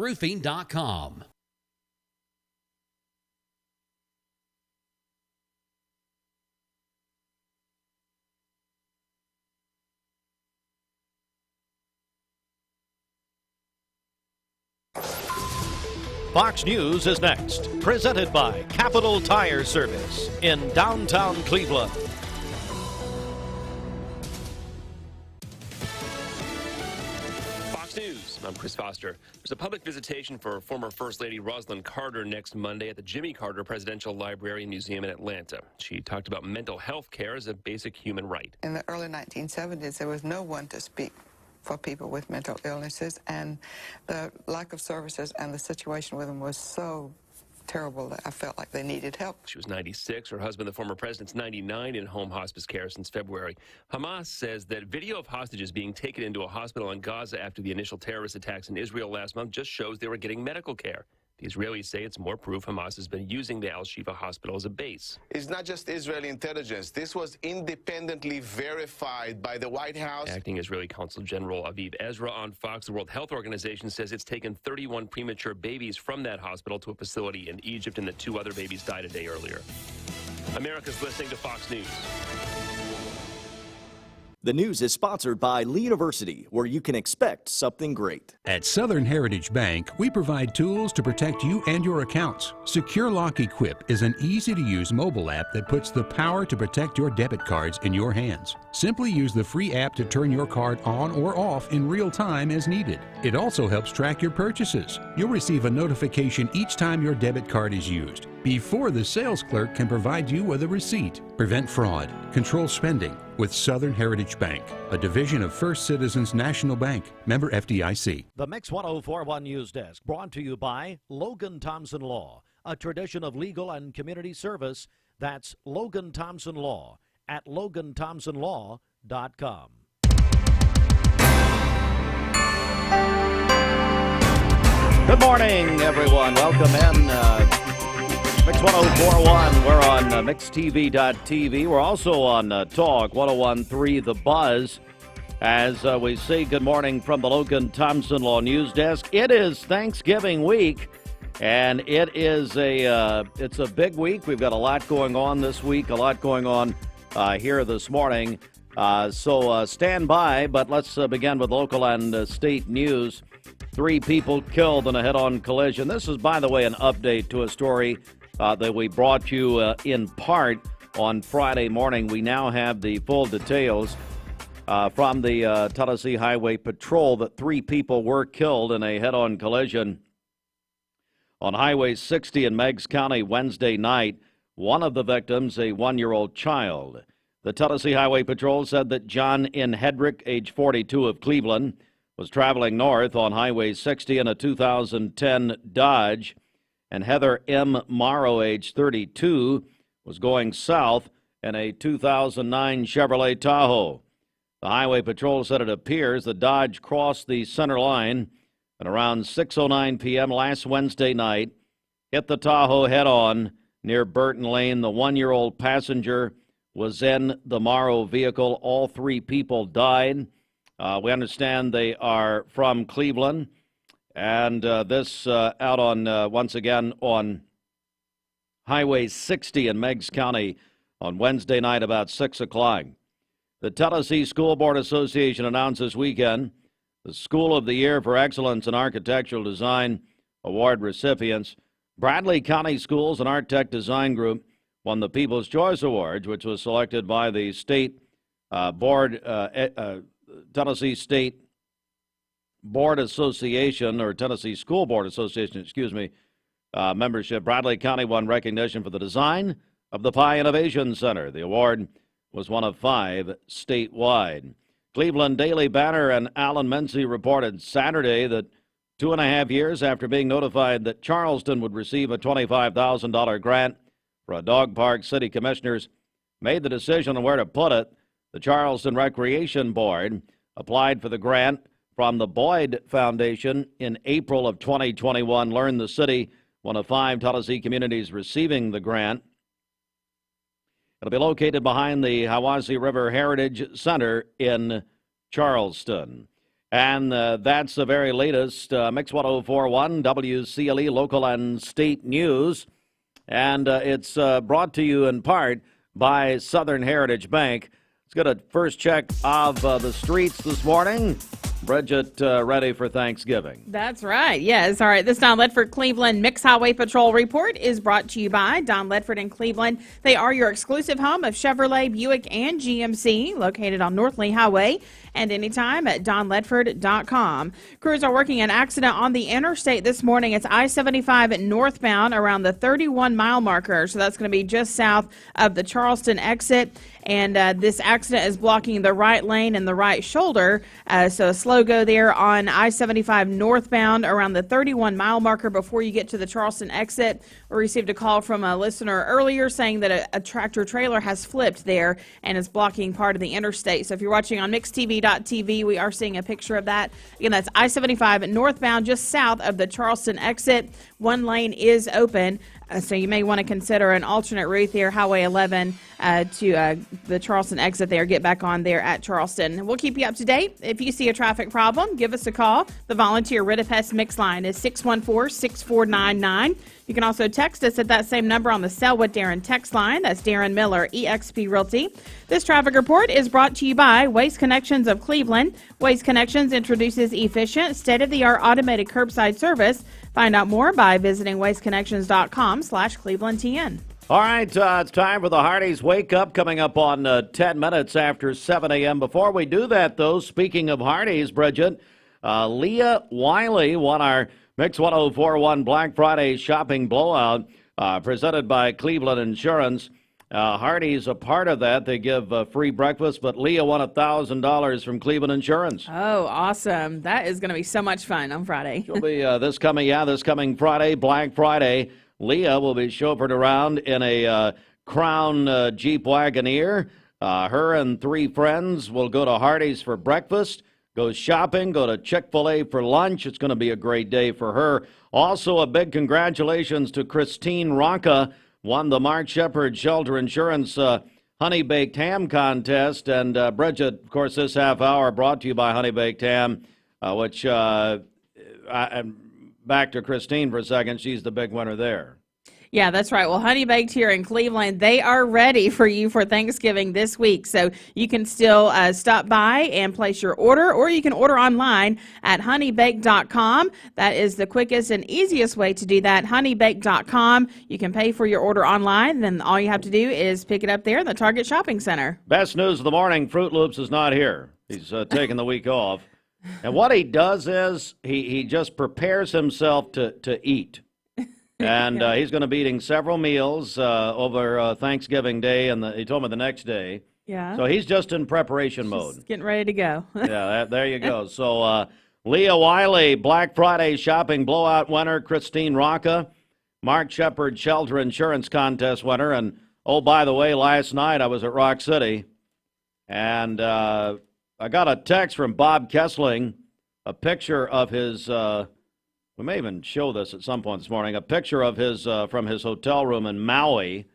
SouthernRoofing.com. Fox News is next, presented by Capital Tire Service in downtown Cleveland. Fox News, I'm Chris Foster. There's a public visitation for former First Lady Rosalynn Carter next Monday at the Jimmy Carter Presidential Library and Museum in Atlanta. She talked about mental health care as a basic human right. In the early 1970s, there was no one to speak for people with mental illnesses, and the lack of services and the situation with them was so terrible that I felt like they needed help. She was 96. Her husband, the former president's 99, in home hospice care since February. Hamas says that video of hostages being taken into a hospital in Gaza after the initial terrorist attacks in Israel last month just shows they were getting medical care. The Israelis say it's more proof Hamas has been using the Al-Shifa hospital as a base. It's not just Israeli intelligence. This was independently verified by the White House. Acting Israeli Consul General Aviv Ezra on Fox, the World Health Organization says it's taken 31 premature babies from that hospital to a facility in Egypt, and the 2 other babies died a day earlier. America's listening to Fox News. The news is sponsored by Lee University, where you can expect something great. At Southern Heritage Bank, we provide tools to protect you and your accounts. Secure Lock Equip is an easy-to-use mobile app that puts the power to protect your debit cards in your hands. Simply use the free app to turn your card on or off in real time as needed. It also helps track your purchases. You'll receive a notification each time your debit card is used, before the sales clerk can provide you with a receipt. Prevent fraud, control spending with Southern Heritage Bank, a division of First Citizens National Bank, member FDIC. The Mix 1041 News Desk, brought to you by Logan Thompson Law, a tradition of legal and community service. That's Logan Thompson Law at LoganThompsonLaw.com. Good morning, everyone. Welcome in. Mix 1041. We're on MixTV.tv. We're also on Talk 1013 The Buzz. As we say good morning from the Logan Thompson Law News Desk. It is Thanksgiving week, and it's a big week. We've got a lot going on this week, a lot going on here this morning. So stand by, but let's begin with local and state news. 3 people killed in a head-on collision. This is, by the way, an update to a story that we brought you in part on Friday morning. We now have the full details from the Tennessee Highway Patrol that 3 people were killed in a head-on collision on Highway 60 in Meigs County Wednesday night. One of the victims, a 1-year-old child. The Tennessee Highway Patrol said that John N. Hedrick, age 42, of Cleveland, was traveling north on Highway 60 in a 2010 Dodge, and Heather M. Morrow, age 32, was going south in a 2009 Chevrolet Tahoe. The Highway Patrol said it appears the Dodge crossed the center line at around 6:09 p.m. last Wednesday night, hit the Tahoe head-on near Burton Lane. The 1-year-old passenger was in the Morrow vehicle. All 3 people died. We understand they are from Cleveland. And this out on, once again, on Highway 60 in Meigs County on Wednesday night about 6 o'clock. The Tennessee School Board Association announced this weekend the School of the Year for Excellence in Architectural Design Award recipients. Bradley County Schools and Art Tech Design Group won the People's Choice Awards, which was selected by the state board, Tennessee State Board Association, or Tennessee School Board Association, membership. Bradley County won recognition for the design of the Pie Innovation Center. The award was one of 5 statewide. Cleveland Daily Banner and Alan Mency reported Saturday that 2.5 years after being notified that Charleston would receive a $25,000 grant for a dog park, city commissioners made the decision on where to put it. The Charleston Recreation Board applied for the grant from the Boyd Foundation in April of 2021, learned the city, one of 5 Tennessee communities receiving the grant. It'll be located behind the Hiwassee River Heritage Center in Charleston. And that's the very latest Mix 1041 WCLE local and state news. And it's brought to you in part by Southern Heritage Bank. Let's get a first check of the streets this morning. Bridget, ready for Thanksgiving. That's right. Yes. All right. This Don Ledford Cleveland Mix Highway Patrol report is brought to you by Don Ledford in Cleveland. They are your exclusive home of Chevrolet, Buick, and GMC, located on North Lee Highway, and anytime at donledford.com. Crews are working an accident on the interstate this morning. It's I-75 northbound around the 31-mile marker, so that's going to be just south of the Charleston exit. And this accident is blocking the right lane and the right shoulder. So a slow go there on I-75 northbound around the 31-mile marker before you get to the Charleston exit. We received a call from a listener earlier saying that a tractor trailer has flipped there and is blocking part of the interstate. So if you're watching on mixtv.tv, we are seeing a picture of that. Again, that's I-75 northbound just south of the Charleston exit. One lane is open. So you may want to consider an alternate route there, Highway 11 to the Charleston exit there. Get back on there at Charleston. We'll keep you up to date. If you see a traffic problem, give us a call. The volunteer Rid-A-Pest Mix line is 614-6499. You can also text us at that same number on the Selwood Darren text line. That's Darren Miller, eXp Realty. This traffic report is brought to you by Waste Connections of Cleveland. Waste Connections introduces efficient, state-of-the-art automated curbside service. Find out more by visiting wasteconnections.com/ClevelandTN. All right, it's time for the Hardee's Wake Up, coming up on 10 minutes after 7 a.m. Before we do that, though, speaking of Hardee's, Bridget, Leah Wiley won our Mix 1041 Black Friday shopping blowout presented by Cleveland Insurance. Hardee's a part of that. They give free breakfast, but Leah won $1,000 from Cleveland Insurance. Oh, awesome. That is going to be so much fun on Friday. She'll be this coming Friday, Black Friday. Leah will be chauffeured around in a Crown Jeep Wagoneer. Her and 3 friends will go to Hardee's for breakfast, go shopping, go to Chick-fil-A for lunch. It's going to be a great day for her. Also, a big congratulations to Christine Rocca, won the Mark Shepard Shelter Insurance Honey Baked Ham contest. And Bridget, of course, this half hour brought to you by Honey Baked Ham, which, back to Christine for a second, she's the big winner there. Yeah, that's right. Well, Honey Baked here in Cleveland, they are ready for you for Thanksgiving this week. So you can still stop by and place your order, or you can order online at honeybaked.com. That is the quickest and easiest way to do that, honeybaked.com. You can pay for your order online, then all you have to do is pick it up there in the Target Shopping Center. Best news of the morning, Fruit Loops is not here. He's taking the week off. And what he does is he just prepares himself to eat. And he's going to be eating several meals over Thanksgiving Day, and he told me the next day. Yeah. So he's just in preparation mode. Just getting ready to go. Yeah, there you go. So Leah Wiley, Black Friday shopping blowout winner, Christine Rocca, Mark Shepard Shelter Insurance Contest winner. And, oh, by the way, last night I was at Rock City, and I got a text from Bob Kessling, a picture of his we may even show this at some point this morning, a picture of his from his hotel room in Maui.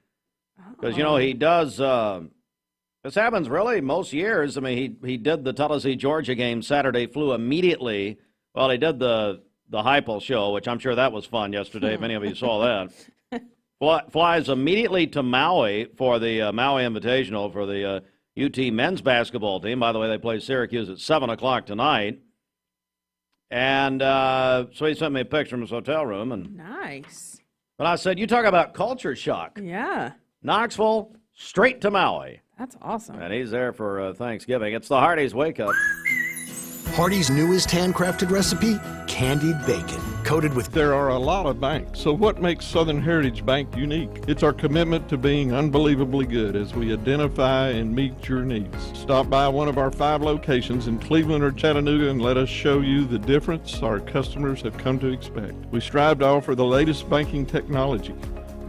Because, you know, he does, this happens really most years. I mean, he did the Tennessee Georgia game Saturday, flew immediately. Well, he did the Hypel show, which I'm sure that was fun yesterday, if any of you saw that. Flies immediately to Maui for the Maui Invitational for the UT men's basketball team. By the way, they play Syracuse at 7 o'clock tonight. And so he sent me a picture from his hotel room. And Nice. But I said, you talk about culture shock. Yeah. Knoxville, straight to Maui. That's awesome. And he's there for Thanksgiving. It's the Hardee's Wake Up. Hardee's newest handcrafted recipe, candied bacon, coated with... There are a lot of banks, so what makes Southern Heritage Bank unique? It's our commitment to being unbelievably good as we identify and meet your needs. Stop by one of our 5 locations in Cleveland or Chattanooga and let us show you the difference our customers have come to expect. We strive to offer the latest banking technology,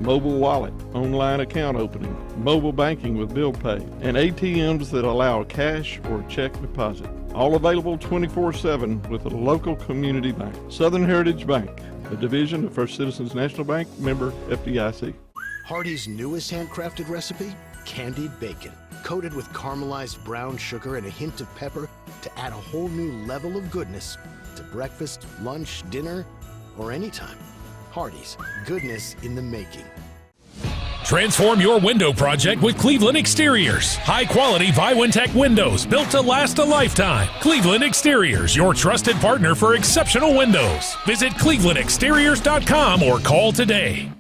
mobile wallet, online account opening, mobile banking with bill pay, and ATMs that allow cash or check deposit. All available 24/7 with a local community bank. Southern Heritage Bank, a division of First Citizens National Bank, member FDIC. Hardee's newest handcrafted recipe, candied bacon, coated with caramelized brown sugar and a hint of pepper to add a whole new level of goodness to breakfast, lunch, dinner, or anytime. Hardee's, goodness in the making. Transform your window project with Cleveland Exteriors. High-quality Viwintech windows built to last a lifetime. Cleveland Exteriors, your trusted partner for exceptional windows. Visit clevelandexteriors.com or call today.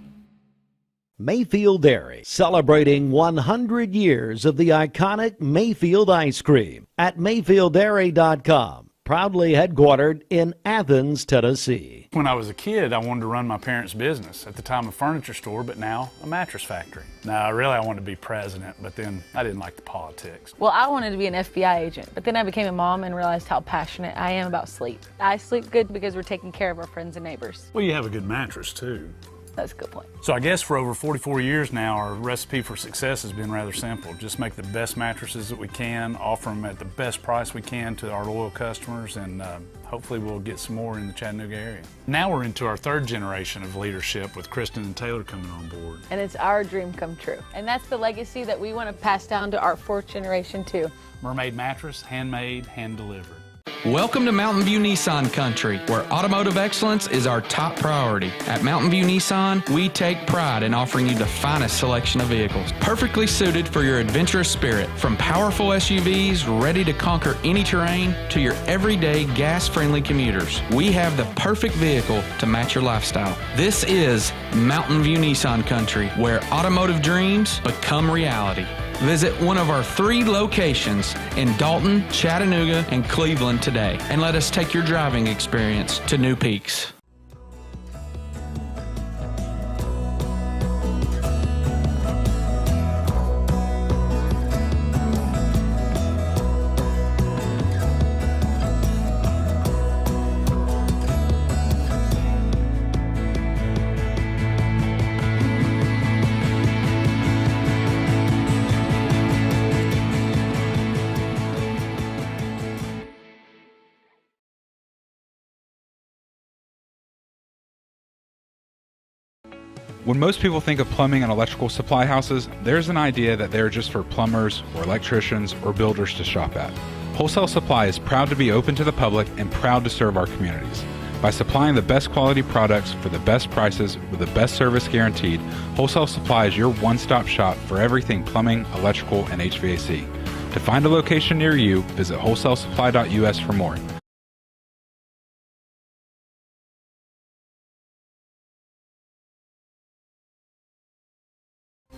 Mayfield Dairy, celebrating 100 years of the iconic Mayfield ice cream at MayfieldDairy.com. Proudly headquartered in Athens, Tennessee. When I was a kid, I wanted to run my parents' business. At the time, a furniture store, but now a mattress factory. Now, I wanted to be president, but then I didn't like the politics. Well, I wanted to be an FBI agent, but then I became a mom and realized how passionate I am about sleep. I sleep good because we're taking care of our friends and neighbors. Well, you have a good mattress, too. That's a good point. So I guess for over 44 years now, our recipe for success has been rather simple. Just make the best mattresses that we can, offer them at the best price we can to our loyal customers, and hopefully we'll get some more in the Chattanooga area. Now we're into our third generation of leadership with Kristen and Taylor coming on board. And it's our dream come true. And that's the legacy that we want to pass down to our fourth generation too. Mermaid mattress, handmade, hand-delivered. Welcome to Mountain View Nissan Country, where automotive excellence is our top priority. At Mountain View Nissan, we take pride in offering you the finest selection of vehicles, perfectly suited for your adventurous spirit. From powerful SUVs ready to conquer any terrain to your everyday gas-friendly commuters, we have the perfect vehicle to match your lifestyle. This is Mountain View Nissan Country, where automotive dreams become reality. Visit one of our 3 locations in Dalton, Chattanooga, and Cleveland today, and let us take your driving experience to new peaks. When most people think of plumbing and electrical supply houses, there's an idea that they're just for plumbers or electricians or builders to shop at. Wholesale Supply is proud to be open to the public and proud to serve our communities. By supplying the best quality products for the best prices with the best service guaranteed, Wholesale Supply is your one-stop shop for everything plumbing, electrical, and HVAC. To find a location near you, visit wholesalesupply.us for more.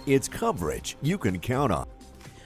It's coverage you can count on.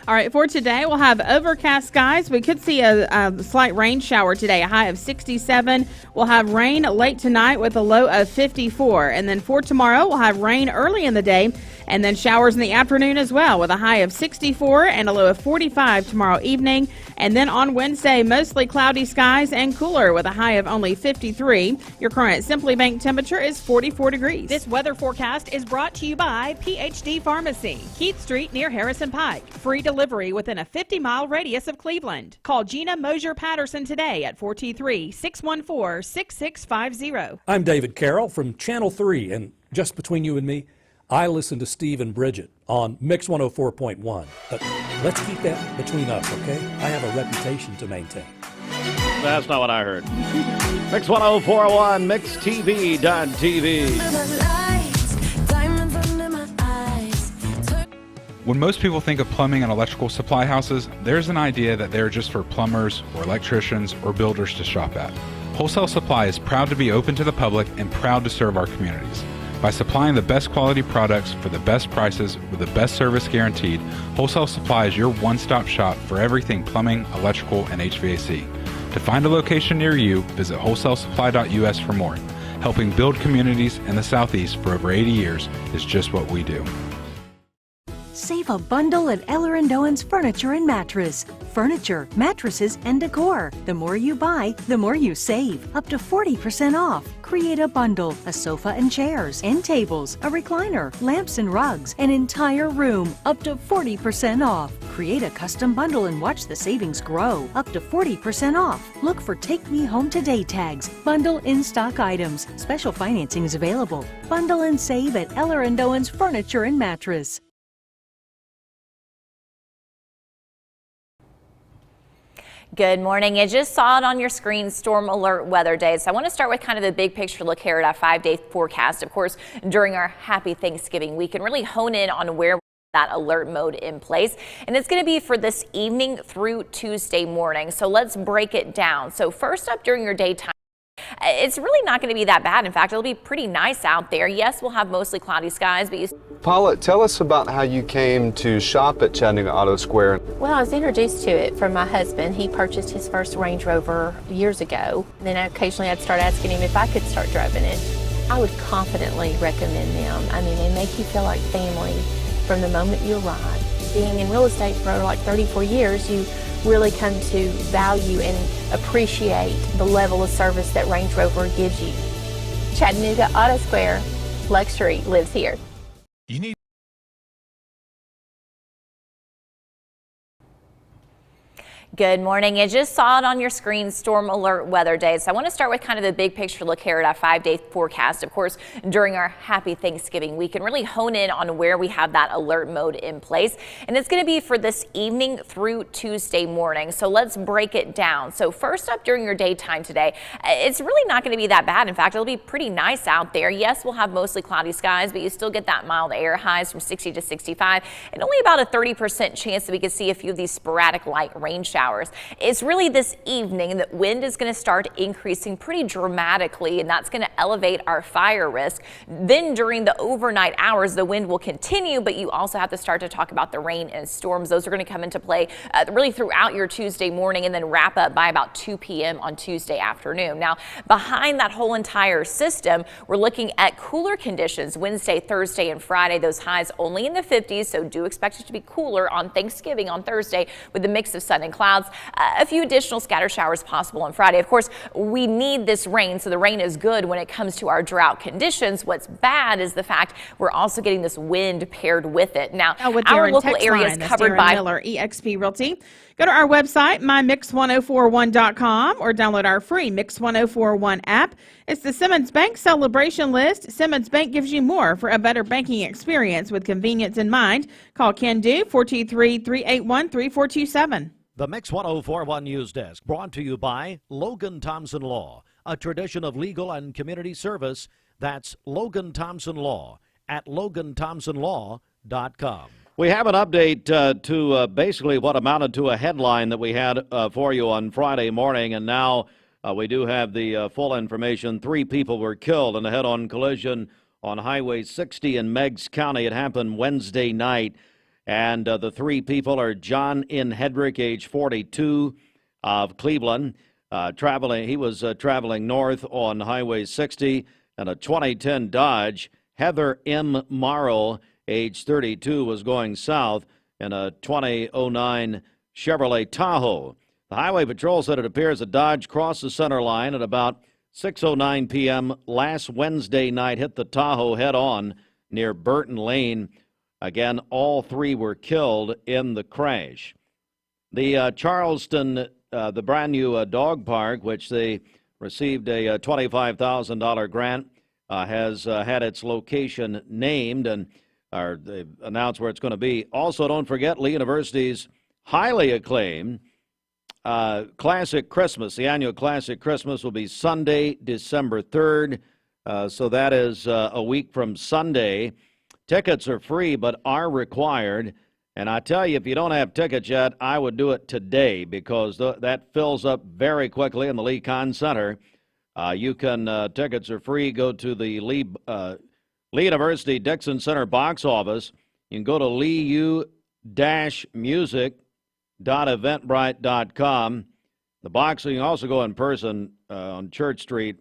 All right, for today, we'll have overcast skies. We could see a slight rain shower today, a high of 67. We'll have rain late tonight with a low of 54. And then for tomorrow, we'll have rain early in the day and then showers in the afternoon as well with a high of 64 and a low of 45 tomorrow evening. And then on Wednesday, mostly cloudy skies and cooler with a high of only 53. Your current Simply Bank temperature is 44 degrees. This weather forecast is brought to you by PhD Pharmacy, Keith Street near Harrison Pike. Free delivery within a 50-mile radius of Cleveland. Call Gina Mosier Patterson today at 423-614-6650. I'm David Carroll from Channel 3, and just between you and me, I listen to Steve and Bridget on Mix 104.1. But let's keep that between us, okay? I have a reputation to maintain. That's not what I heard. Mix 1041, MixTV.tv. When most people think of plumbing and electrical supply houses, there's an idea that they're just for plumbers or electricians or builders to shop at. Wholesale Supply is proud to be open to the public and proud to serve our communities. By supplying the best quality products for the best prices with the best service guaranteed, Wholesale Supply is your one-stop shop for everything plumbing, electrical, and HVAC. To find a location near you, visit wholesalesupply.us for more. Helping build communities in the Southeast for over 80 years is just what we do. Save a bundle at Eller & Owen's Furniture and Mattress. Furniture, mattresses, and decor. The more you buy, the more you save. Up to 40% off. Create a bundle, a sofa and chairs, end tables, a recliner, lamps and rugs, an entire room. Up to 40% off. Create a custom bundle and watch the savings grow. Up to 40% off. Look for Take Me Home Today tags. Bundle in-stock items. Special financing is available. Bundle and save at Eller & Owen's Furniture and Mattress. Good morning. You just saw it on your screen, storm alert weather day. So I want to start with kind of the big picture look here at our 5-day forecast. Of course, during our happy Thanksgiving, we can really hone in on where that alert mode in place, and it's going to be for this evening through Tuesday morning. So let's break it down. So first up, during your daytime, it's really not going to be that bad. In fact, it'll be pretty nice out there. Yes, we'll have mostly cloudy skies, but Paula, tell us about how you came to shop at Chattanooga Auto Square. Well, I was introduced to it from my husband. He purchased his first Range Rover years ago. Then occasionally I'd start asking him if I could start driving it. I would confidently recommend them. I mean, they make you feel like family from the moment you arrive. Being in real estate for like 34 years, you really come to value and appreciate the level of service that Range Rover gives you. Chattanooga Auto Square, luxury lives here. You need Good morning. You just saw it on your screen, storm alert weather day. So I want to start with kind of the big picture look here at our 5-day forecast. Of course, during our happy Thanksgiving, we can really hone in on where we have that alert mode in place. And it's going to be for this evening through Tuesday morning. So let's break it down. So first up, during your daytime today, it's really not going to be that bad. In fact, it'll be pretty nice out there. Yes, we'll have mostly cloudy skies, but you still get that mild air, highs from 60 to 65, and only about a 30% chance that we could see a few of these sporadic light rain showers. It's really this evening that wind is going to start increasing pretty dramatically, and that's going to elevate our fire risk. Then during the overnight hours, the wind will continue, but you also have to start to talk about the rain and storms. Those are going to come into play really throughout your Tuesday morning and then wrap up by about 2 p.m. on Tuesday afternoon. Now, behind that whole entire system, we're looking at cooler conditions Wednesday, Thursday, and Friday. Those highs only in the 50s, so do expect it to be cooler on Thanksgiving on Thursday with a mix of sun and clouds. A few additional scatter showers possible on Friday. Of course, we need this rain, so the rain is good when it comes to our drought conditions. What's bad is the fact we're also getting this wind paired with it. Now, our local areas covered by Miller, eXp Realty. Go to our website, mymix1041.com, or download our free Mix 1041 app. It's the Simmons Bank celebration list. Simmons Bank gives you more for a better banking experience with convenience in mind. Call Ken Do, 423-381-3427. The Mix 1041 News Desk, brought to you by Logan Thompson Law, a tradition of legal and community service. That's Logan Thompson Law at LoganThompsonLaw.com. We have an update to basically what amounted to a headline that we had for you on Friday morning, and now we do have the full information. 3 people were killed in a head-on collision on Highway 60 in Meigs County. It happened Wednesday night. And the 3 people are John N. Hedrick, age 42, of Cleveland. He was traveling north on Highway 60 in a 2010 Dodge. Heather M. Morrow, age 32, was going south in a 2009 Chevrolet Tahoe. The Highway Patrol said it appears the Dodge crossed the center line at about 6:09 p.m. last Wednesday night, hit the Tahoe head-on near Burton Lane. Again, all 3 were killed in the crash. The Charleston, the brand new dog park, which they received a $25,000 grant, has had its location named, and they've announced where it's going to be. Also, don't forget Lee University's highly acclaimed Classic Christmas. The annual Classic Christmas will be Sunday, December 3rd. So that is a week from Sunday. Tickets are free but are required. And I tell you, if you don't have tickets yet, I would do it today because that fills up very quickly in the Lee Conn Center. Tickets are free. Go to the Lee University Dixon Center box office. You can go to liu-music.eventbrite.com. The box, you can also go in person on Church Street.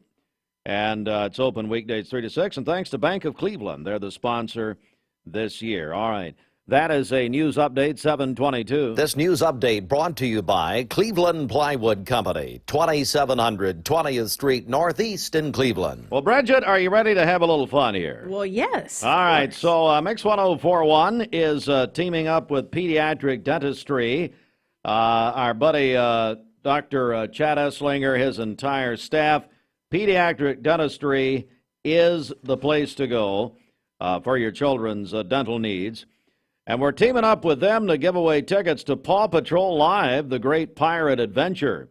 And it's open weekdays 3 to 6. And thanks to Bank of Cleveland. They're the sponsor this year. All right. That is a news update, 722. This news update brought to you by Cleveland Plywood Company, 2700 20th Street Northeast in Cleveland. Well, Bridget, are you ready to have a little fun here? Well, yes. All right. So Mix 1041 is teaming up with Pediatric Dentistry. Our buddy Dr. Chad Esslinger, his entire staff. Pediatric Dentistry is the place to go for your children's dental needs. And we're teaming up with them to give away tickets to Paw Patrol Live, the Great Pirate Adventure.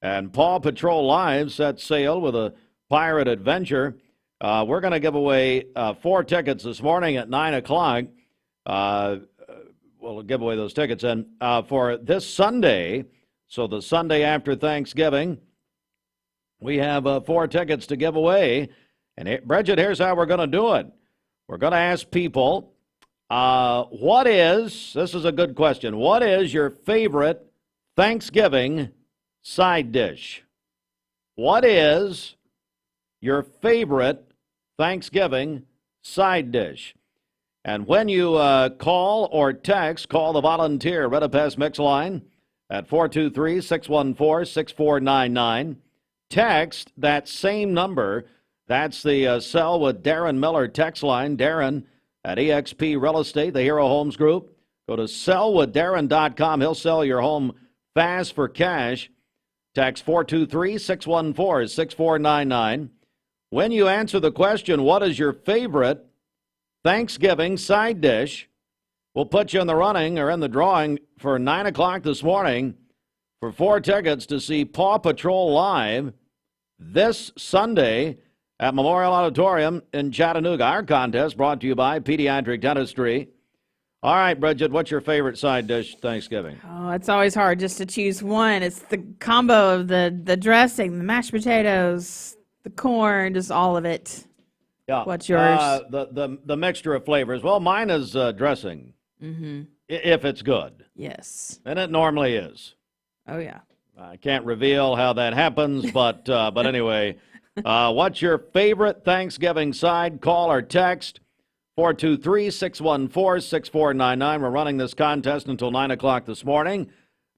And Paw Patrol Live sets sail with a pirate adventure. We're going to give away 4 tickets this morning at 9 o'clock. We'll give away those tickets. And for this Sunday, so the Sunday after Thanksgiving, we have 4 tickets to give away. And Bridget, here's how we're going to do it. We're going to ask people, this is a good question, what is your favorite Thanksgiving side dish? What is your favorite Thanksgiving side dish? And when you call or text, call the volunteer Red Pest Mix line at 423-614-6499. Text that same number. That's the Sell with Darren Miller text line. Darren at eXp Real Estate, the Hero Homes Group. Go to sellwithdarren.com. He'll sell your home fast for cash. Text 423-614-6499. When you answer the question, what is your favorite Thanksgiving side dish, we'll put you in the running or in the drawing for 9 o'clock this morning for 4 tickets to see Paw Patrol Live this Sunday at Memorial Auditorium in Chattanooga. Our contest brought to you by Pediatric Dentistry. All right, Bridget, what's your favorite side dish Thanksgiving? Oh, it's always hard just to choose one. It's the combo of the dressing, the mashed potatoes, the corn, just all of it. Yeah. What's yours? The mixture of flavors. Well, mine is dressing, if it's good. Yes. And it normally is. Oh, yeah. I can't reveal how that happens, but anyway, what's your favorite Thanksgiving side? Call or text 423-614-6499. We're running this contest until 9 o'clock this morning.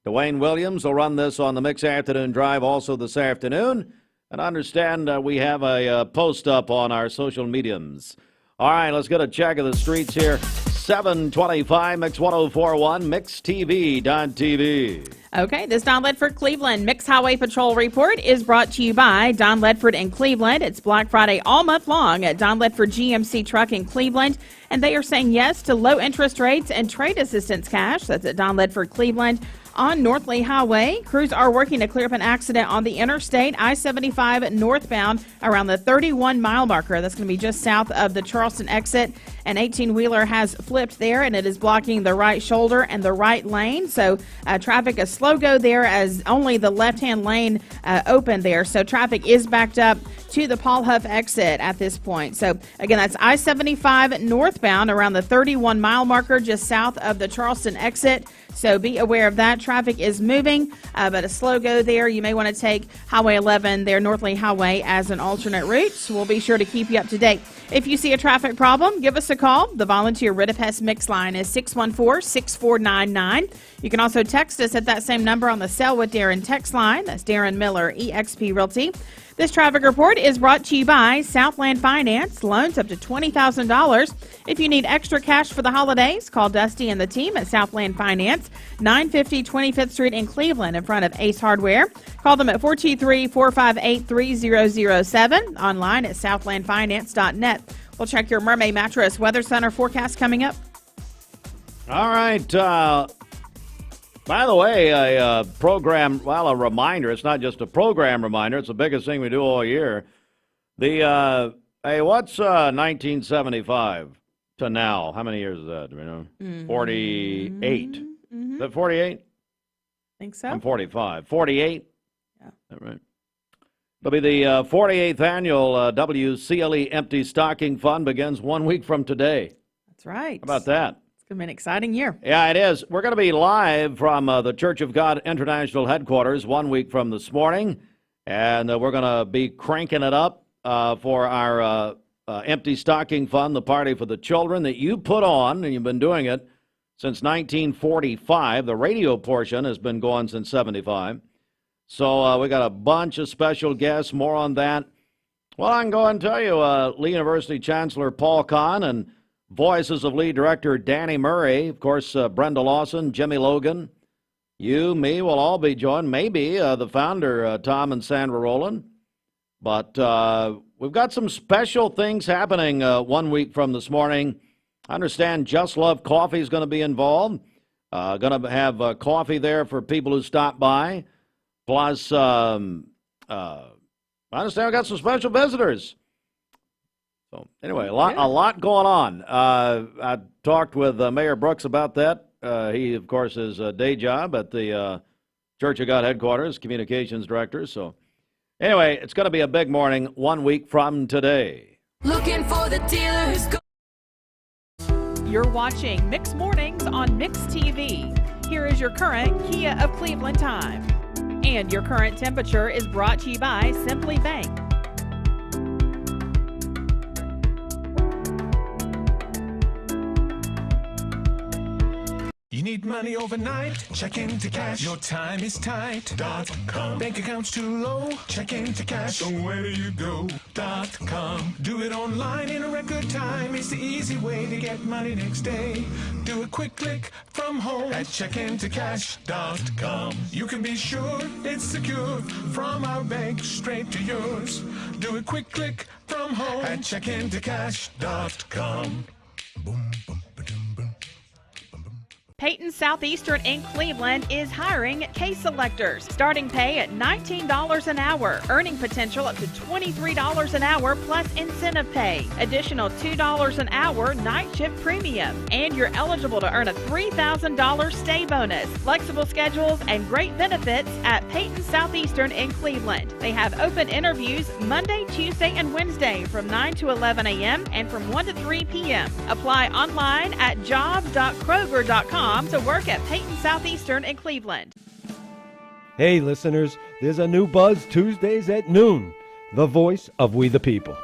Dwayne Williams will run this on the Mix Afternoon Drive also this afternoon. And understand we have a post up on our social mediums. All right, let's get a check of the streets here. 725 Mix 1041, MixTV.tv. Okay, this Don Ledford Cleveland Mix Highway Patrol report is brought to you by Don Ledford in Cleveland. It's Black Friday all month long at Don Ledford GMC Truck in Cleveland, and they are saying yes to low interest rates and trade assistance cash. That's at Don Ledford Cleveland on North Lee Highway. Crews are working to clear up an accident on the interstate I-75 northbound around the 31-mile marker. That's going to be just south of the Charleston exit. An 18-wheeler has flipped there, and it is blocking the right shoulder and the right lane. So traffic is slow go there as only the left-hand lane open there. So traffic is backed up to the Paul Huff exit at this point. So again, that's I-75 northbound around the 31-mile marker just south of the Charleston exit. So be aware of that. Traffic is moving, but a slow go there. You may want to take Highway 11 there, North Lee Highway, as an alternate route. So we'll be sure to keep you up to date. If you see a traffic problem, give us a call. The volunteer Ridipest Mix line is 614-6499. You can also text us at that same number on the Sell with Darren text line. That's Darren Miller, eXp Realty. This traffic report is brought to you by Southland Finance. Loans up to $20,000. If you need extra cash for the holidays, call Dusty and the team at Southland Finance, 950 25th Street in Cleveland in front of Ace Hardware. Call them at 423-458-3007, online at southlandfinance.net. We'll check your Mermaid Mattress Weather Center forecast coming up. All right. By the way, a reminder. It's not just a program reminder. It's the biggest thing we do all year. What's 1975 to now? How many years is that? Do we know? 48. Is that 48? Think so. I'm 45. 48? Yeah. Is that right? It'll be the 48th annual WCLE Empty Stocking Fund begins 1 week from today. That's right. How about that? It's going to be an exciting year. Yeah, it is. We're going to be live from the Church of God International headquarters 1 week from this morning, and we're going to be cranking it up for our Empty Stocking Fund, the party for the children that you put on, and you've been doing it since 1945. The radio portion has been going since 75. So we got a bunch of special guests, more on that. Well, I can go and tell you, Lee University Chancellor Paul Kahn and voices of Lee Director Danny Murray, of course, Brenda Lawson, Jimmy Logan, you, me, will all be joined. Maybe the founder, Tom and Sandra Rowland. But we've got some special things happening 1 week from this morning I understand Just Love Coffee is going to be involved. Going to have coffee there for people who stop by. Plus, I understand we got some special visitors. So anyway, a lot going on. I talked with Mayor Brooks about that. He, of course, is a day job at the Church of God headquarters, communications director. So anyway, it's going to be a big morning 1 week from today. Looking for the dealers. You're watching Mix Mornings on Mix TV. Here is your current Kia of Cleveland time. And your current temperature is brought to you by Simply Bank. You need money overnight? Check into cash. Your time is tight. .com. Bank accounts too low? Check into cash. So where do you go? .com. Do it online in a record time. It's the easy way to get money next day. Do a quick click from home at checkintocash.com. You can be sure it's secure from our bank straight to yours. Do a quick click from home at checkintocash.com. Boom, boom. Peyton Southeastern in Cleveland is hiring case selectors. Starting pay at $19 an hour. Earning potential up to $23 an hour plus incentive pay. Additional $2 an hour night shift premium. And you're eligible to earn a $3,000 stay bonus. Flexible schedules and great benefits at Peyton Southeastern in Cleveland. They have open interviews Monday, Tuesday, and Wednesday from 9 to 11 a.m. and from 1 to 3 p.m. Apply online at jobs.kroger.com to work at Peyton Southeastern in Cleveland. Hey listeners, there's a new Buzz Tuesdays at noon, the voice of we the people.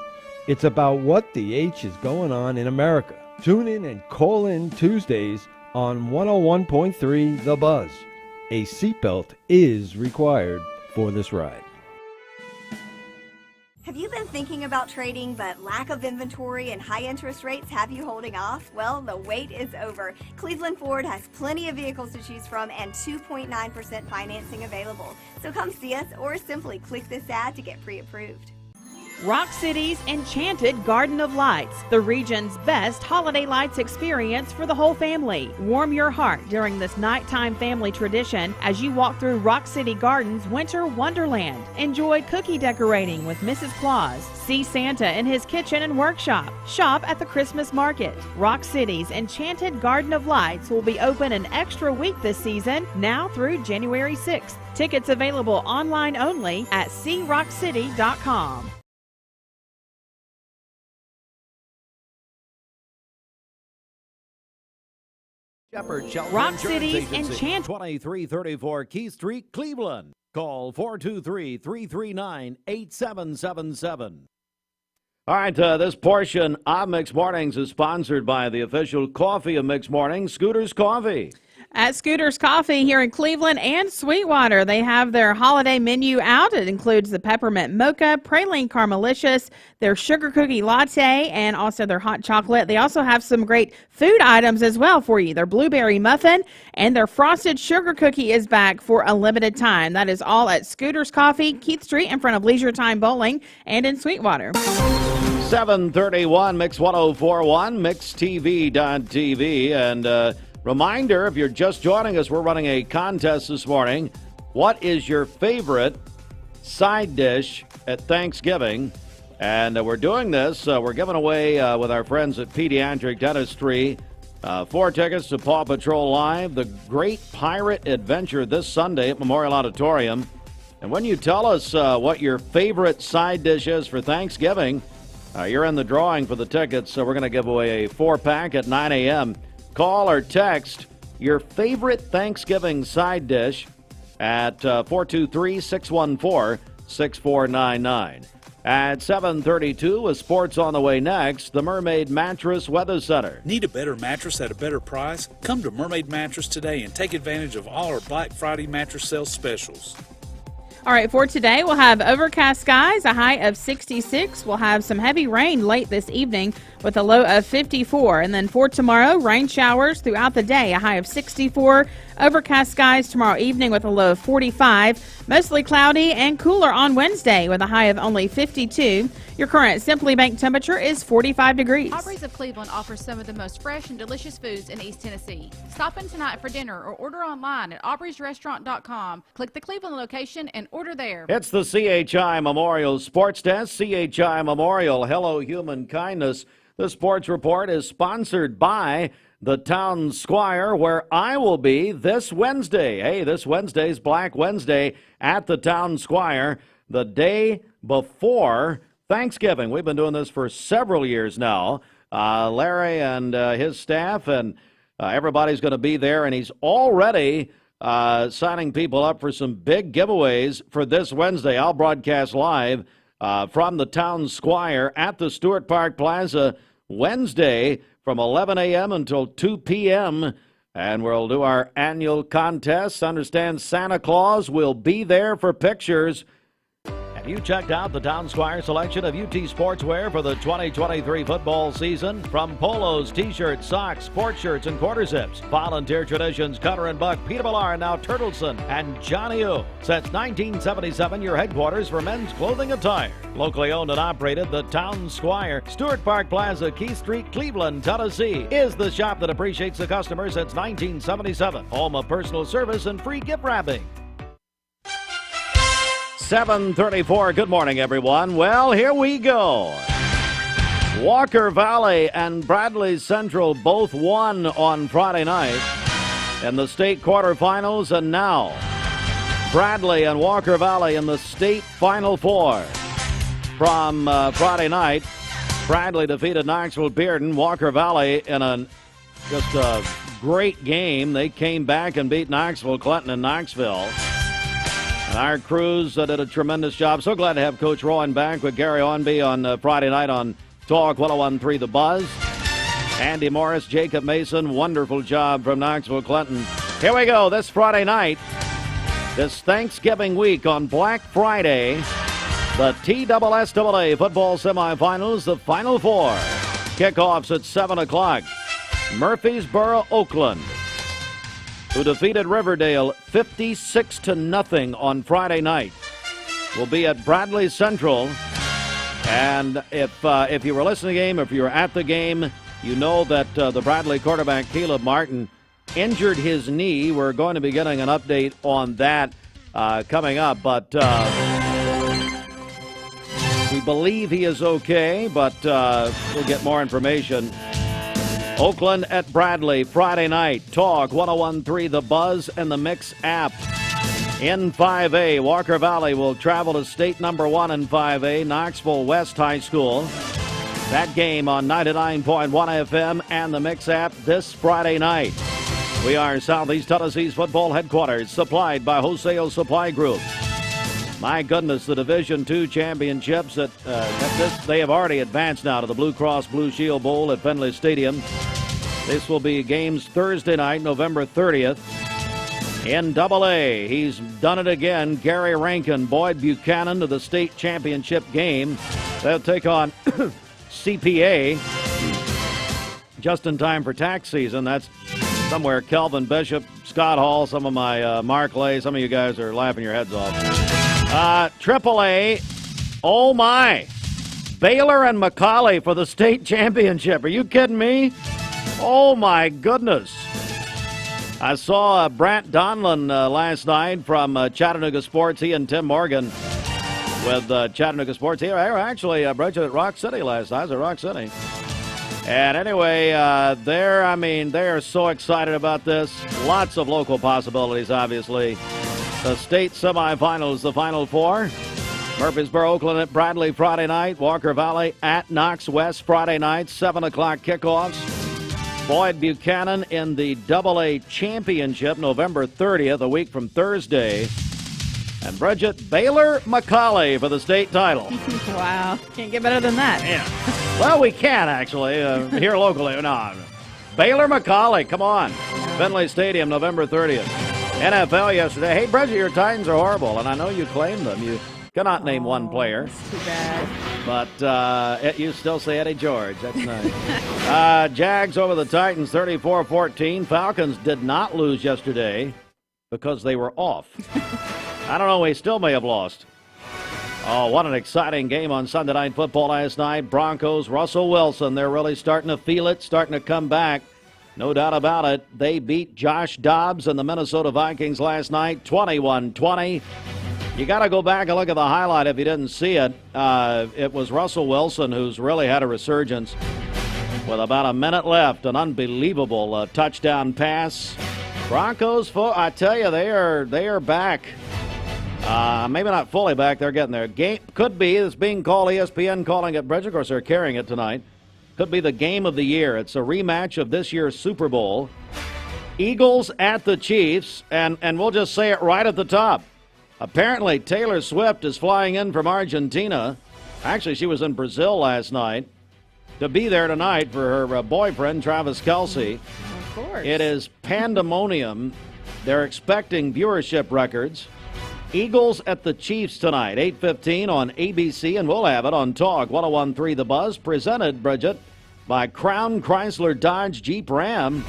It's about what the H is going on in America. Tune in and call in Tuesdays on 101.3 The Buzz. A seatbelt is required for this ride. Have you been thinking about trading, but lack of inventory and high interest rates have you holding off? Well, the wait is over. Cleveland Ford has plenty of vehicles to choose from and 2.9% financing available. So come see us or simply click this ad to get pre-approved. Rock City's Enchanted Garden of Lights, the region's best holiday lights experience for the whole family. Warm your heart during this nighttime family tradition as you walk through Rock City Garden's Winter Wonderland. Enjoy cookie decorating with Mrs. Claus. See Santa in his kitchen and workshop. Shop at the Christmas market. Rock City's Enchanted Garden of Lights will be open an extra week this season, now through January 6th. Tickets available online only at crockcity.com. Rock City's Enchanted 2334 Key Street, Cleveland. Call 423-339-8777. All right, this portion of Mix Mornings is sponsored by the official coffee of Mix Mornings, Scooter's Coffee. At Scooter's Coffee here in Cleveland and Sweetwater, they have their holiday menu out. It includes the peppermint mocha, praline caramelicious, their sugar cookie latte, and also their hot chocolate. They also have some great food items as well for you. Their blueberry muffin and their frosted sugar cookie is back for a limited time. That is all at Scooter's Coffee, Keith Street in front of Leisure Time Bowling, and in Sweetwater. 731 Mix 1041, MixTV.tv, and reminder, if you're just joining us, we're running a contest this morning. What is your favorite side dish at Thanksgiving? And we're doing this. We're giving away with our friends at Pediatric Dentistry 4 tickets to Paw Patrol Live, the Great Pirate Adventure this Sunday at Memorial Auditorium. And when you tell us what your favorite side dish is for Thanksgiving, you're in the drawing for the tickets. So we're going to give away a 4-pack at 9 a.m. Call or text your favorite Thanksgiving side dish at 423-614-6499. At 7:32, with sports on the way next, the Mermaid Mattress Weather Center. Need a better mattress at a better price? Come to Mermaid Mattress today and take advantage of all our Black Friday mattress sale specials. All right, for today, we'll have overcast skies, a high of 66. We'll have some heavy rain late this evening with a low of 54. And then for tomorrow, rain showers throughout the day, a high of 64. Overcast skies tomorrow evening with a low of 45. Mostly cloudy and cooler on Wednesday with a high of only 52. Your current Simply Bank temperature is 45 degrees. Aubrey's of Cleveland offers some of the most fresh and delicious foods in East Tennessee. Stop in tonight for dinner or order online at aubreysrestaurant.com. Click the Cleveland location and order there. It's the CHI Memorial Sports Desk. CHI Memorial, hello human kindness. The sports report is sponsored by the Town Squire, where I will be this Wednesday. Hey, this Wednesday's Black Wednesday at the Town Squire, the day before Thanksgiving. We've been doing this for several years now. Larry and his staff and everybody's going to be there, and he's already signing people up for some big giveaways for this Wednesday. I'll broadcast live from the Town Squire at the Stewart Park Plaza Wednesday from 11 a.m. until 2 p.m., and we'll do our annual contest. Understand Santa Claus will be there for pictures. Have you checked out the Town Squire selection of UT sportswear for the 2023 football season? From polos, t-shirts, socks, sports shirts, and quarter zips. Volunteer Traditions, Cutter and Buck, Peter Millar, and now Turtleson, and Johnny O. Since 1977, your headquarters for men's clothing attire. Locally owned and operated, the Town Squire, Stewart Park Plaza, Keith Street, Cleveland, Tennessee, is the shop that appreciates the customer since 1977. Home of personal service and free gift wrapping. 7:34. Good morning, everyone. Well, here we go. Walker Valley and Bradley Central both won on Friday night in the state quarterfinals, and now Bradley and Walker Valley in the state Final Four. From Friday night, Bradley defeated Knoxville-Bearden. Walker Valley in just a great game. They came back and beat Knoxville, Clinton, and Knoxville. And our crews did a tremendous job. So glad to have Coach Rowan back with Gary Onby on Friday night on Talk 101.3 The Buzz. Andy Morris, Jacob Mason, wonderful job from Knoxville, Clinton. Here we go, this Friday night, this Thanksgiving week on Black Friday, the TSSAA football semifinals, the Final Four. Kickoffs at 7 o'clock. Murfreesboro, Oakland, who defeated Riverdale 56-0 on Friday night, will be at Bradley Central. And if you were listening to the game, if you were at the game, you know that the Bradley quarterback, Caleb Martin, injured his knee. We're going to be getting an update on that coming up. But we believe he is okay, but we'll get more information. Oakland at Bradley, Friday night. Talk 101.3 The Buzz and the Mix app. In 5A, Walker Valley will travel to state number 1 in 5A, Knoxville West High School. That game on 99.1 FM and the Mix app this Friday night. We are Southeast Tennessee's football headquarters, supplied by Wholesale Supply Group. My goodness, the Division II championships they have already advanced now to the Blue Cross Blue Shield Bowl at Fenway Stadium. This will be games Thursday night, November 30th. In AA, he's done it again. Gary Rankin, Boyd Buchanan to the state championship game. They'll take on CPA just in time for tax season. That's somewhere Kelvin Bishop, Scott Hall, some of my Mark Lay. Some of you guys are laughing your heads off. AAA, oh my. Baylor and McCallie for the state championship. Are you kidding me? Oh my goodness. I saw Brant Donlin last night from Chattanooga Sports. He and Tim Morgan with Chattanooga Sports. They were actually Bridget at Rock City last night. I was at Rock City. And anyway, they are so excited about this. Lots of local possibilities, obviously. The state semifinals, the Final Four. Murfreesboro, Oakland at Bradley Friday night. Walker Valley at Knox West Friday night, 7 o'clock kickoffs. Boyd Buchanan in the AA championship November 30th, a week from Thursday. And Bridget Baylor McCallie for the state title. Wow. Can't get better than that. Yeah. Well, we can actually here locally. No. Baylor McCallie, come on. Fenway Stadium, November 30th. NFL yesterday. Hey, Bridget, your Titans are horrible, and I know you claim them. You cannot name one player. That's too bad. But you still say Eddie George. That's nice. Jags over the Titans, 34-14. Falcons did not lose yesterday because they were off. I don't know. We still may have lost. Oh, what an exciting game on Sunday Night Football last night. Broncos, Russell Wilson. They're really starting to feel it, starting to come back. No doubt about it. They beat Josh Dobbs and the Minnesota Vikings last night, 21-20. You got to go back and look at the highlight if you didn't see it. It was Russell Wilson who's really had a resurgence with about a minute left. An unbelievable touchdown pass. Broncos, I tell you, they are back. Maybe not fully back. They're getting there. Game could be. It's being called ESPN calling it. Bridget, of course, they're carrying it tonight. Could be the game of the year. It's a rematch of this year's Super Bowl. Eagles at the Chiefs, and we'll just say it right at the top. Apparently, Taylor Swift is flying in from Argentina. Actually, she was in Brazil last night to be there tonight for her boyfriend, Travis Kelce. Of course. It is pandemonium. They're expecting viewership records. Eagles at the Chiefs tonight, 8:15 on ABC, and we'll have it on Talk 101.3 The Buzz, presented, Bridget, by Crown Chrysler Dodge Jeep Ram.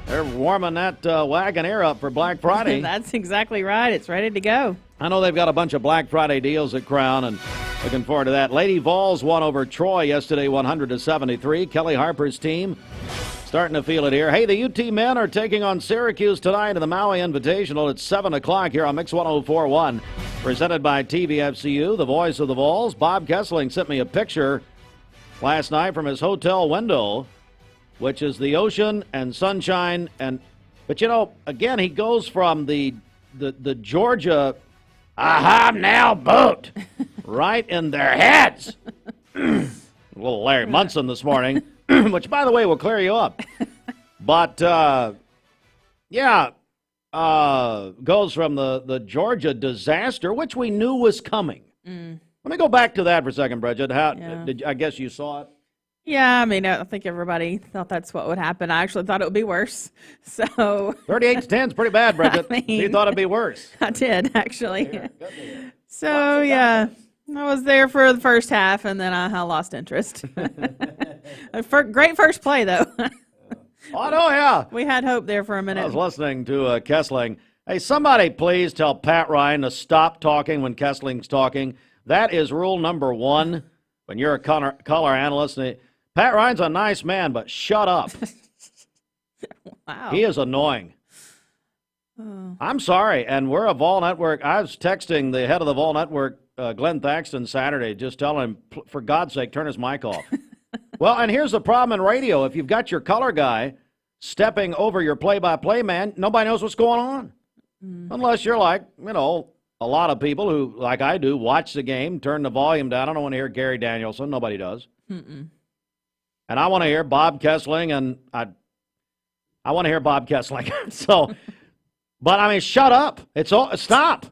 They're warming that Wagoneer up for Black Friday. That's exactly right. It's ready to go. I know they've got a bunch of Black Friday deals at Crown, and looking forward to that. Lady Vols won over Troy yesterday, 100-73. Kelly Harper's team starting to feel it here. Hey, the UT men are taking on Syracuse tonight in the Maui Invitational at 7 o'clock here on Mix 104.1. Presented by TVFCU, the voice of the Vols. Bob Kessling sent me a picture last night from his hotel window, which is the ocean and sunshine. But, you know, again, he goes from the Georgia, aha, now boat, right in their heads. A little Larry Munson this morning. Which, by the way, will clear you up. But, goes from the Georgia disaster, which we knew was coming. Let me go back to that for a second, Bridget. I guess you saw it? Yeah, I mean, I think everybody thought that's what would happen. I actually thought it would be worse. So 38-10 is pretty bad, Bridget. I mean, you thought it'd be worse. I did, actually. So, yeah, I was there for the first half, and then I lost interest. Great first play, though. Oh, no, yeah. We had hope there for a minute. I was listening to Kessling. Hey, somebody please tell Pat Ryan to stop talking when Kessling's talking. That is rule number one when you're a color analyst. Pat Ryan's a nice man, but shut up. Wow. He is annoying. I'm sorry, and we're a Vol Network. I was texting the head of the Vol Network, Glenn Thaxton, Saturday, just telling him, for God's sake, turn his mic off. Well, and here's the problem in radio. If you've got your color guy stepping over your play-by-play man, nobody knows what's going on. Unless you're like, you know, a lot of people who, like I do, watch the game, turn the volume down. I don't want to hear Gary Danielson. Nobody does. And I want to hear Bob Kessling, and I want to hear Bob Kessling. So, but I mean, shut up. Stop.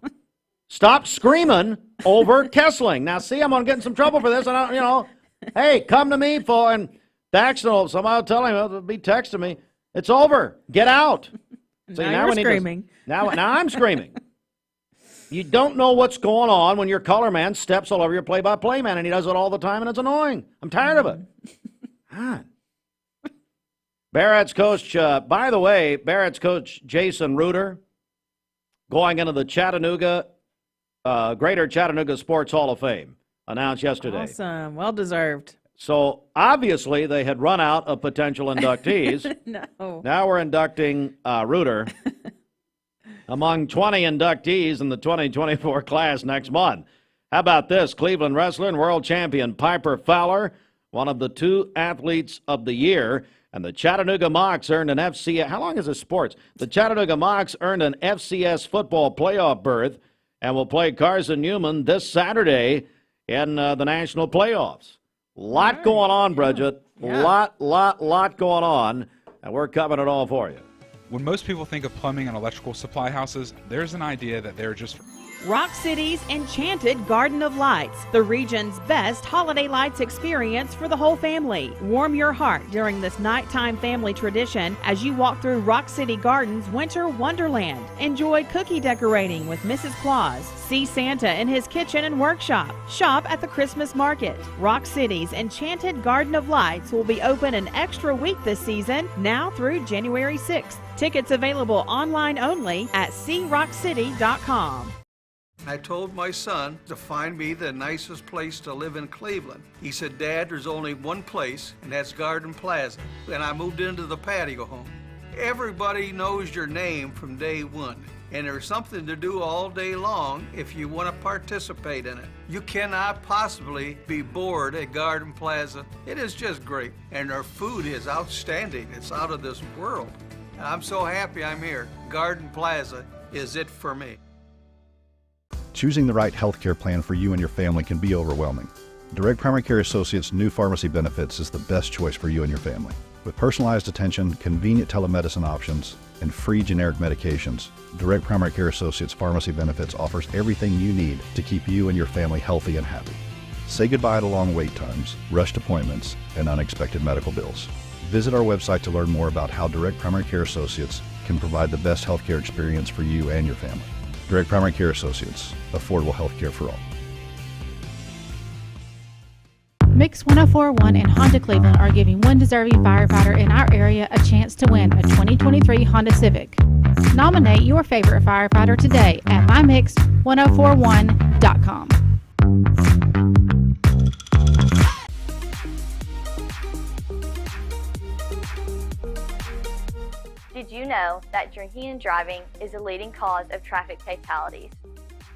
Stop screaming over Kessling. Now, see, I'm going to get in some trouble for this. And I, you know, hey, come to me and Daxton will somehow tell him, he'll be texting me. It's over. Get out. See, now you're screaming. Now I'm screaming. You don't know what's going on when your color man steps all over your play-by-play man, and he does it all the time, and it's annoying. I'm tired of it. God. Barrett's coach, by the way, Barrett's coach Jason Reuter going into the Greater Chattanooga Sports Hall of Fame, announced yesterday. Awesome. Well deserved. So, obviously, they had run out of potential inductees. No. Now we're inducting Reuter among 20 inductees in the 2024 class next month. How about this? Cleveland wrestler and world champion Piper Fowler, one of the 2 athletes of the year, and the Chattanooga Mocs earned an FCS. How long is this sports? The Chattanooga Mocs earned an FCS football playoff berth and will play Carson Newman this Saturday in the national playoffs. Lot going on, Bridget. Yeah. Lot going on, and we're covering it all for you. When most people think of plumbing and electrical supply houses, there's an idea that they're just for... Rock City's Enchanted Garden of Lights, the region's best holiday lights experience for the whole family. Warm your heart during this nighttime family tradition as you walk through Rock City Garden's Winter Wonderland. Enjoy cookie decorating with Mrs. Claus. See Santa in his kitchen and workshop. Shop at the Christmas market. Rock City's Enchanted Garden of Lights will be open an extra week this season, now through January 6th. Tickets available online only at crockcity.com. I told my son to find me the nicest place to live in Cleveland. He said, Dad, there's only one place, and that's Garden Plaza. And I moved into the patio home. Everybody knows your name from day one, and there's something to do all day long if you want to participate in it. You cannot possibly be bored at Garden Plaza. It is just great, and their food is outstanding. It's out of this world. And I'm so happy I'm here. Garden Plaza is it for me. Choosing the right healthcare plan for you and your family can be overwhelming. Direct Primary Care Associates' new pharmacy benefits is the best choice for you and your family. With personalized attention, convenient telemedicine options, and free generic medications, Direct Primary Care Associates Pharmacy Benefits offers everything you need to keep you and your family healthy and happy. Say goodbye to long wait times, rushed appointments, and unexpected medical bills. Visit our website to learn more about how Direct Primary Care Associates can provide the best healthcare experience for you and your family. Direct Primary Care Associates, affordable healthcare for all. Mix 1041 and Honda Cleveland are giving one deserving firefighter in our area a chance to win a 2023 Honda Civic. Nominate your favorite firefighter today at mymix1041.com. Did you know that drinking and driving is a leading cause of traffic fatalities?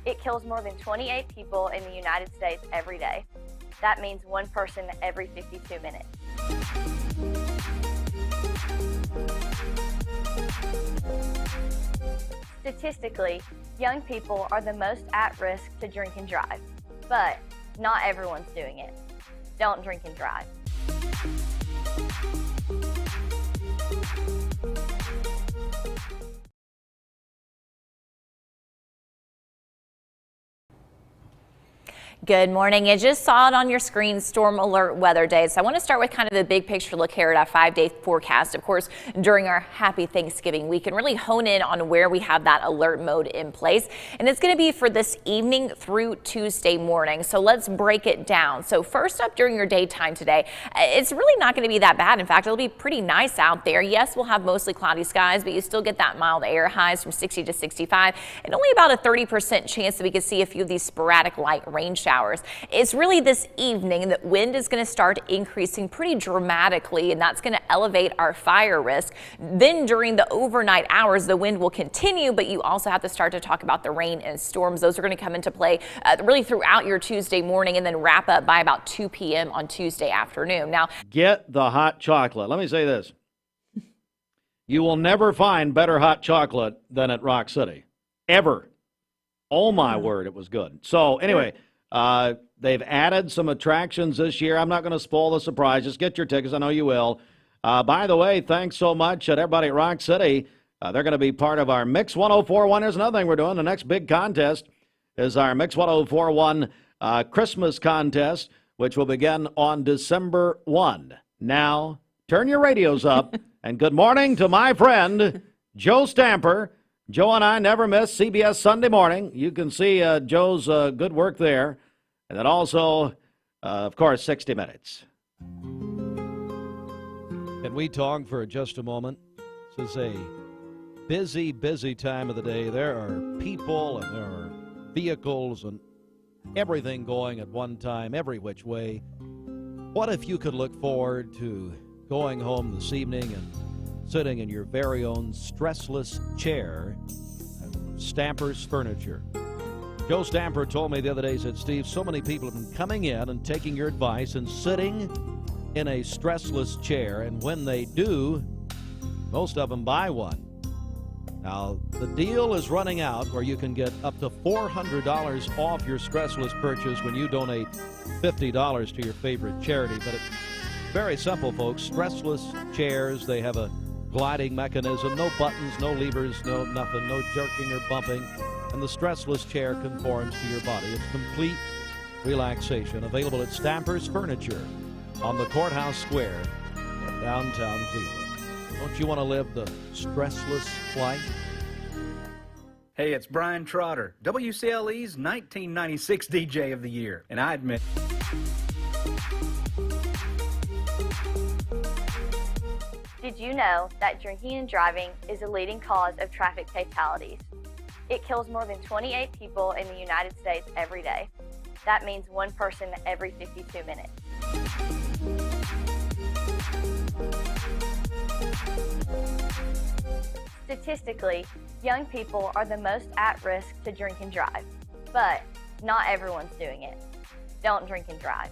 It kills more than 28 people in the United States every day. That means one person every 52 minutes. Statistically, young people are the most at risk to drink and drive, but not everyone's doing it. Don't drink and drive. Good morning. You just saw it on your screen, storm alert weather day. So I want to start with kind of the big picture look here at our 5-day forecast. Of course, during our happy Thanksgiving, we can really hone in on where we have that alert mode in place. And it's going to be for this evening through Tuesday morning. So let's break it down. So first up during your daytime today, it's really not going to be that bad. In fact, it'll be pretty nice out there. Yes, we'll have mostly cloudy skies, but you still get that mild air, highs from 60 to 65 and only about a 30% chance that we could see a few of these sporadic light rain showers. It's really this evening that wind is going to start increasing pretty dramatically, and that's going to elevate our fire risk. Then during the overnight hours, the wind will continue, but you also have to start to talk about the rain and storms. Those are going to come into play really throughout your Tuesday morning and then wrap up by about 2 p.m. on Tuesday afternoon. Now, get the hot chocolate. Let me say this. You will never find better hot chocolate than at Rock City. Ever. Oh, my word, it was good. So, anyway, they've added some attractions this year. I'm not going to spoil the surprise. Just get your tickets. I know you will. By the way, thanks so much at everybody at Rock City. They're going to be part of our Mix 1041. There's another thing we're doing. The next big contest is our Mix 1041 Christmas contest, which will begin on December 1. Now, turn your radios up, and good morning to my friend, Joe Stamper. Joe and I never miss CBS Sunday Morning. You can see Joe's good work there. And then also, of course, 60 Minutes. Can we talk for just a moment? This is a busy, busy time of the day. There are people and there are vehicles and everything going at one time, every which way. What if you could look forward to going home this evening and sitting in your very own stressless chair at Stamper's Furniture? Joe Stamper told me the other day, he said, Steve, so many people have been coming in and taking your advice and sitting in a stressless chair, and when they do, most of them buy one. Now, the deal is running out where you can get up to $400 off your stressless purchase when you donate $50 to your favorite charity. But it's very simple, folks. Stressless chairs, they have a gliding mechanism, no buttons, no levers, no nothing, no jerking or bumping. and the stressless chair conforms to your body. It's complete relaxation. Available at Stamper's Furniture on the Courthouse Square in downtown Cleveland. Don't you want to live the stressless life? Hey, it's Brian Trotter, WCLE's 1996 DJ of the Year, and I admit... Did you know that drinking and driving is a leading cause of traffic fatalities? It kills more than 28 people in the United States every day. That means one person every 52 minutes. Statistically, young people are the most at risk to drink and drive, but not everyone's doing it. Don't drink and drive.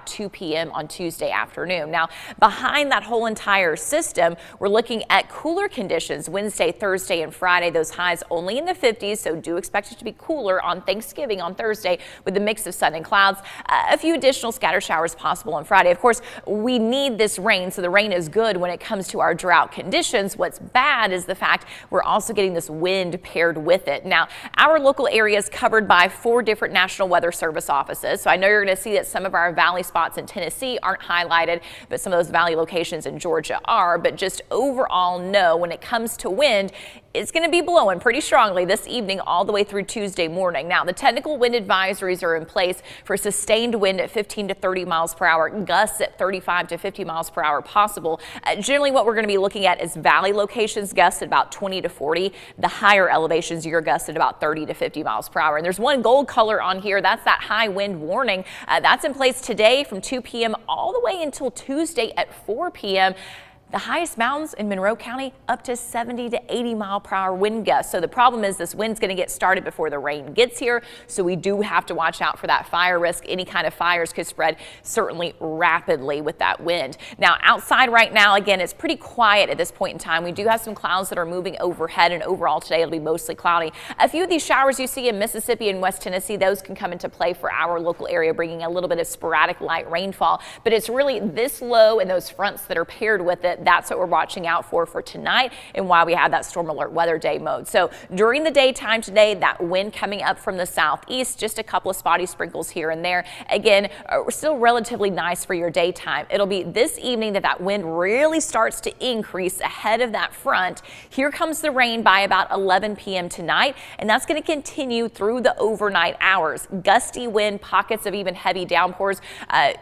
2 p.m. on Tuesday afternoon. Now, behind that whole entire system, we're looking at cooler conditions Wednesday, Thursday, and Friday. Those highs only in the 50s, so do expect it to be cooler on Thanksgiving on Thursday with a mix of sun and clouds. A few additional scatter showers possible on Friday. Of course, we need this rain, so the rain is good when it comes to our drought conditions. What's bad is the fact we're also getting this wind paired with it. Now, our local area is covered by 4 different National Weather Service offices, so I know you're going to see that some of our valley spots in Tennessee aren't highlighted, but some of those valley locations in Georgia are. But just overall, no, when it comes to wind, it's going to be blowing pretty strongly this evening all the way through Tuesday morning. Now, the technical wind advisories are in place for sustained wind at 15 to 30 miles per hour, gusts at 35 to 50 miles per hour possible. Generally, what we're going to be looking at is valley locations, gusts at about 20 to 40. The higher elevations, your gusts at about 30 to 50 miles per hour. And there's one gold color on here. That's that high wind warning. That's in place today from 2 p.m. all the way until Tuesday at 4 p.m. The highest mountains in Monroe County up to 70 to 80 mile per hour wind gusts. So the problem is this wind's going to get started before the rain gets here. So we do have to watch out for that fire risk. Any kind of fires could spread certainly rapidly with that wind. Now outside right now, again, it's pretty quiet at this point in time. We do have some clouds that are moving overhead, and overall today it'll be mostly cloudy. A few of these showers you see in Mississippi and West Tennessee, those can come into play for our local area, bringing a little bit of sporadic light rainfall. But it's really this low and those fronts that are paired with it. That's what we're watching out for tonight and why we have that storm alert weather day mode. So during the daytime today, that wind coming up from the southeast, just a couple of spotty sprinkles here and there. Again, still relatively nice for your daytime. It'll be this evening that wind really starts to increase ahead of that front. Here comes the rain by about 11 p.m. tonight, and that's going to continue through the overnight hours. Gusty wind, pockets of even heavy downpours.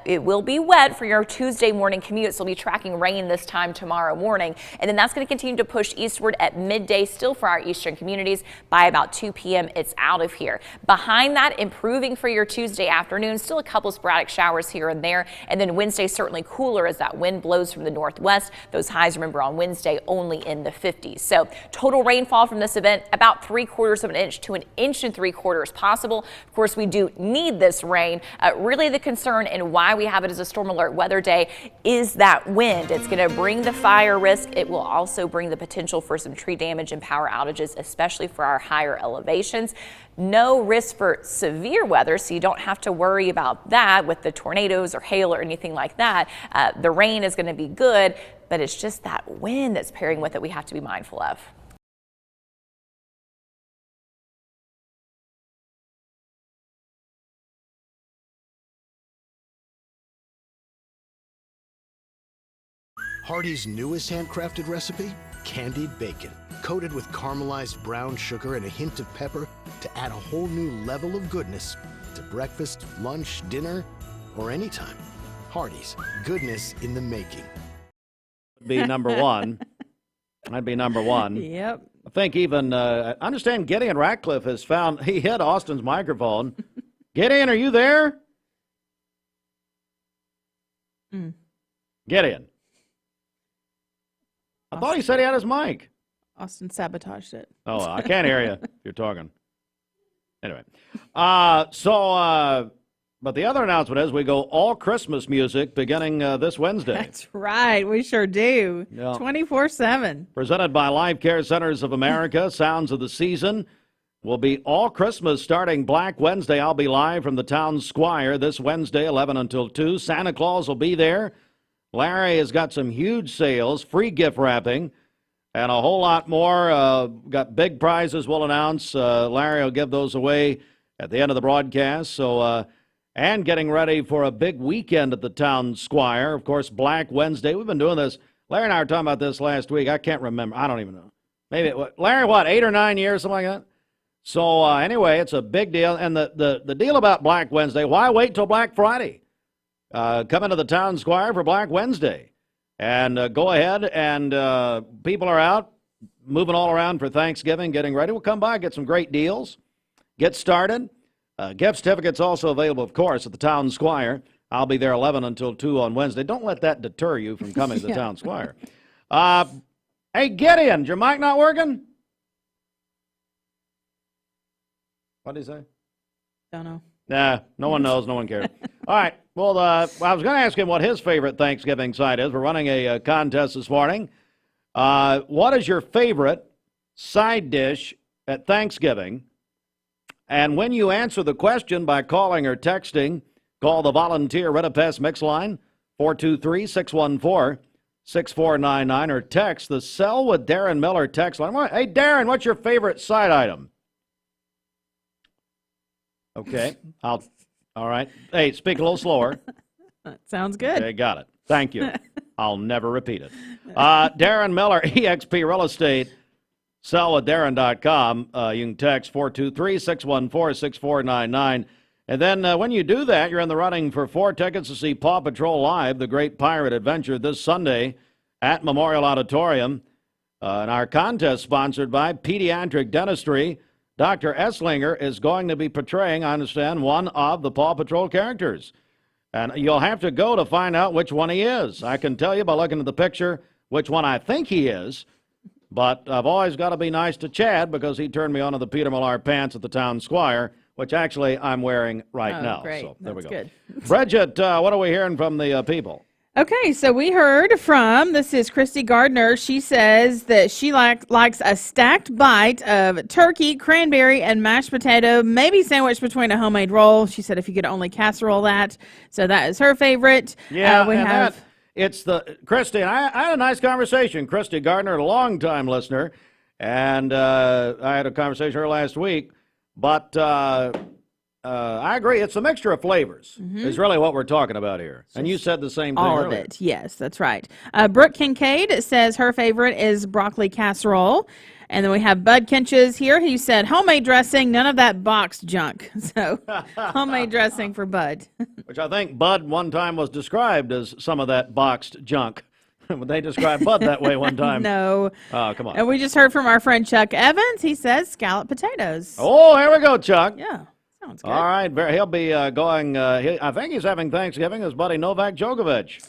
It will be wet for your Tuesday morning commute, so we'll be tracking rain this time tomorrow morning, and then that's going to continue to push eastward at midday still for our eastern communities. By about 2 p.m. it's out of here. Behind that, improving for your Tuesday afternoon, still a couple sporadic showers here and there, and then Wednesday certainly cooler as that wind blows from the northwest. Those highs, remember, on Wednesday only in the 50s. So total rainfall from this event about 3/4 of an inch to 1 3/4 inches possible. Of course, we do need this rain. Really the concern and why we have it as a storm alert weather day is that wind. It's going to bring the fire risk. It will also bring the potential for some tree damage and power outages, especially for our higher elevations. No risk for severe weather, so you don't have to worry about that with the tornadoes or hail or anything like that. The rain is going to be good, but it's just that wind that's pairing with it we have to be mindful of. Hardee's newest handcrafted recipe, candied bacon, coated with caramelized brown sugar and a hint of pepper to add a whole new level of goodness to breakfast, lunch, dinner, or anytime. Hardee's, goodness in the making. Be number one. I'd be number one. Yep. I think even, I understand Gideon Ratcliffe has found, he hit Austin's microphone. Gideon, are you there? Gideon. I thought he said he had his mic. Austin sabotaged it. Oh, I can't hear you if you're talking. Anyway, but the other announcement is we go all Christmas music beginning this Wednesday. That's right. We sure do. Yeah. 24/7. Presented by Life Care Centers of America, Sounds of the Season will be all Christmas starting Black Wednesday. I'll be live from the town square this Wednesday, 11 until 2. Santa Claus will be there. Larry has got some huge sales, free gift wrapping, and a whole lot more. Got big prizes we'll announce. Larry will give those away at the end of the broadcast. So, and getting ready for a big weekend at the Town Squire. Of course, Black Wednesday. We've been doing this. Larry and I were talking about this last week. I can't remember. I don't even know. Maybe, Larry, 8 or 9 years, something like that? So, anyway, it's a big deal. And the deal about Black Wednesday, why wait till Black Friday? Come into the Town Squire for Black Wednesday. And go ahead, and people are out, moving all around for Thanksgiving, getting ready. We'll come by, get some great deals, get started. Gift certificates also available, of course, at the Town Squire. I'll be there 11 until 2 on Wednesday. Don't let that deter you from coming to the Town Squire. Hey, Gideon, is your mic not working? What did he say? Don't know. Nah, no one knows. No one cares. All right. Well, I was going to ask him what his favorite Thanksgiving side is. We're running a contest this morning. What is your favorite side dish at Thanksgiving? And when you answer the question by calling or texting, call the volunteer Ritapest Mix line, 423-614-6499, or text the Sell with Darren Miller text line. Hey, Darren, what's your favorite side item? Okay, all right. Hey, speak a little slower. That sounds good. Okay, got it. Thank you. I'll never repeat it. Darren Miller, EXP Real Estate, sellwithdarren.com. You can text 423-614-6499. And then when you do that, you're in the running for 4 tickets to see Paw Patrol Live, The Great Pirate Adventure, this Sunday at Memorial Auditorium. And our contest sponsored by Pediatric Dentistry. Dr. Esslinger is going to be portraying, I understand, one of the Paw Patrol characters. And you'll have to go to find out which one he is. I can tell you by looking at the picture which one I think he is. But I've always got to be nice to Chad because he turned me on to the Peter Millar pants at the Town Squire, which actually I'm wearing right now. Great. So there we go. Good. Bridget, what are we hearing from the people? Okay, so we heard from, this is Christy Gardner. She says that she likes a stacked bite of turkey, cranberry, and mashed potato, maybe sandwiched between a homemade roll. She said if you could only casserole that. So that is her favorite. Yeah, it's the Christy, and I had a nice conversation. Christy Gardner, a long-time listener, and I had a conversation with her last week. But I agree. It's a mixture of flavors is really what we're talking about here. And you said the same thing all earlier. of it. Yes, that's right. Brooke Kincaid says her favorite is broccoli casserole. And then we have Bud Kinches here. He said homemade dressing, none of that boxed junk. So homemade dressing for Bud. Which I think Bud one time was described as some of that boxed junk. They described Bud that way one time. No. Oh, come on. And we just heard from our friend Chuck Evans. He says scalloped potatoes. Oh, here we go, Chuck. Yeah. Sounds good. All right. He'll be going, I think he's having Thanksgiving, his buddy Novak Djokovic.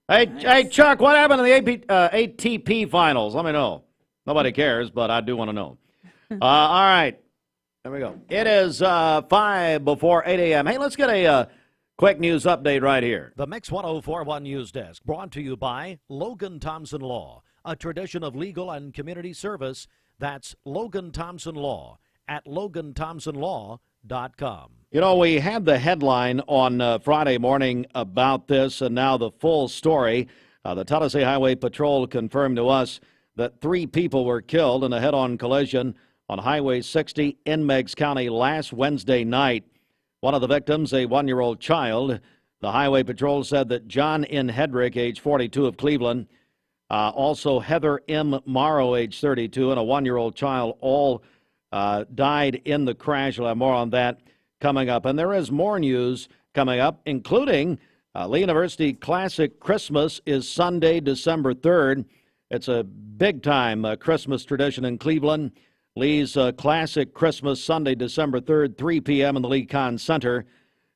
Hey, Chuck, what happened in the ATP finals? Let me know. Nobody cares, but I do want to know. All right. There we go. It is 5 before 8 a.m. Hey, let's get a quick news update right here. The Mix 104.1 News Desk brought to you by Logan Thompson Law, a tradition of legal and community service. That's Logan Thompson Law at LoganThompsonLaw.com. You know, we had the headline on Friday morning about this, and now the full story. The Tennessee Highway Patrol confirmed to us that 3 people were killed in a head-on collision on Highway 60 in Meigs County last Wednesday night. One of the victims, a 1-year-old child. The Highway Patrol said that John N. Hedrick, age 42 of Cleveland, also Heather M. Morrow, age 32, and a 1-year-old child all died in the crash. We'll have more on that coming up. And there is more news coming up, including Lee University Classic Christmas is Sunday, December 3rd. It's a big-time Christmas tradition in Cleveland. Lee's Classic Christmas Sunday, December 3rd, 3 p.m. in the Lee Kahn Center.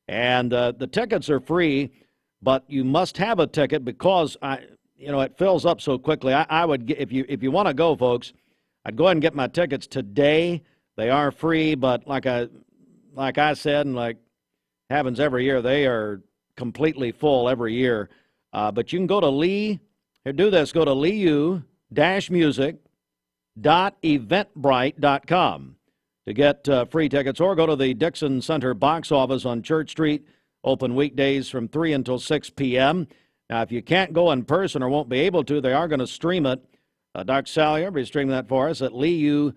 And the tickets are free, but you must have a ticket because it fills up so quickly. I would get, if you want to go, folks, I'd go ahead and get my tickets today. They are free, but like I said, and like happens every year, they are completely full every year. But you can go to Lee. Here, do this. Go to leeu-music.eventbrite.com to get free tickets, or go to the Dixon Center box office on Church Street, open weekdays from 3 until 6 p.m. Now, if you can't go in person or won't be able to, they are going to stream it. Doc Salyer will be streaming that for us at liu.live.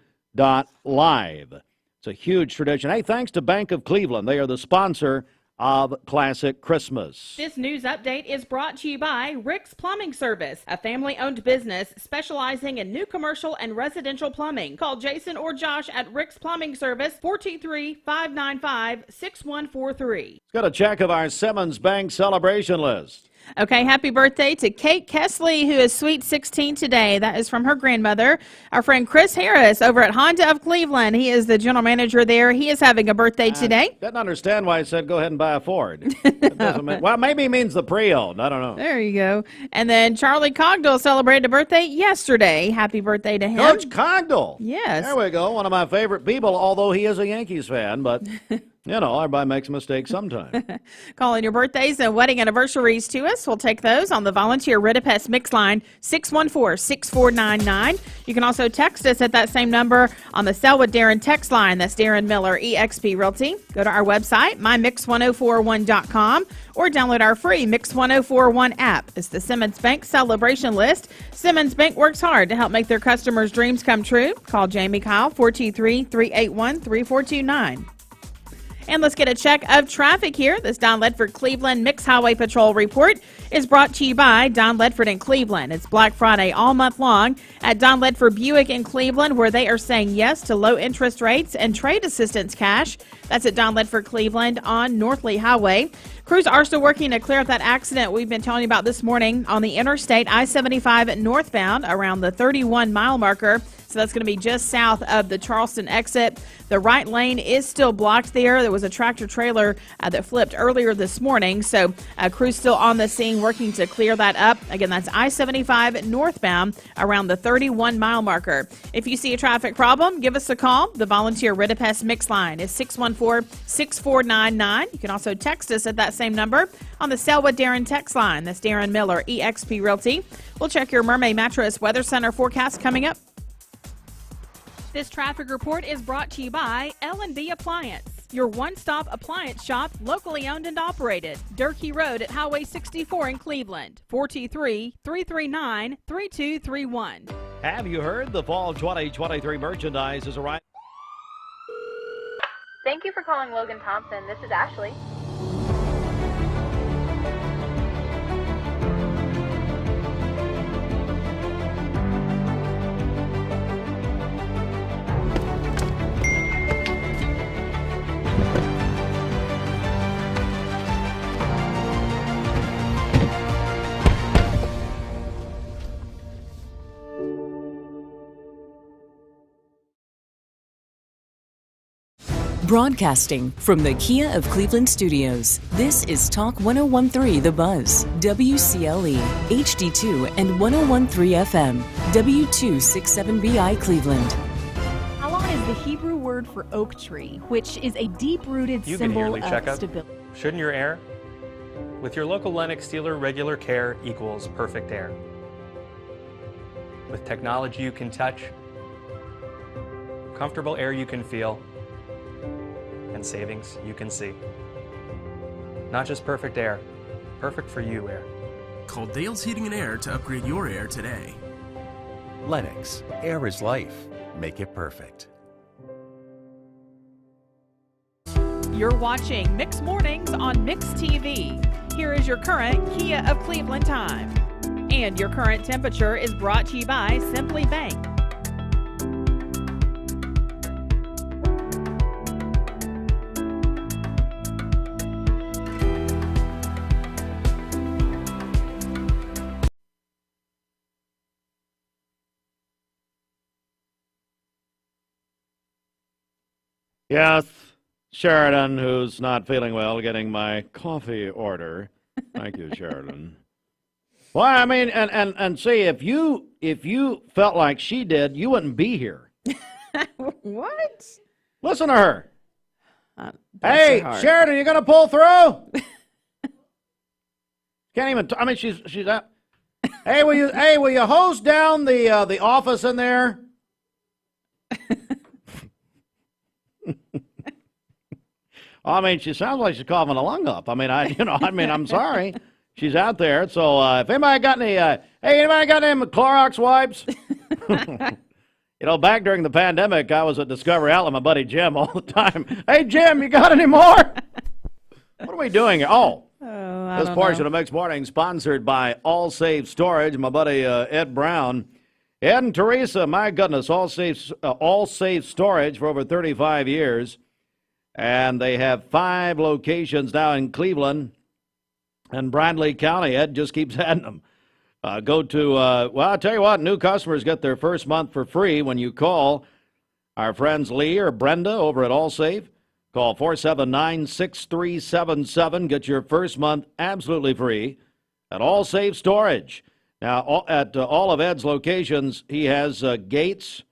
It's a huge tradition. Hey, thanks to Bank of Cleveland. They are the sponsor of Classic Christmas. This news update is brought to you by Rick's Plumbing Service, a family-owned business specializing in new commercial and residential plumbing. Call Jason or Josh at Rick's Plumbing Service, 423-595-6143. Let's get a check of our Simmons Bank celebration list. Okay, happy birthday to Kate Kesley, who is sweet 16 today. That is from her grandmother. Our friend Chris Harris over at Honda of Cleveland. He is the general manager there. He is having a birthday today. Didn't understand why he said go ahead and buy a Ford. Well, maybe he means the pre-owned. I don't know. There you go. And then Charlie Cogdill celebrated a birthday yesterday. Happy birthday to him. Coach Cogdill. Yes. There we go. One of my favorite people, although he is a Yankees fan, but... You know, everybody makes a mistake sometime. Calling your birthdays and wedding anniversaries to us. We'll take those on the Volunteer Ridipest Mix line, 614-6499. You can also text us at that same number on the Sell with Darren text line. That's Darren Miller, eXp Realty. Go to our website, mymix1041.com, or download our free Mix 1041 app. It's the Simmons Bank celebration list. Simmons Bank works hard to help make their customers' dreams come true. Call Jamie Kyle, 423-381-3429. And let's get a check of traffic here. This Don Ledford Cleveland Mix Highway Patrol report is brought to you by Don Ledford in Cleveland. It's Black Friday all month long at Don Ledford Buick in Cleveland, where they are saying yes to low interest rates and trade assistance cash. That's at Don Ledford Cleveland on North Lee Highway. Crews are still working to clear up that accident we've been telling you about this morning on the interstate I-75 northbound around the 31-mile marker. So that's going to be just south of the Charleston exit. The right lane is still blocked there. There was a tractor trailer that flipped earlier this morning. So crews still on the scene working to clear that up. Again, that's I-75 northbound around the 31-mile marker. If you see a traffic problem, give us a call. The Volunteer Ridipest Mix line is 614-6499. You can also text us at that same number on the Sell with Darren text line. That's Darren Miller, eXp Realty. We'll check your Mermaid Mattress Weather Center forecast coming up. This traffic report is brought to you by L&B Appliance, your one-stop appliance shop, locally owned and operated. Durkee Road at Highway 64 in Cleveland, 423-339-3231. Have you heard the fall 2023 merchandise is arriving? Thank you for calling Logan Thompson. This is Ashley. Broadcasting from the Kia of Cleveland studios, this is Talk 1013 The Buzz, WCLE, HD2 and 1013 FM, W267BI Cleveland. Halon is the Hebrew word for oak tree, which is a deep-rooted symbol of stability. Shouldn't your air? With your local Lennox dealer, regular care equals perfect air. With technology you can touch, comfortable air you can feel, and savings you can see. Not just perfect air, perfect for you air. Call Dale's Heating and Air to upgrade your air today. Lennox, air is life. Make it perfect. You're watching Mix Mornings on Mix TV. Here is your current Kia of Cleveland time. And your current temperature is brought to you by Simply Bank. Yes, Sheridan, who's not feeling well, getting my coffee order. Thank you, Sheridan. Well, I mean, and see, if you felt like she did, you wouldn't be here. What? Listen to her. Hey, Sheridan, you gonna pull through? Can't even. I mean, she's up. Hey, will you hose down the office in there? I mean, she sounds like she's coughing a lung up. I mean, I'm sorry. she's out there. So if anybody got any, anybody got any Clorox wipes? You know, back during the pandemic, I was at Discovery Outlet, my buddy Jim, all the time. Hey, Jim, you got any more? What are we doing here? This portion of Mixed Morning sponsored by All Safe Storage. My buddy Ed Brown. Ed and Teresa, my goodness, All Safe Storage for over 35 years. And they have 5 locations now in Cleveland and Bradley County. Ed just keeps adding them. Go to, well, I'll tell you what, new customers get their first month for free when you call our friends Lee or Brenda over at Allsafe. Call 479-6377. Get your first month absolutely free at Allsafe Storage. Now, at all of Ed's locations, he has gates.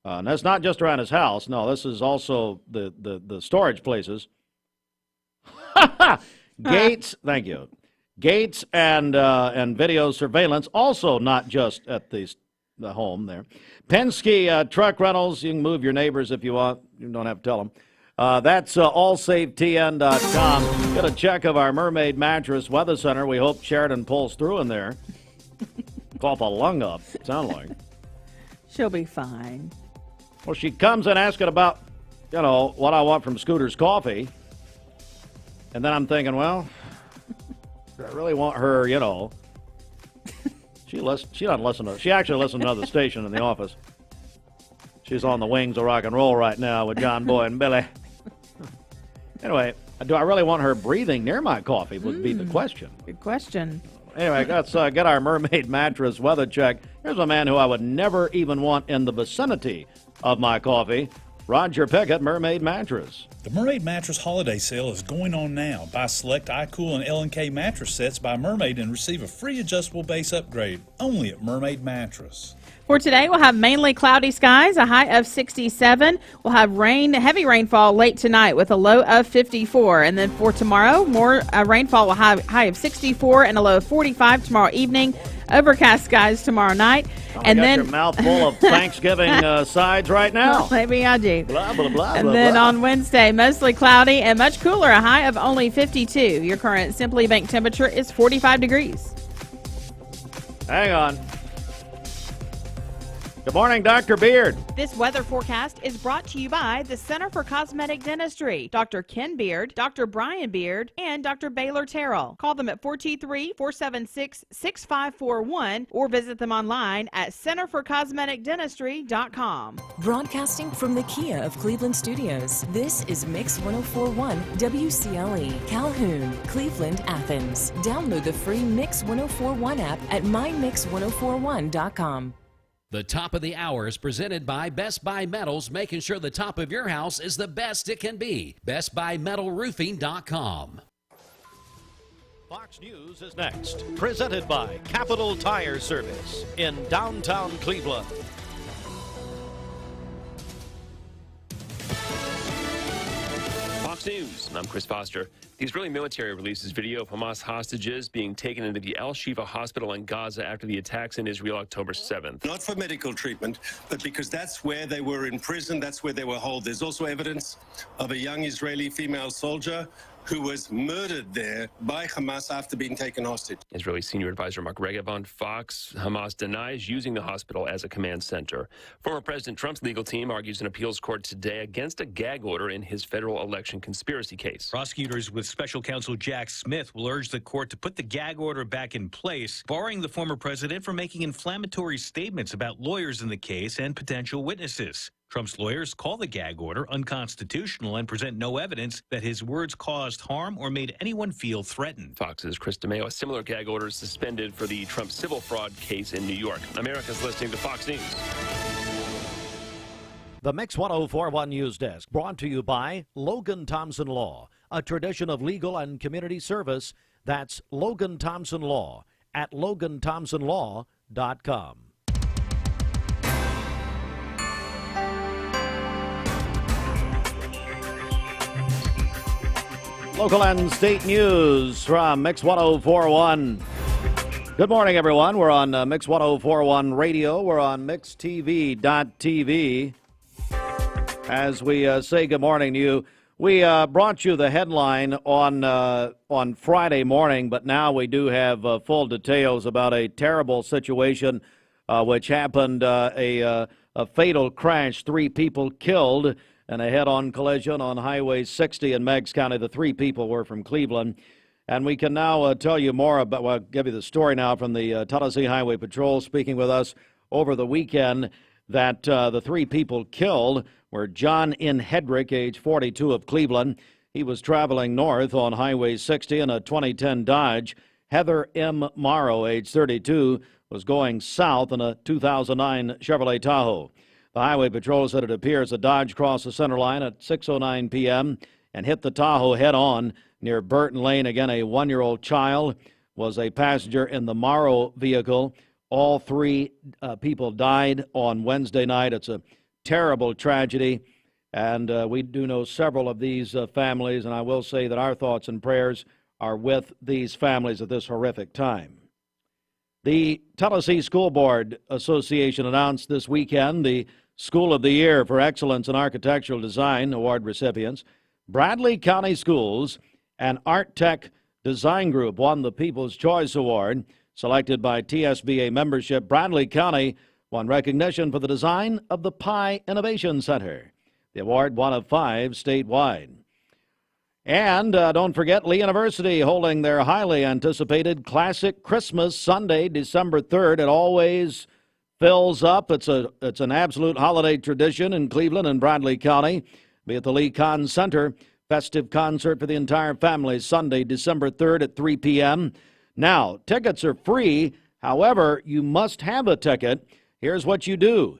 And that's not just around his house. No, this is also the storage places. Gates, thank you. Gates and video surveillance, also not just at the home there. Penske truck rentals, you can move your neighbors if you want. You don't have to tell them. That's allsafetn.com. Get a check of our Mermaid Mattress Weather Center. We hope Sheridan pulls through in there. Cough a lung up, sound like. She'll be fine. Well, she comes in asking about, you know, what I want from Scooter's Coffee. And then I'm thinking, well, I really want her, you know. She doesn't listen to. She actually listens to another station in the office. She's on the wings of rock and roll right now with John Boy and Billy. Anyway, do I really want her breathing near my coffee would be the question. Good question. Anyway, let's get our Mermaid Mattress weather check. Here's a man who I would never even want in the vicinity of my coffee. Roger Pickett, Mermaid Mattress. The Mermaid Mattress Holiday Sale is going on now. Buy select iCool and L&K mattress sets by Mermaid and receive a free adjustable base upgrade only at Mermaid Mattress. For today, we'll have mainly cloudy skies, a high of 67. We'll have heavy rainfall late tonight with a low of 54. And then for tomorrow, more rainfall will have a high of 64 and a low of 45 tomorrow evening. Overcast skies tomorrow night. And then your mouth full of Thanksgiving sides right now. Well, maybe I do. Blah, blah, blah, and blah, then blah. on Wednesday, mostly cloudy and much cooler, a high of only 52. Your current Simply Bank temperature is 45 degrees. Hang on. Good morning, Dr. Beard. This weather forecast is brought to you by the Center for Cosmetic Dentistry, Dr. Ken Beard, Dr. Brian Beard, and Dr. Baylor Terrell. Call them at 423-476-6541 or visit them online at centerforcosmeticdentistry.com. Broadcasting from the Kia of Cleveland Studios, this is Mix 1041 WCLE, Calhoun, Cleveland, Athens. Download the free Mix 1041 app at mymix1041.com. The top of the hour is presented by Best Buy Metals, making sure the top of your house is the best it can be. BestBuyMetalRoofing.com. Fox News is next, presented by Capital Tire Service in downtown Cleveland. Fox News, I'm Chris Foster. The Israeli military releases video of Hamas hostages being taken into the Al-Shifa hospital in Gaza after the attacks in Israel October 7th. Not for medical treatment, but because that's where they were in prison, that's where they were held. There's also evidence of a young Israeli female soldier who was murdered there by Hamas after being taken hostage. Israeli senior advisor Mark Regev on Fox. Hamas denies using the hospital as a command center. Former President Trump's legal team argues in appeals court today against a gag order in his federal election conspiracy case. Prosecutors with special counsel Jack Smith will urge the court to put the gag order back in place, barring the former president from making inflammatory statements about lawyers in the case and potential witnesses. Trump's lawyers call the gag order unconstitutional and present no evidence that his words caused harm or made anyone feel threatened. Fox's Chris DeMeo. A similar gag order is suspended for the Trump civil fraud case in New York. America's listening to Fox News. The Mix 1041 News Desk, brought to you by Logan Thompson Law, a tradition of legal and community service. That's Logan Thompson Law at LoganThompsonLaw.com. Local and state news from Mix 1041. Good morning, everyone. We're on Mix 1041 Radio. We're on MixTV.tv. As we say good morning to you, We brought you the headline on Friday morning, but now we do have full details about a terrible situation which happened, a fatal crash, 3 people killed, and a head-on collision on Highway 60 in Meigs County. The 3 people were from Cleveland. And we can now tell you more about, well, I'll give you the story now from the Tennessee Highway Patrol speaking with us over the weekend that the 3 people killed were John N. Hedrick, age 42, of Cleveland. He was traveling north on Highway 60 in a 2010 Dodge. Heather M. Morrow, age 32, was going south in a 2009 Chevrolet Tahoe. The Highway Patrol said it appears the Dodge crossed the center line at 6:09 p.m. and hit the Tahoe head-on near Burton Lane. Again, a 1-year-old child was a passenger in the Morrow vehicle. All 3 people died on Wednesday night. It's a terrible tragedy, and we do know several of these families, and I will say that our thoughts and prayers are with these families at this horrific time. The Tennessee School Board Association announced this weekend the School of the Year for Excellence in Architectural Design award recipients. Bradley County Schools and Art Tech Design Group won the People's Choice Award, selected by TSBA membership. Bradley County won recognition for the design of the Pie Innovation Center. The award, one of 5 statewide. And don't forget, Lee University holding their highly anticipated Classic Christmas Sunday, December 3rd. It always fills up. It's an absolute holiday tradition in Cleveland and Bradley County. Be at the Lee Kahn Center. Festive concert for the entire family, Sunday, December 3rd at 3 p.m. Now, tickets are free. However, you must have a ticket. Here's what you do.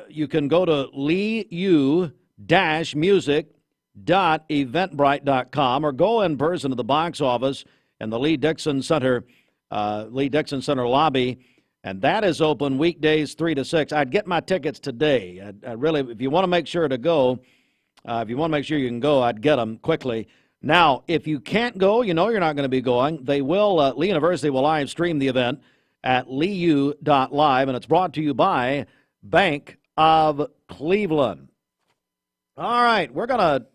You can go to leeu-music.eventbrite.com or go in person to the box office in the Lee Dixon Center lobby, and that is open weekdays 3 to 6. I'd get my tickets today. I really, if you want to make sure to go, if you want to make sure you can go, I'd get them quickly. Now, if you can't go, you know you're not going to be going. They will, Lee University will live stream the event at leeu.live, and it's brought to you by Bank of Cleveland. All right, we're going to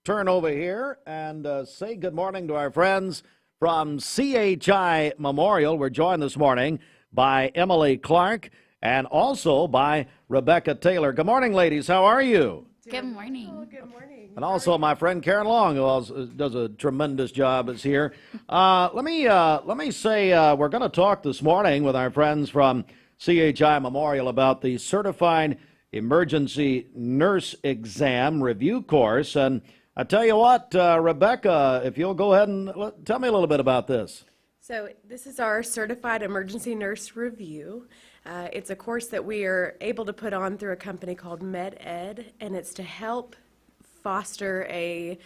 turn over here and say good morning to our friends from CHI Memorial. We're joined this morning by Emily Clark and also by Rebecca Taylor. Good morning, ladies. How are you? Good morning. Oh, good morning. And also my friend Karen Long, who also does a tremendous job, is here. Let me say we're going to talk this morning with our friends from CHI Memorial about the Certified Emergency Nurse Exam Review Course. And I tell you what, Rebecca, if you'll go ahead and tell me a little bit about this. So this is our Certified Emergency Nurse Review. It's a course that we are able to put on through a company called MedEd, and it's to help foster a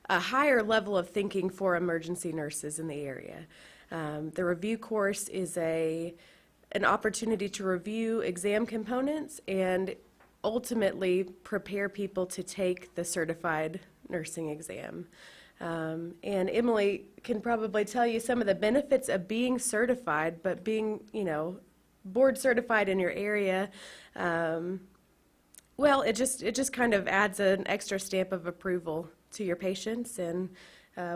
higher level of thinking for emergency nurses in the area. The review course is an opportunity to review exam components and ultimately prepare people to take the certified nursing exam. And Emily can probably tell you some of the benefits of being certified, but being, board certified in your area, well, it just kind of adds an extra stamp of approval to your patients, and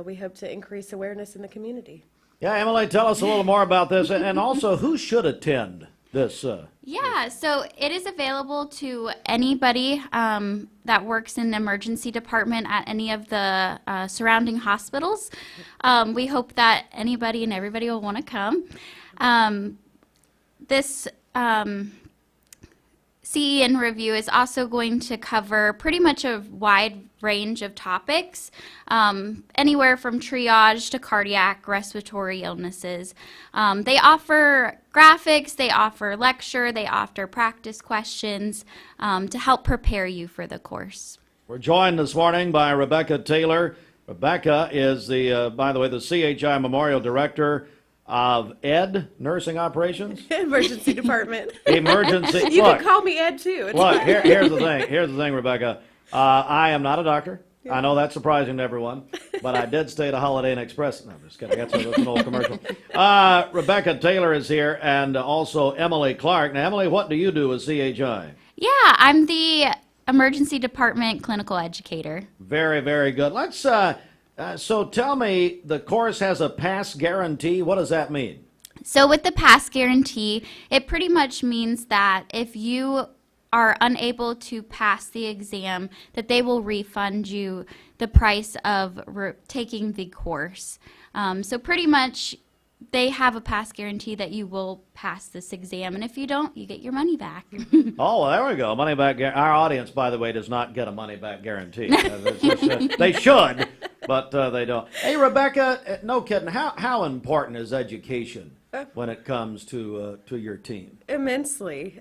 we hope to increase awareness in the community. Yeah, Emily, tell us a little more about this, and also who should attend this. Yeah, so it is available to anybody that works in the emergency department at any of the surrounding hospitals. We hope that anybody and everybody will want to come. This CEN review is also going to cover pretty much a wide range of topics, anywhere from triage to cardiac, respiratory illnesses. They offer graphics, they offer lecture, they offer practice questions to help prepare you for the course. We're joined this morning by Rebecca Taylor. Rebecca is by the way, the CHI Memorial Director of Ed, Nursing Operations? Emergency Department. Emergency. You can call me Ed, too. Look, here's the thing. Here's the thing, Rebecca. I am not a doctor. I know that's surprising to everyone, but I did stay at a Holiday Inn Express. No, I'm just kidding. That's an old commercial. Rebecca Taylor is here, and also Emily Clark. Now, Emily, what do you do with CHI? Yeah, I'm the emergency department clinical educator. Very, very good. Let's, so tell me, the course has a pass guarantee. What does that mean? So with the pass guarantee, it pretty much means that if you are unable to pass the exam, that they will refund you the price of taking the course. So pretty much they have a pass guarantee that you will pass this exam, and if you don't, you get your money back. Oh, well, there we go. Money back. Our audience, by the way, does not get a money back guarantee. They should, but they don't. Hey, Rebecca, no kidding. How important is education when it comes to your team? Immensely.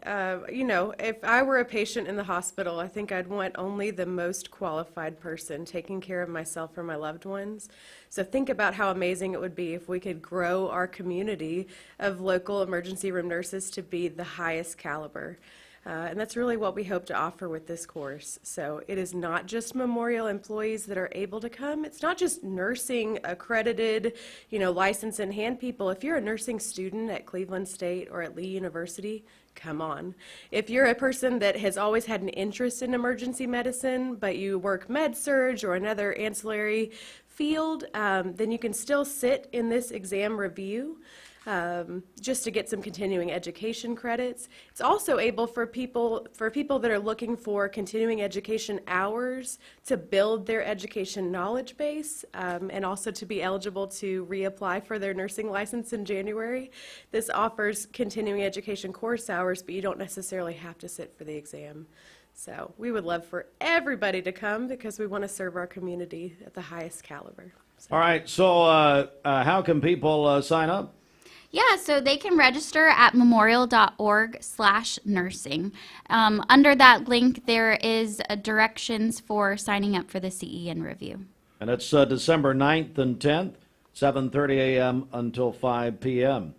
You know, if I were a patient in the hospital, I think I'd want only the most qualified person taking care of myself or my loved ones. So think about how amazing it would be if we could grow our community of local emergency room nurses to be the highest caliber. And that's really what we hope to offer with this course. So it is not just Memorial employees that are able to come. It's not just nursing accredited, you know, license in hand people. If you're a nursing student at Cleveland State or at Lee University, come on. If you're a person that has always had an interest in emergency medicine, but you work med-surg or another ancillary field, then you can still sit in this exam review. Just to get some continuing education credits. It's also able for people that are looking for continuing education hours to build their education knowledge base, and also to be eligible to reapply for their nursing license in January. This offers continuing education course hours, but you don't necessarily have to sit for the exam. So we would love for everybody to come because we want to serve our community at the highest caliber. All right, so how can people sign up? Yeah, so they can register at memorial.org/nursing. Under that link, there is directions for signing up for the CEN review. And it's December 9th and 10th, 7:30 a.m. until 5 p.m.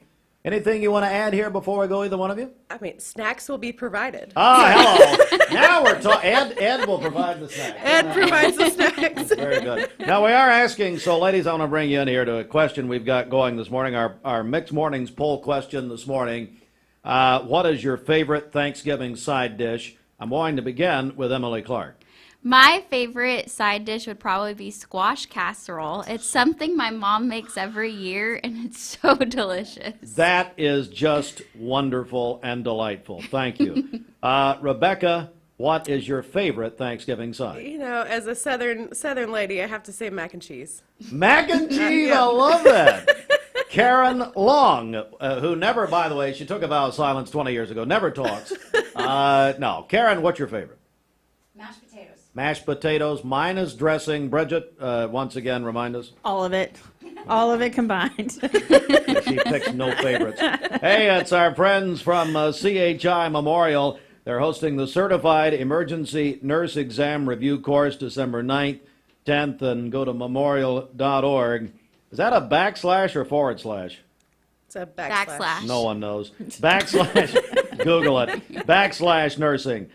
Anything you want to add here before we go, either one of you? I mean, snacks will be provided. Hello. Now we're talking. Ed will provide the snacks. Ed provides the snacks. Very good. Now we are asking, so ladies, I want to bring you in here to a question we've got going this morning, our Mixed Mornings poll question this morning. What is your favorite Thanksgiving side dish? I'm going to begin with Emily Clark. My favorite side dish would probably be squash casserole. It's something my mom makes every year, and it's so delicious. That is just wonderful and delightful. Thank you. Rebecca, what is your favorite Thanksgiving side? You know, as a southern lady, I have to say mac and cheese. Mac and cheese, I love that. Karen Long, who never, by the way, she took a vow of silence 20 years ago, never talks. No. Karen, what's your favorite? Mashed potatoes. Mashed potatoes, minus dressing. Bridget, once again, remind us. All of it. All of it combined. She picks no favorites. Hey, it's our friends from CHI Memorial. They're hosting the Certified Emergency Nurse Exam Review Course December 9th, 10th, and go to memorial.org. Is that a backslash or forward slash? It's a backslash. No one knows. Backslash. Google it. Backslash nursing.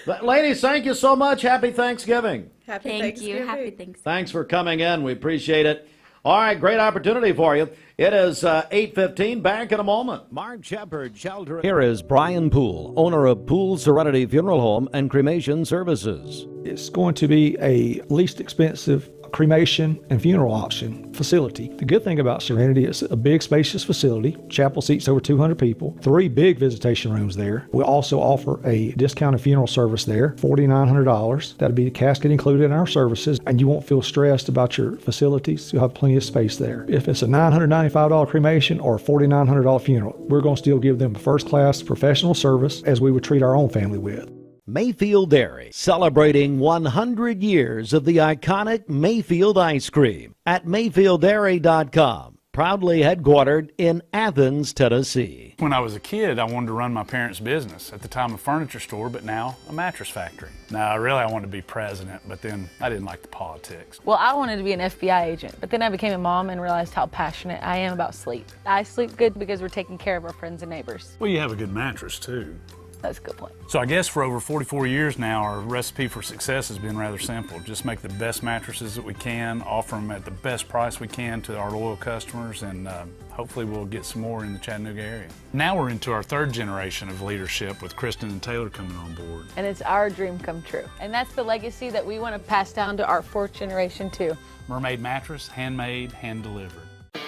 But ladies, thank you so much. Happy Thanksgiving. Happy Thank Thanksgiving. you. Happy Thanksgiving. Thanks for coming in. We appreciate it. All right, great opportunity for you. It is 8:15. Back in a moment. Mark Shepard, Shelter. Here is Brian Poole, owner of Poole Serenity Funeral Home and Cremation Services. It's going to be a least expensive cremation and funeral option facility. The good thing about Serenity is a big spacious facility. Chapel seats over 200 people, 3 big visitation rooms there. We also offer a discounted funeral service there, $4,900. That'll be the casket included in our services, and you won't feel stressed about your facilities. You'll have plenty of space there. If it's a $995 cremation or a $4,900 funeral, we're going to still give them a first-class professional service as we would treat our own family with. Mayfield Dairy, celebrating 100 years of the iconic Mayfield ice cream at MayfieldDairy.com. Proudly headquartered in Athens, Tennessee. When I was a kid, I wanted to run my parents' business. At the time, a furniture store, but now a mattress factory. Now, I wanted to be president, but then I didn't like the politics. Well, I wanted to be an FBI agent, but then I became a mom and realized how passionate I am about sleep. I sleep good because we're taking care of our friends and neighbors. Well, you have a good mattress, too. That's a good point. So I guess for over 44 years now, our recipe for success has been rather simple. Just make the best mattresses that we can, offer them at the best price we can to our loyal customers, and hopefully we'll get some more in the Chattanooga area. Now we're into our third generation of leadership with Kristen and Taylor coming on board. And it's our dream come true. And that's the legacy that we want to pass down to our fourth generation too. Mermaid mattress, handmade, hand-delivered.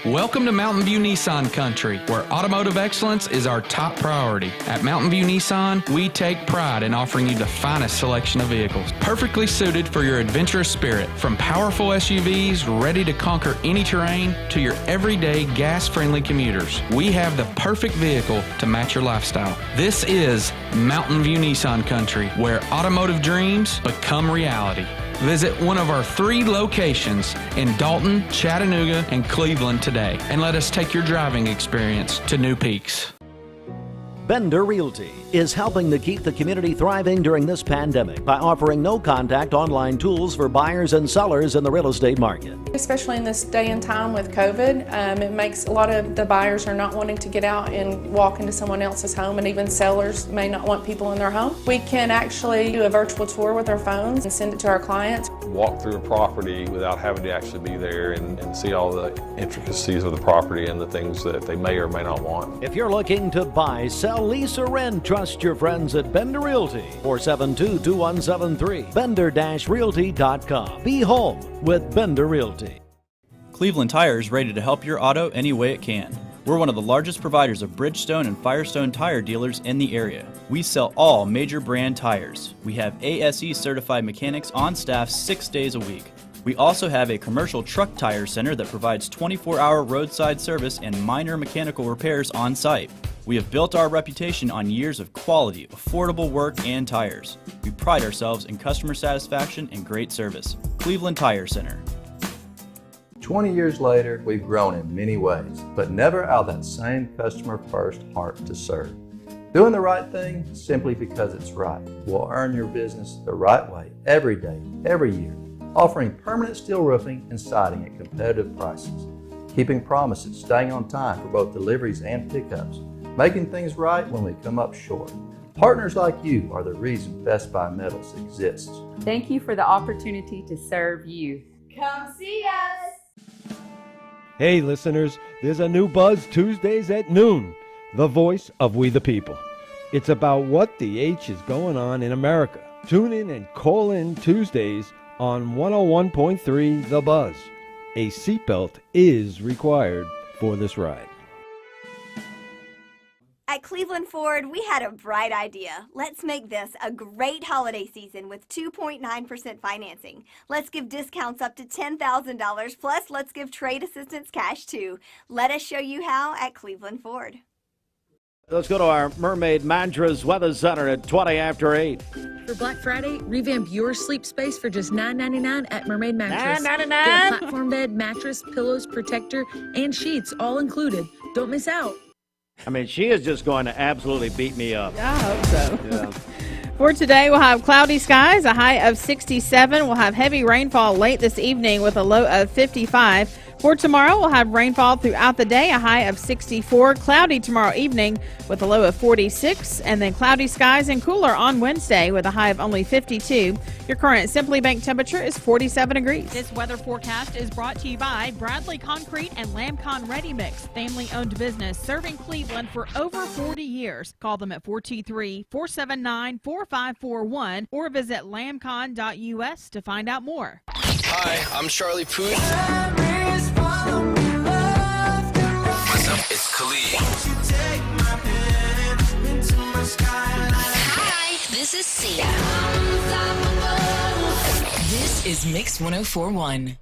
Welcome to Mountain View Nissan Country, where automotive excellence is our top priority. At Mountain View Nissan, we take pride in offering you the finest selection of vehicles, perfectly suited for your adventurous spirit. From powerful SUVs ready to conquer any terrain to your everyday gas-friendly commuters, we have the perfect vehicle to match your lifestyle. This is Mountain View Nissan Country, where automotive dreams become reality. Visit one of our 3 locations in Dalton, Chattanooga, and Cleveland today, and let us take your driving experience to new peaks. Bender Realty is helping to keep the community thriving during this pandemic by offering no-contact online tools for buyers and sellers in the real estate market. Especially in this day and time with COVID, it makes a lot of the buyers are not wanting to get out and walk into someone else's home, and even sellers may not want people in their home. We can actually do a virtual tour with our phones and send it to our clients. Walk through a property without having to actually be there and see all the intricacies of the property and the things that they may or may not want. If you're looking to buy, sell, lease, or rent, trust your friends at Bender Realty. 472-2173. Bender-Realty.com. Be home with Bender Realty. Cleveland Tire is ready to help your auto any way it can. We're one of the largest providers of Bridgestone and Firestone tire dealers in the area. We sell all major brand tires. We have ASE certified mechanics on staff 6 days a week. We also have a commercial truck tire center that provides 24-hour roadside service and minor mechanical repairs on site. We have built our reputation on years of quality, affordable work and tires. We pride ourselves in customer satisfaction and great service. Cleveland Tire Center. 20 years later, we've grown in many ways, but never out of that same customer-first heart to serve. Doing the right thing simply because it's right will earn your business the right way every day, every year, offering permanent steel roofing and siding at competitive prices, keeping promises, staying on time for both deliveries and pickups, making things right when we come up short. Partners like you are the reason Best Buy Metals exists. Thank you for the opportunity to serve you. Come see us! Hey listeners, there's a new Buzz Tuesdays at noon, the voice of we the people. It's about what the H is going on in America. Tune in and call in Tuesdays on 101.3 The Buzz. A seatbelt is required for this ride. At Cleveland Ford, we had a bright idea. Let's make this a great holiday season with 2.9% financing. Let's give discounts up to $10,000, plus let's give trade assistance cash too. Let us show you how at Cleveland Ford. Let's go to our Mermaid Mattress Weather Center at 20 after 8. For Black Friday, revamp your sleep space for just $9.99 at Mermaid Mattress. $9.99? Get a platform bed, mattress, pillows, protector, and sheets all included. Don't miss out. I mean, she is just going to absolutely beat me up. I hope so. Yeah. For today, we'll have cloudy skies, a high of 67. We'll have heavy rainfall late this evening with a low of 55. For tomorrow, we'll have rainfall throughout the day, a high of 64. Cloudy tomorrow evening with a low of 46. And then cloudy skies and cooler on Wednesday with a high of only 52. Your current Simply Bank temperature is 47 degrees. This weather forecast is brought to you by Bradley Concrete and Lamcon Ready Mix, family-owned business serving Cleveland for over 40 years. Call them at 423-479-4541 or visit lamcon.us to find out more. Hi, I'm Charlie Puth. What's up? It's Khalid. Hi, this is Sia. This is Mix 104.1.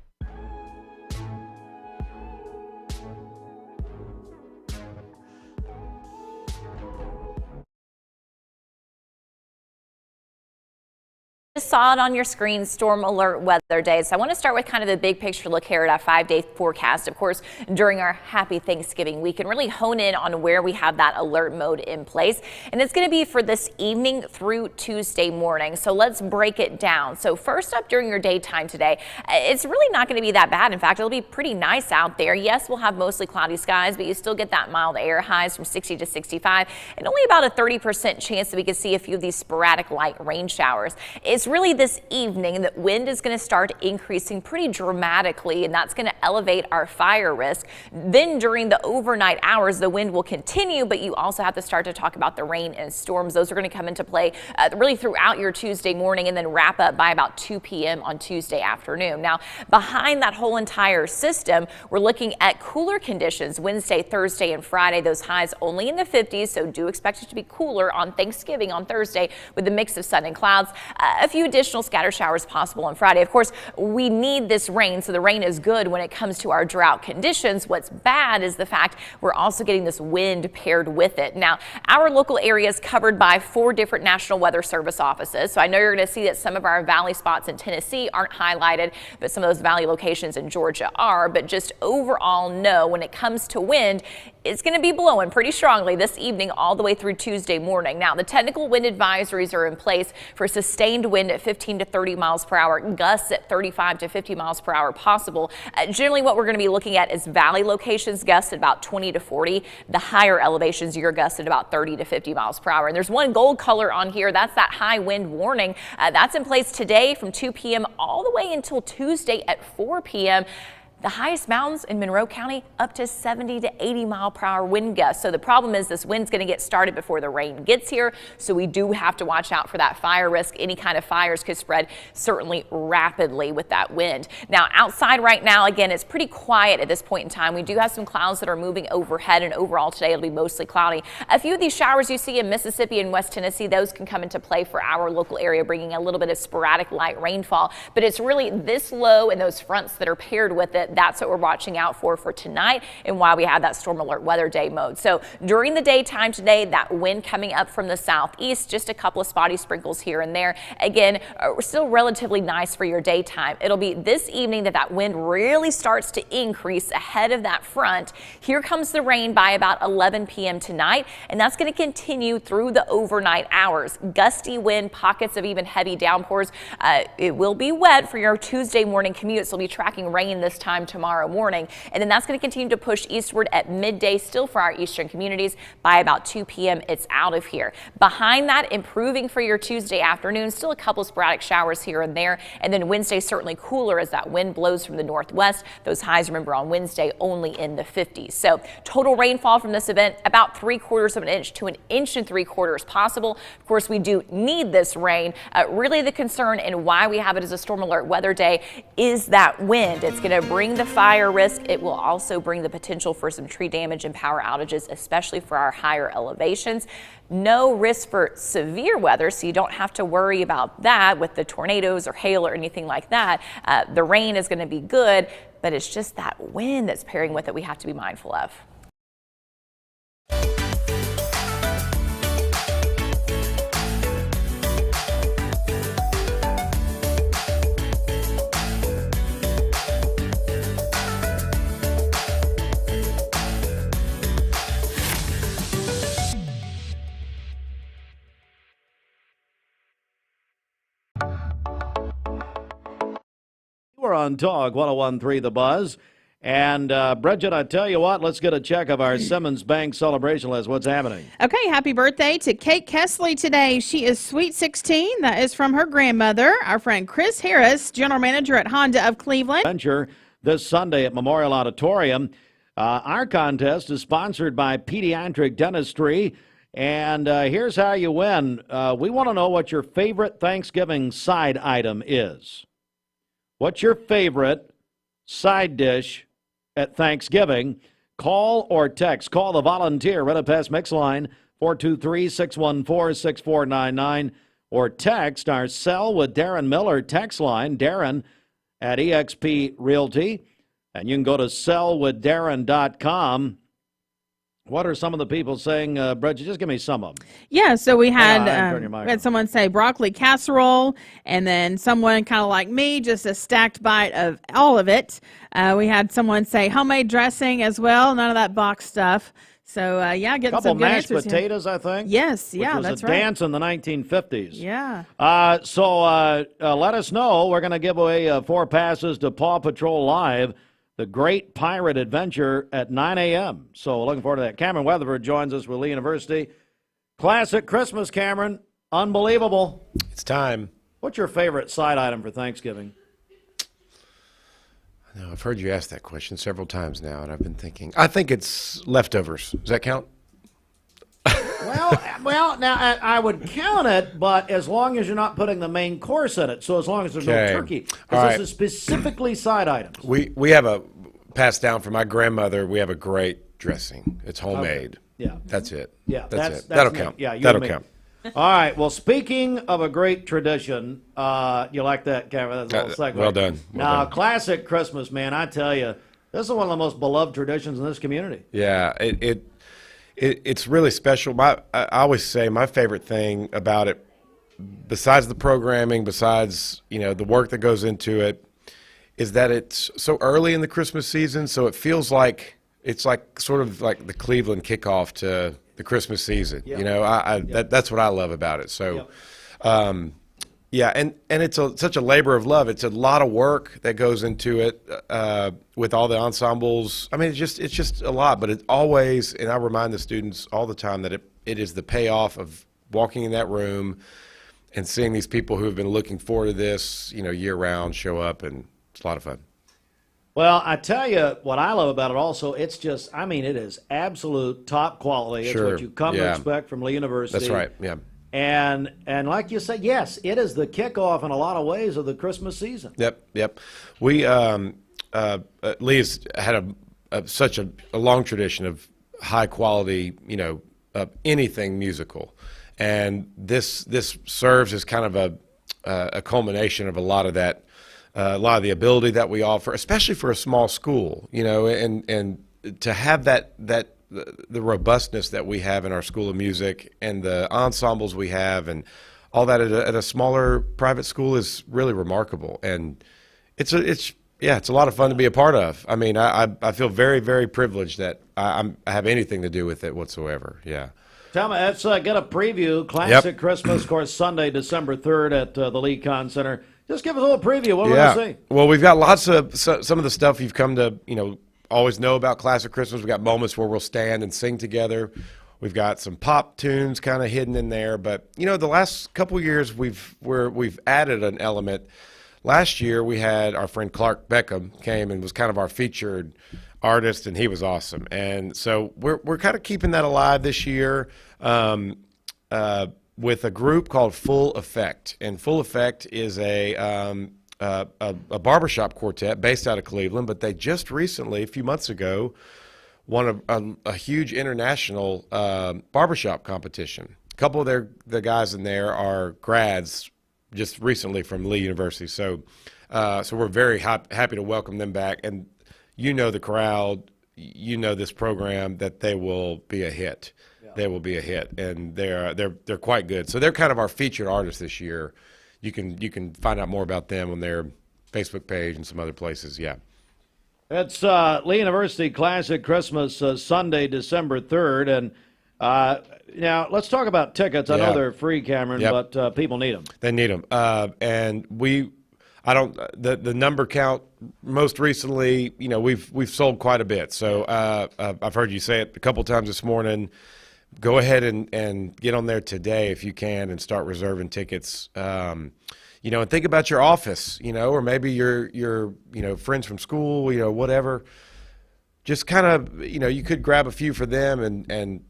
Just saw it on your screen, storm alert weather days. So I want to start with kind of the big picture look here at our 5-day forecast. Of course, during our happy Thanksgiving, we can really hone in on where we have that alert mode in place. And it's going to be for this evening through Tuesday morning. So let's break it down. So first up during your daytime today, it's really not going to be that bad. In fact, it'll be pretty nice out there. Yes, we'll have mostly cloudy skies, but you still get that mild air, highs from 60 to 65, and only about a 30% chance that we could see a few of these sporadic light rain showers. It's it's really this evening that wind is going to start increasing pretty dramatically, and that's going to elevate our fire risk. Then during the overnight hours, the wind will continue, but you also have to start to talk about the rain and storms. Those are going to come into play really throughout your Tuesday morning and then wrap up by about 2 p.m. on Tuesday afternoon. Now, behind that whole entire system, we're looking at cooler conditions Wednesday, Thursday, and Friday. Those highs only in the 50s, so do expect it to be cooler on Thanksgiving on Thursday with a mix of sun and clouds. A few additional scatter showers possible on Friday. Of course, we need this rain, so the rain is good when it comes to our drought conditions. What's bad is the fact we're also getting this wind paired with it. Now, our local area is covered by 4 different National Weather Service offices, so I know you're going to see that some of our valley spots in Tennessee aren't highlighted, but some of those valley locations in Georgia are. But just overall, know when it comes to wind, it's going to be blowing pretty strongly this evening all the way through Tuesday morning. Now, the technical wind advisories are in place for sustained wind at 15 to 30 miles per hour, gusts at 35 to 50 miles per hour possible. Generally, what we're going to be looking at is valley locations gusts at about 20 to 40. The higher elevations, your gusts at about 30 to 50 miles per hour. And there's one gold color on here. That's that high wind warning. That's in place today from 2 p.m. all the way until Tuesday at 4 p.m. The highest mountains in Monroe County up to 70 to 80 mile per hour wind gusts. So the problem is this wind's going to get started before the rain gets here. So we do have to watch out for that fire risk. Any kind of fires could spread certainly rapidly with that wind. Now outside right now, again, it's pretty quiet at this point in time. We do have some clouds that are moving overhead, and overall today it'll be mostly cloudy. A few of these showers you see in Mississippi and West Tennessee, those can come into play for our local area, bringing a little bit of sporadic light rainfall. But it's really this low and those fronts that are paired with it. That's what we're watching out for tonight and why we have that storm alert weather day mode. So during the daytime today, that wind coming up from the southeast, just a couple of spotty sprinkles here and there. Again, still relatively nice for your daytime. It'll be this evening that wind really starts to increase ahead of that front. Here comes the rain by about 11 p.m. tonight, and that's going to continue through the overnight hours. Gusty wind, pockets of even heavy downpours. It will be wet for your Tuesday morning commute, so we'll be tracking rain this time tomorrow morning, and then that's going to continue to push eastward at midday still for our eastern communities. By about 2 p.m. it's out of here. Behind that, improving for your Tuesday afternoon, still a couple sporadic showers here and there, and then Wednesday certainly cooler as that wind blows from the northwest. Those highs, remember, on Wednesday only in the 50s. So total rainfall from this event about 3/4 of an inch to 1 3/4 inches possible. Of course, we do need this rain. Really the concern and why we have it as a storm alert weather day is that wind. It's going to bring the fire risk. It will also bring the potential for some tree damage and power outages, especially for our higher elevations. No risk for severe weather, so you don't have to worry about that with the tornadoes or hail or anything like that. The rain is going to be good, but it's just that wind that's pairing with it we have to be mindful of. We're on Talk 101.3 The Buzz. And Bridget, I tell you what, let's get a check of our Simmons Bank celebration list. What's happening? Okay, happy birthday to Kate Kesley today. She is sweet 16. That is from her grandmother. Our friend Chris Harris, general manager at Honda of Cleveland. Venture this Sunday at Memorial Auditorium. Our contest is sponsored by Pediatric Dentistry. And here's how you win. We want to know what your favorite Thanksgiving side item is. What's your favorite side dish at Thanksgiving? Call or text. Call the volunteer Red Pass Mix line 423-614-6499 or text our Sell with Darren Miller text line, Darren at eXp Realty. And you can go to sellwithdarren.com. What are some of the people saying, Bridget? Just give me some of them. Yeah, so we had someone say broccoli casserole, and then someone kind of like me, just a stacked bite of all of it. We had someone say homemade dressing as well, none of that box stuff. So, yeah, getting some good answers. Couple mashed potatoes, I think. Yes, yeah, that's right. Which was a dance in the 1950s. Yeah. So let us know. We're going to give away 4 passes to Paw Patrol Live, the Great Pirate Adventure at 9 a.m. So looking forward to that. Cameron Weatherford joins us with Lee University. Classic Christmas, Cameron. Unbelievable. It's time. What's your favorite side item for Thanksgiving? No, I've heard you ask that question several times now, and I've been thinking. I think it's leftovers. Does that count? Well, now I would count it, but as long as you're not putting the main course in it. So as long as there's no turkey, because this is specifically side items. We have a passed down from my grandmother. We have a great dressing. It's homemade. Okay. Yeah, that's it. Yeah, that's it. That'll count. Yeah, that'll count. All right. Well, speaking of a great tradition, you like that, Cameron? That's a little segue. Well done. Now, classic Christmas, man. I tell you, this is one of the most beloved traditions in this community. Yeah, it's really special. I always say my favorite thing about it, besides the programming, besides the work that goes into it, is that it's so early in the Christmas season. So it feels like it's like sort of like the Cleveland kickoff to the Christmas season. Yep. That's what I love about it. So, yep. And it's such a labor of love. It's a lot of work that goes into it with all the ensembles. I mean, it's just a lot. But it always, and I remind the students all the time that it is the payoff of walking in that room and seeing these people who have been looking forward to this, year round show up, and it's a lot of fun. Well, I tell you what I love about it also, it's just, I mean, it is absolute top quality. It's what you come to expect from Lee University. That's right, yeah. And like you said, yes, it is the kickoff in a lot of ways of the Christmas season. Yep. We, Lee's had such a long tradition of high quality, anything musical. And this serves as kind of a culmination of a lot of that. A lot of the ability that we offer, especially for a small school, and to have the robustness that we have in our School of Music and the ensembles we have and all that at a smaller private school is really remarkable. And it's a lot of fun to be a part of. I mean, I feel very, very privileged that I have anything to do with it whatsoever. Yeah. Tell me, let's get a preview. Classic Christmas, of course, Sunday, December 3rd at the Lee Con Center. Just give us a little preview. What we're going to see? Well, we've got lots of some of the stuff you've come to always know about Classic Christmas. We've got moments where we'll stand and sing together. We've got some pop tunes kind of hidden in there. But the last couple of years we've added an element. Last year we had our friend Clark Beckham came and was kind of our featured artist, and he was awesome. And so we're kind of keeping that alive this year. With a group called Full Effect. And Full Effect is a barbershop quartet based out of Cleveland, but they just recently, a few months ago, won a huge international barbershop competition. A couple of the guys in there are grads just recently from Lee University. So we're very happy to welcome them back. And the crowd, this program, that they will be a hit. They will be a hit, and they're quite good. So they're kind of our featured artists this year. You can find out more about them on their Facebook page and some other places. Yeah, it's Lee University Classic Christmas Sunday, December 3rd, and now let's talk about tickets. I know they're free, Cameron, but people need them. They need them, and the number count most recently. We've sold quite a bit. So I've heard you say it a couple times this morning. Go ahead and get on there today if you can and start reserving tickets. And think about your office, or maybe your friends from school, whatever. Just kind of, you could grab a few for them and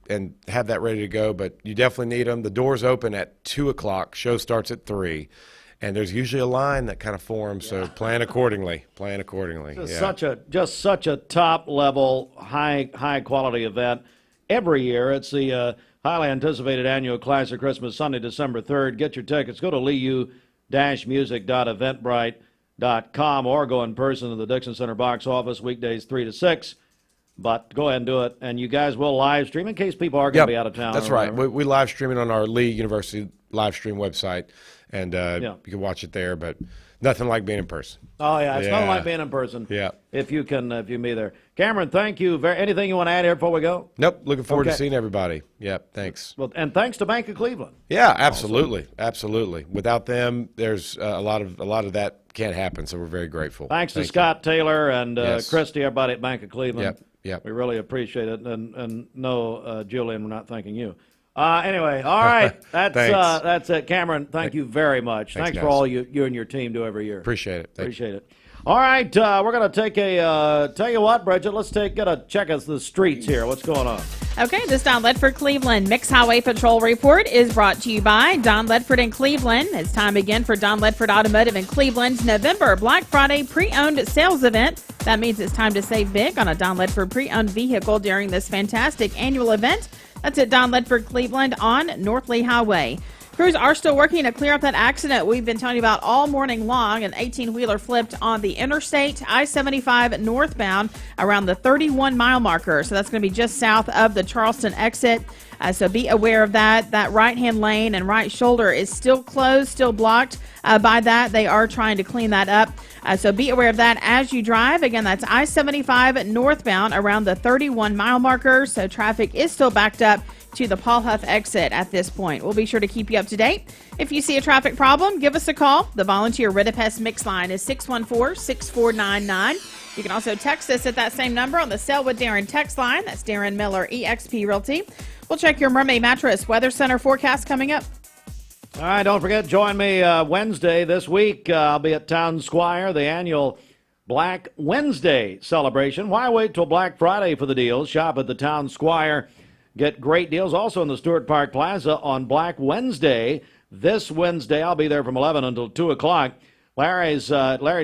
have that ready to go, but you definitely need them. The doors open at 2:00. Show starts at 3:00. And there's usually a line that kind of forms, so plan accordingly. Just such a top level, high quality event. Every year, it's the highly anticipated annual Classic Christmas Sunday, December 3rd. Get your tickets. Go to liu-music.eventbrite.com or go in person to the Dixon Center box office weekdays 3 to 6. But go ahead and do it. And you guys will live stream in case people are going to be out of town. That's right. We live stream it on our Lee University live stream website, and you can watch it there. But nothing like being in person. Oh, yeah. It's nothing like being in person. Yeah. If you be there. Cameron, thank you. Anything you want to add here before we go? Nope. Looking forward to seeing everybody. Yep. Thanks. Well, and thanks to Bank of Cleveland. Yeah, absolutely. Awesome. Absolutely. Without them, there's a lot of that can't happen. So we're very grateful. Thanks to Scott Taylor and Christy, everybody at Bank of Cleveland. Yep. We really appreciate it. And no, Julian, we're not thanking you. Anyway, all right. That's Thanks. it. Cameron, thank you very much. Thanks for guys. all you and your team do every year. Appreciate it. Appreciate it. All right, we're going to take tell you what, Bridget, let's get a check of the streets here. What's going on? Okay, this Don Ledford Cleveland Mix Highway Patrol report is brought to you by Don Ledford in Cleveland. It's time again for Don Ledford Automotive in Cleveland's November Black Friday pre-owned sales event. That means it's time to save big on a Don Ledford pre-owned vehicle during this fantastic annual event. That's at Don Ledford Cleveland on North Lee Highway. Crews are still working to clear up that accident we've been telling you about all morning long. An 18-wheeler flipped on the interstate I-75 northbound around the 31-mile marker. So that's going to be just south of the Charleston exit. So be aware of that. That right-hand lane and right shoulder is still closed, still blocked by that. They are trying to clean that up. So be aware of that as you drive. Again, that's I-75 northbound around the 31-mile marker. So traffic is still backed up to the Paul Huff exit at this point. We'll be sure to keep you up to date. If you see a traffic problem, give us a call. The volunteer Ridipest mix line is 614-6499. You can also text us at that same number on the Sell with Darren text line. That's Darren Miller, eXp Realty. We'll check your Mermaid Mattress Weather Center forecast coming up. All right, don't forget, join me Wednesday this week. I'll be at Town Squire, the annual Black Wednesday celebration. Why wait till Black Friday for the deals? Shop at the Town Squire. Get great deals also in the Stewart Park Plaza on Black Wednesday. This Wednesday, I'll be there from 11 until 2 o'clock. Larry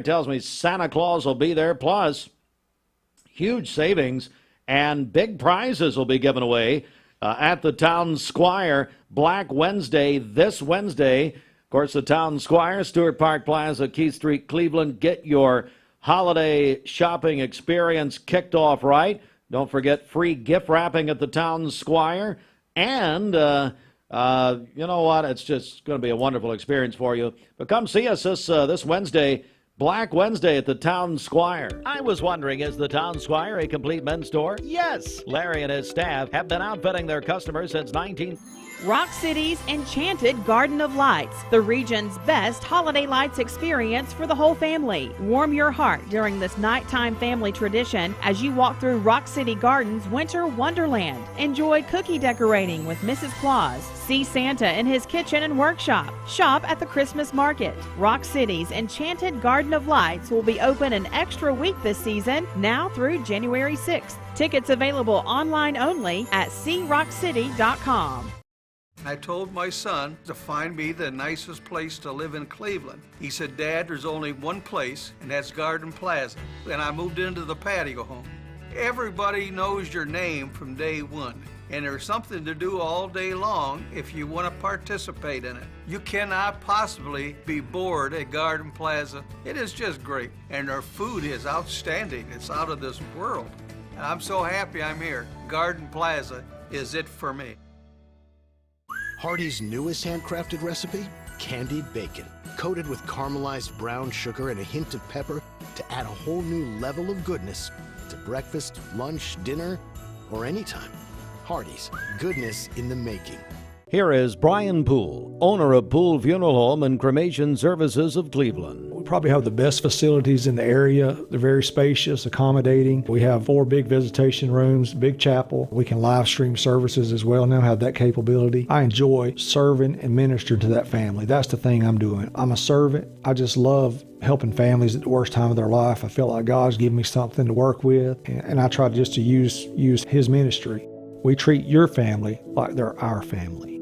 tells me Santa Claus will be there, plus huge savings and big prizes will be given away at the Town Squire. Black Wednesday, this Wednesday. Of course, the Town Squire, Stewart Park Plaza, Keith Street, Cleveland. Get your holiday shopping experience kicked off right. Don't forget free gift wrapping at the Town Squire. And, you know what? It's just going to be a wonderful experience for you. But come see us this Wednesday, Black Wednesday at the Town Squire. I was wondering, is the Town Squire a complete men's store? Yes. Larry and his staff have been outfitting their customers since Rock City's Enchanted Garden of Lights, the region's best holiday lights experience for the whole family. Warm your heart during this nighttime family tradition as you walk through Rock City Gardens Winter Wonderland. Enjoy cookie decorating with Mrs. Claus. See Santa in his kitchen and workshop. Shop at the Christmas market. Rock City's Enchanted Garden of Lights will be open an extra week this season, now through January 6th. Tickets available online only at SeeRockCity.com. I told my son to find me the nicest place to live in Cleveland. He said, Dad, there's only one place, and that's Garden Plaza. And I moved into the patio home. Everybody knows your name from day one, and there's something to do all day long if you want to participate in it. You cannot possibly be bored at Garden Plaza. It is just great, and their food is outstanding. It's out of this world. And I'm so happy I'm here. Garden Plaza is it for me. Hardee's newest handcrafted recipe? Candied bacon, coated with caramelized brown sugar and a hint of pepper to add a whole new level of goodness to breakfast, lunch, dinner, or anytime. Hardee's, goodness in the making. Here is Brian Poole, owner of Poole Funeral Home and Cremation Services of Cleveland. We probably have the best facilities in the area. They're very spacious, accommodating. We have 4 big visitation rooms, big chapel. We can live stream services as well, now have that capability. I enjoy serving and ministering to that family. That's the thing I'm doing. I'm a servant. I just love helping families at the worst time of their life. I feel like God's given me something to work with, and I try just to use His ministry. We treat your family like they're our family.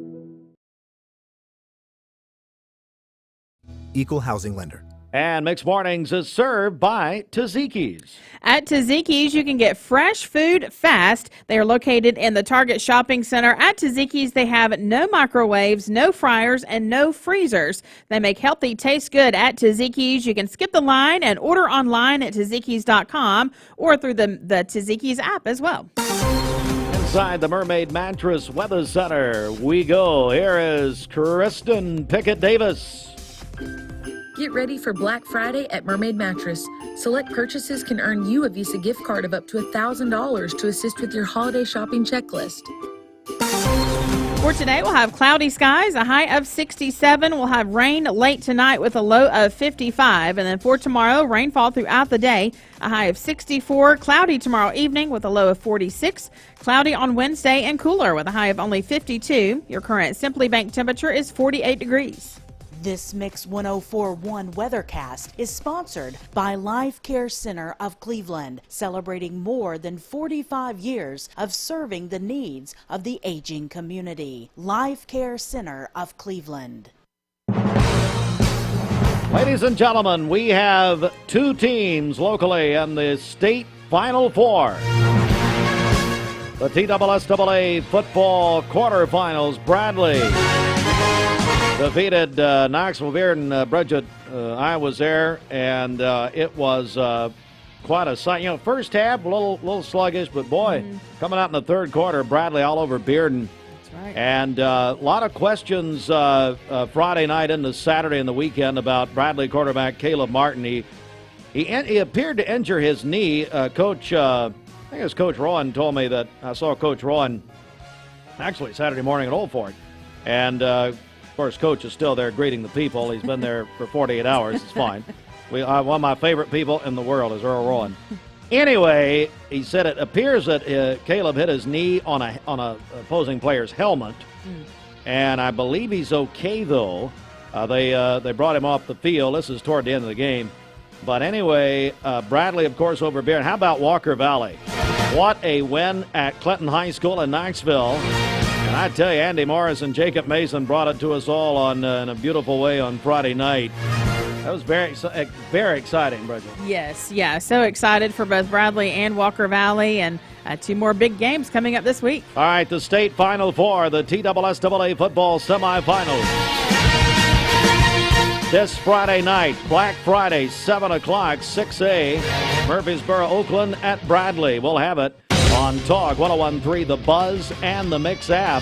Equal housing lender. And Mixed Mornings is served by Tzatziki's. At Tzatziki's, you can get fresh food fast. They are located in the Target Shopping Center. At Tzatziki's, they have no microwaves, no fryers, and no freezers. They make healthy taste good at Tzatziki's. You can skip the line and order online at Tzatzikis.com or through the Tzatziki's app as well. Inside the Mermaid Mattress Weather Center, we go. Here is Kristen Pickett-Davis. Get ready for Black Friday at Mermaid Mattress. Select purchases can earn you a Visa gift card of up to $1,000 to assist with your holiday shopping checklist. For today, we'll have cloudy skies, a high of 67. We'll have rain late tonight with a low of 55. And then for tomorrow, rainfall throughout the day, a high of 64. Cloudy tomorrow evening with a low of 46. Cloudy on Wednesday and cooler with a high of only 52. Your current Simply Bank temperature is 48 degrees. This Mix 104.1 Weathercast is sponsored by Life Care Center of Cleveland, celebrating more than 45 years of serving the needs of the aging community. Life Care Center of Cleveland. Ladies and gentlemen, we have two teams locally in the state Final Four. The TSSAA football quarterfinals. Bradley defeated Knoxville Bearden. Bridget, I was there, and it was quite a sight. You know, first half, a little sluggish, but boy, coming out in the third quarter, Bradley all over Bearden. That's right. And a lot of questions Friday night into Saturday and the weekend about Bradley quarterback Caleb Martin. He appeared to injure his knee. Coach, I think it was Coach Rowan told me that I saw Coach Rowan actually Saturday morning at Old Fort. And of course, Coach is still there greeting the people. He's been there for 48 hours. It's fine. One of my favorite people in the world is Earl Rowan. Anyway, he said it appears that Caleb hit his knee on a opposing player's helmet, and I believe he's okay though. They brought him off the field. This is toward the end of the game. But anyway, Bradley, of course, over Bearden. How about Walker Valley? What a win at Clinton High School in Knoxville. And I tell you, Andy Morris and Jacob Mason brought it to us all in a beautiful way on Friday night. That was very exciting, Bridget. Yes, yeah, so excited for both Bradley and Walker Valley, and two more big games coming up this week. All right, the state Final Four, the TSSAA football semifinals. This Friday night, Black Friday, 7 o'clock, 6A, Murfreesboro, Oakland at Bradley. We'll have it on Talk 101.3, The Buzz, and the Mix app.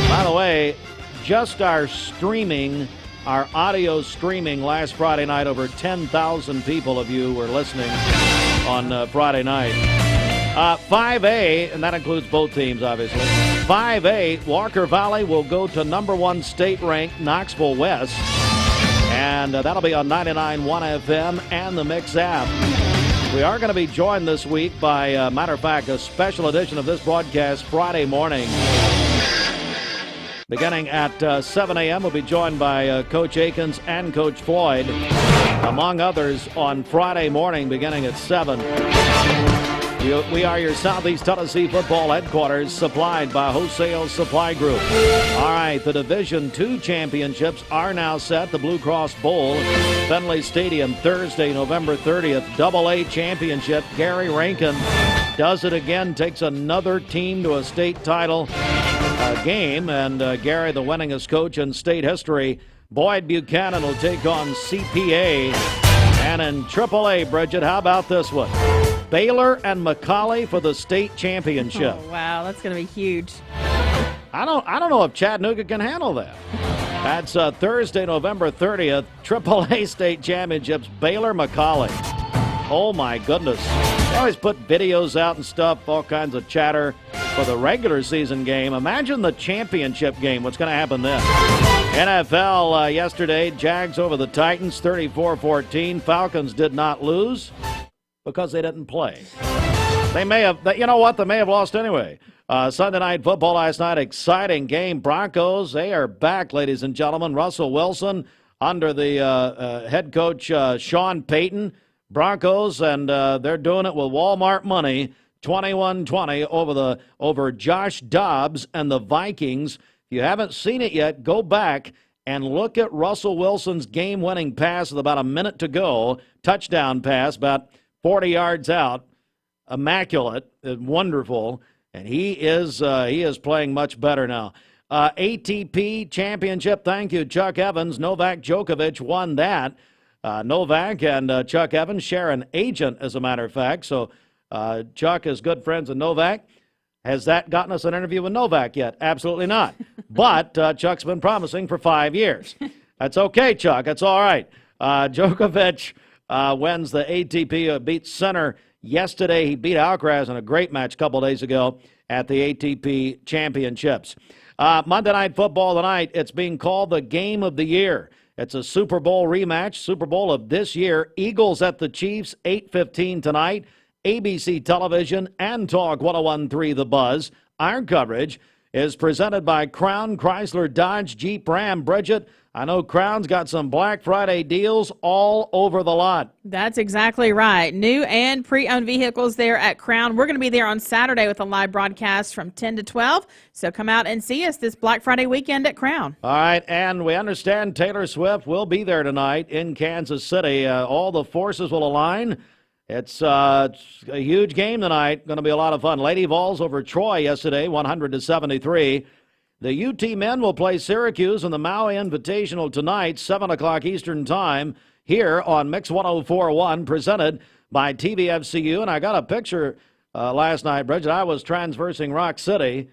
By the way, just our audio streaming last Friday night, over 10,000 people of you were listening on Friday night. 5A, and that includes both teams, obviously. 5A, Walker Valley will go to number 1 state-ranked Knoxville West. And that'll be on 99.1 FM and the Mix app. We are going to be joined this week by, matter of fact, a special edition of this broadcast Friday morning. Beginning at 7 a.m., we'll be joined by Coach Akins and Coach Floyd, among others, on Friday morning beginning at 7. We are your Southeast Tennessee football headquarters, supplied by Wholesale Supply Group. All right, the Division II championships are now set. The Blue Cross Bowl, Fenway Stadium, Thursday, November 30th. AA championship. Gary Rankin does it again, takes another team to a state title game. And Gary, the winningest coach in state history. Boyd Buchanan will take on CPA. And in AAA, Bridget, how about this one? Baylor and McCallie for the state championship. Oh, wow, that's going to be huge. I don't know if Chattanooga can handle that. That's Thursday, November 30th, AAA state championships, Baylor McCallie. Oh my goodness. They always put videos out and stuff, all kinds of chatter for the regular season game. Imagine the championship game, what's going to happen then. NFL yesterday, Jags over the Titans, 34-14. Falcons did not lose because they didn't play. They may have, you know what, they may have lost anyway. Sunday night football last night, exciting game. Broncos, they are back, ladies and gentlemen. Russell Wilson under the head coach Sean Payton. Broncos, and they're doing it with Walmart money, 21-20 over Josh Dobbs and the Vikings. If you haven't seen it yet, go back and look at Russell Wilson's game-winning pass with about a minute to go, touchdown pass, about 40 yards out, immaculate, wonderful, and he is playing much better now. ATP Championship, thank you, Chuck Evans. Novak Djokovic won that. Novak and Chuck Evans share an agent, as a matter of fact, so Chuck is good friends with Novak. Has that gotten us an interview with Novak yet? Absolutely not. But Chuck's been promising for 5 years. That's okay, Chuck. That's all right. Djokovic wins the ATP, beats Sinner yesterday. He beat Alcaraz in a great match a couple days ago at the ATP Championships. Monday Night Football tonight, it's being called the Game of the Year. It's a Super Bowl rematch, Super Bowl of this year. Eagles at the Chiefs, 8:15 tonight. ABC Television and Talk 101.3 The Buzz. Our coverage is presented by Crown Chrysler Dodge Jeep Ram. Bridget, I know Crown's got some Black Friday deals all over the lot. That's exactly right. New and pre-owned vehicles there at Crown. We're going to be there on Saturday with a live broadcast from 10 to 12. So come out and see us this Black Friday weekend at Crown. All right, and we understand Taylor Swift will be there tonight in Kansas City. All the forces will align. It's a huge game tonight. Going to be a lot of fun. Lady Vols over Troy yesterday, 100-73. The UT men will play Syracuse in the Maui Invitational tonight, 7 o'clock Eastern Time, here on Mix 104.1, presented by TVFCU. And I got a picture last night, Bridget. I was transversing Rock City,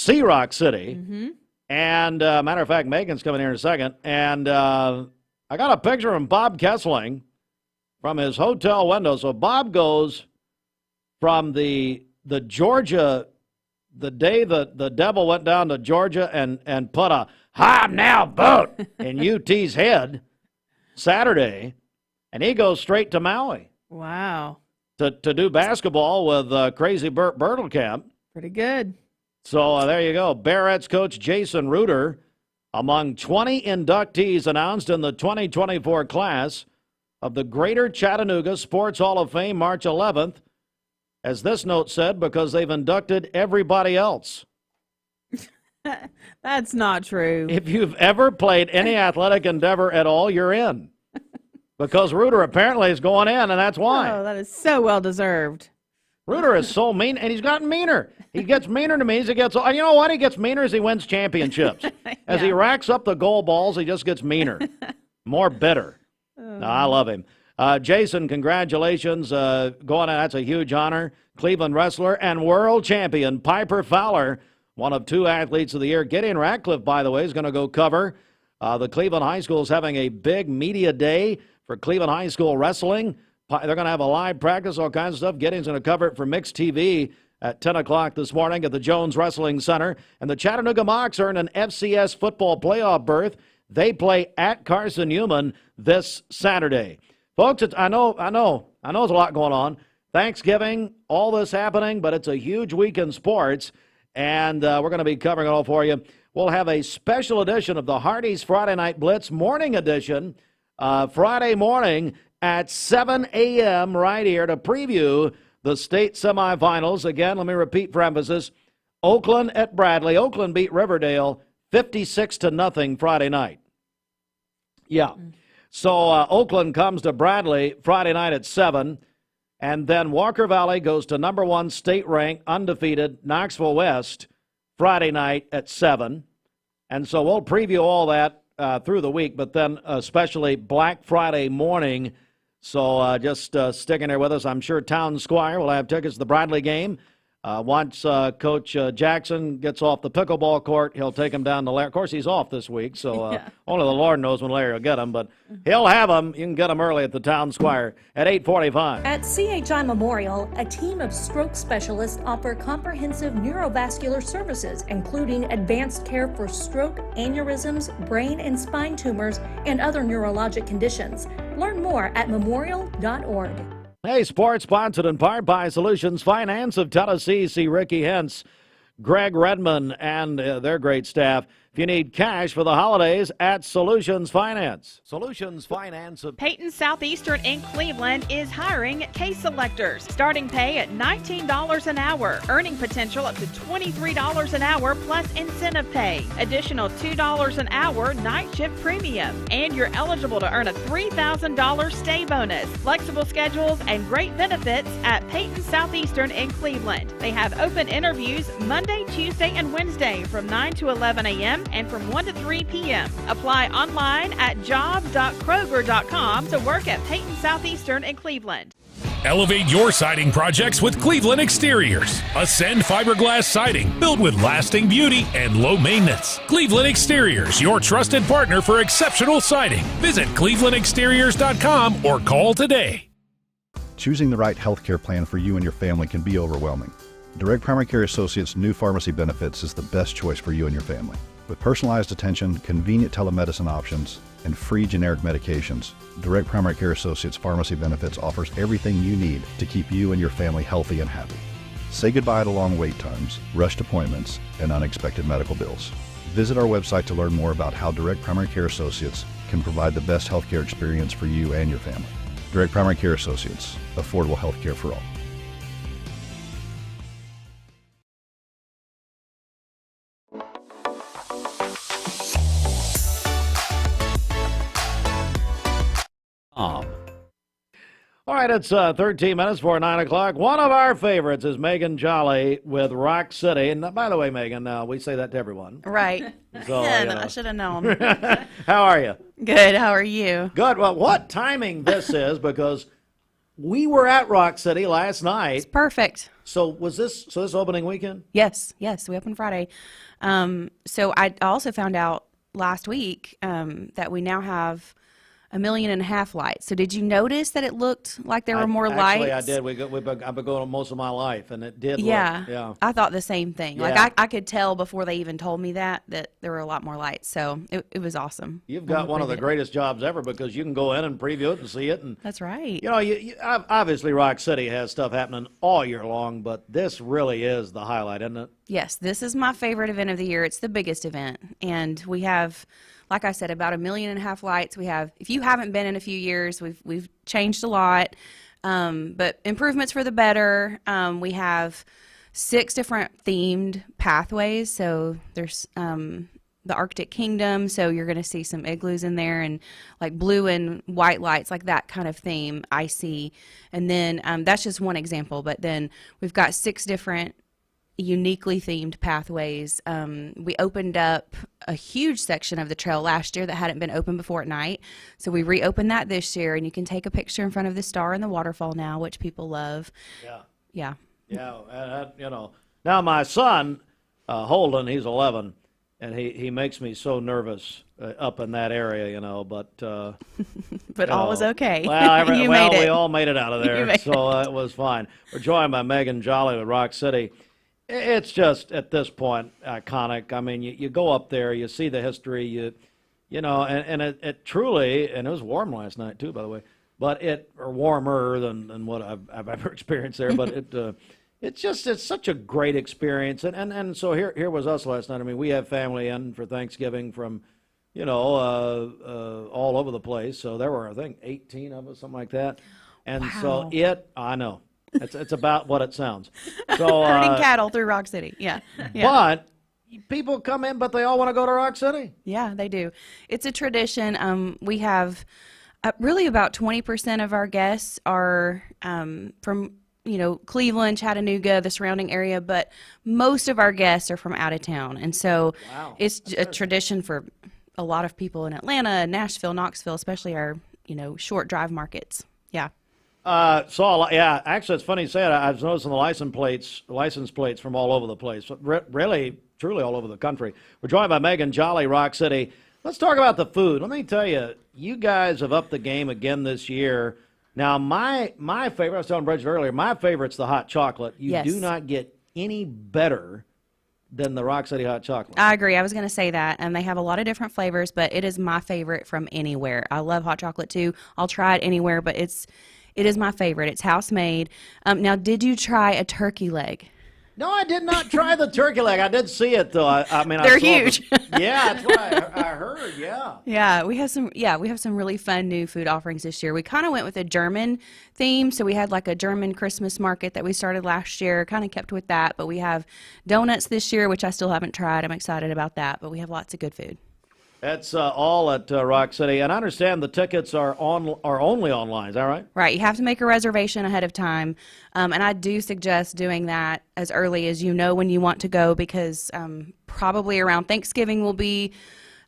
Rock City. Mm-hmm. And matter of fact, Meagan's coming here in a second. And I got a picture of Bob Kessling from his hotel window. So Bob goes from the Georgia, the day the devil went down to Georgia and put a hobnail boot in UT's head Saturday, and he goes straight to Maui. Wow. To do basketball with Crazy Bert Bertelkamp. Pretty good. So there you go. Barrett's coach Jason Reuter among 20 inductees announced in the 2024 class of the Greater Chattanooga Sports Hall of Fame, March 11th, as this note said, because they've inducted everybody else. That's not true. If you've ever played any athletic endeavor at all, you're in. Because Reuter apparently is going in, and that's why. Oh, that is so well deserved. Reuter is so mean, and he's gotten meaner. He gets meaner to me as he gets. You know what? He gets meaner as he wins championships. As he racks up the goal balls, he just gets meaner, more bitter. No, I love him. Jason, congratulations. Going on, that's a huge honor. Cleveland wrestler and world champion Piper Fowler, one of 2 athletes of the year. Gideon Ratcliffe, by the way, is going to go cover. The Cleveland High School is having a big media day for Cleveland High School wrestling. They're going to have a live practice, all kinds of stuff. Gideon's going to cover it for Mixed TV at 10 o'clock this morning at the Jones Wrestling Center. And the Chattanooga Mocs earn an FCS football playoff berth. They play at Carson-Newman this Saturday. Folks, I know there's a lot going on. Thanksgiving, all this happening, but it's a huge week in sports, and we're going to be covering it all for you. We'll have a special edition of the Hardee's Friday Night Blitz morning edition Friday morning at 7 a.m. right here to preview the state semifinals. Again, let me repeat for emphasis, Oakland at Bradley. Oakland beat Riverdale 56-0 Friday night. Yeah. So Oakland comes to Bradley Friday night at 7, and then Walker Valley goes to number 1 state-ranked, undefeated Knoxville West Friday night at 7. And so we'll preview all that through the week, but then especially Black Friday morning. So just sticking there with us. I'm sure Town Squire will have tickets to the Bradley game. Once Coach Jackson gets off the pickleball court, he'll take him down to Larry. Of course, he's off this week, so only the Lord knows when Larry will get him, but he'll have him. You can get him early at the Town Squire at 8:45. At CHI Memorial, a team of stroke specialists offer comprehensive neurovascular services, including advanced care for stroke, aneurysms, brain and spine tumors, and other neurologic conditions. Learn more at memorial.org. Hey, sports sponsored in part by Solutions Finance of Tennessee. See Ricky Hentz, Greg Redmond, and their great staff. If you need cash for the holidays, at Solutions Finance. Solutions Finance of Peyton Southeastern in Cleveland is hiring case selectors. Starting pay at $19 an hour. Earning potential up to $23 an hour plus incentive pay. Additional $2 an hour night shift premium. And you're eligible to earn a $3,000 stay bonus. Flexible schedules and great benefits at Peyton Southeastern in Cleveland. They have open interviews Monday, Tuesday, and Wednesday from 9 to 11 a.m. and from 1 to 3 p.m. Apply online at job.kroger.com to work at Peyton Southeastern in Cleveland. Elevate your siding projects with Cleveland Exteriors. Ascend fiberglass siding built with lasting beauty and low maintenance. Cleveland Exteriors, your trusted partner for exceptional siding. Visit clevelandexteriors.com or call today. Choosing the right healthcare plan for you and your family can be overwhelming. Direct Primary Care Associates' new pharmacy benefits is the best choice for you and your family. With personalized attention, convenient telemedicine options, and free generic medications, Direct Primary Care Associates Pharmacy Benefits offers everything you need to keep you and your family healthy and happy. Say goodbye to long wait times, rushed appointments, and unexpected medical bills. Visit our website to learn more about how Direct Primary Care Associates can provide the best healthcare experience for you and your family. Direct Primary Care Associates, affordable healthcare for all. All right, it's 13 minutes before 9 o'clock. One of our favorites is Meagan Jolley with Rock City. And by the way, Meagan, we say that to everyone. Right. So, I should have known. How are you? Good. How are you? Good. Well, what timing this is, because we were at Rock City last night. It's perfect. So was this opening weekend? Yes. We opened Friday. So I also found out last week that we now have 1.5 million lights. So did you notice that it looked like there were more lights? Actually, I did. I've been going most of my life, and it did. Yeah. I thought the same thing. Yeah. Like I could tell before they even told me that there were a lot more lights. So it was awesome. You've got one of the greatest jobs ever, because you can go in and preview it and see it. And that's right. You know, obviously Rock City has stuff happening all year long, but this really is the highlight, isn't it? Yes, this is my favorite event of the year. It's the biggest event, and we have, like I said, about 1.5 million lights. We have, if you haven't been in a few years, we've changed a lot, but improvements for the better. We have 6 different themed pathways. So there's the Arctic Kingdom, so you're going to see some igloos in there, and like blue and white lights, like that kind of theme, icy. And then that's just one example, but then we've got 6 different uniquely themed pathways. We opened up a huge section of the trail last year that hadn't been open before at night, so we reopened that this year, and you can take a picture in front of the star and the waterfall now, which people love. Yeah. You know, now my son Holden, he's 11, and he makes me so nervous up in that area, you know, but but all was okay. Well, made it. We all made it out of there, so it was fine. We're joined by Meagan Jolley with Rock City. It's just, at this point, iconic. I mean, you go up there, you see the history, you know, and it truly, and it was warm last night too, by the way, but or warmer than what I've ever experienced there, but it's such a great experience. And so here was us last night. I mean, we have family in for Thanksgiving from, you know, all over the place. So there were, I think, 18 of us, something like that. And Wow. so I know. It's about what it sounds. So herding cattle through Rock City. Yeah. But people come in, but they all want to go to Rock City. Yeah, they do. It's a tradition. We have really about 20% of our guests are from, you know, Cleveland, Chattanooga, the surrounding area, but most of our guests are from out of town. And so it's a tradition for a lot of people in Atlanta, Nashville, Knoxville, especially our, you know, short drive markets. Yeah. Actually, it's funny you say it. I was noticing the license plates from all over the place. Really, truly all over the country. We're joined by Meagan Jolley, Rock City. Let's talk about the food. Let me tell you, you guys have upped the game again this year. Now, my favorite, I was telling Bridget earlier, my favorite's the hot chocolate. You do not get any better than the Rock City hot chocolate. I agree. I was going to say that. And they have a lot of different flavors, but it is my favorite from anywhere. I love hot chocolate too. I'll try it anywhere, but it is my favorite. It's house made. Now, did you try a turkey leg? No, I did not try the turkey leg. I did see it though. I mean, they're huge. Yeah, that's what I heard. Yeah. Yeah, we have some really fun new food offerings this year. We kind of went with a German theme, so we had like a German Christmas market that we started last year. Kind of kept with that, but we have donuts this year, which I still haven't tried. I'm excited about that, but we have lots of good food. That's all at Rock City, and I understand the tickets are only online. Is that right? Right. You have to make a reservation ahead of time, and I do suggest doing that as early as you know when you want to go, because probably around Thanksgiving will be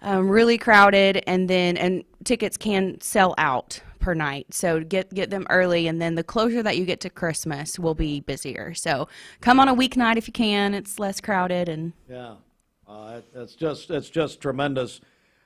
really crowded, and tickets can sell out per night. So get them early, and then the closer that you get to Christmas will be busier. So come on a weeknight if you can. It's less crowded, and it's just tremendous.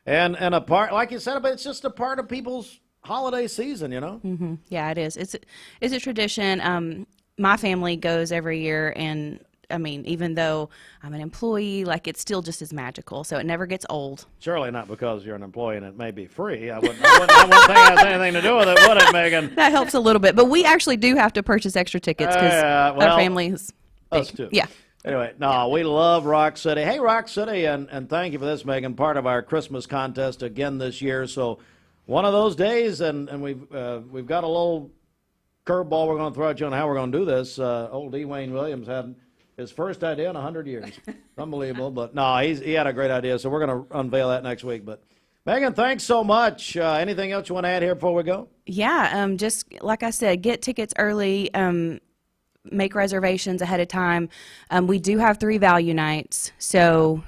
And a part, like you said, but it's just a part of people's holiday season, you know? Mm-hmm. Yeah, it is. It's a tradition. My family goes every year, and I mean, even though I'm an employee, like it's still just as magical. So it never gets old. Surely not because you're an employee and it may be free. I wouldn't think it has anything to do with it, would it, Megan? That helps a little bit. But we actually do have to purchase extra tickets because our family is big. Us too. Yeah. Anyway, we love Rock City. Hey, Rock City, and thank you for this, Megan, part of our Christmas contest again this year. So one of those days, and we've got a little curveball we're going to throw at you on how we're going to do this. Old D. Wayne Williams had his first idea in 100 years. Unbelievable. But no, he had a great idea, so we're going to unveil that next week. But Megan, thanks so much. Anything else you want to add here before we go? Yeah, just like I said, get tickets early. Make reservations ahead of time. We do have 3 value nights, so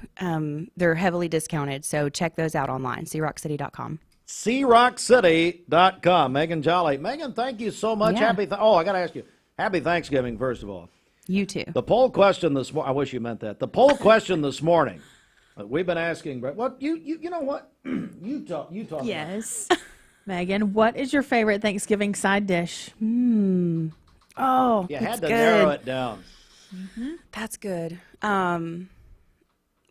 they're heavily discounted. So check those out online, CRockCity.com. CRockCity.com. Meagan Jolley. Megan, thank you so much. Yeah. I got to ask you. Happy Thanksgiving, first of all. You too. The poll question this morning, I wish you meant that. The poll question this morning, we've been asking, what, you know what? You talk Yes. Megan, what is your favorite Thanksgiving side dish? Oh, You that's had to good. narrow it down. That's good.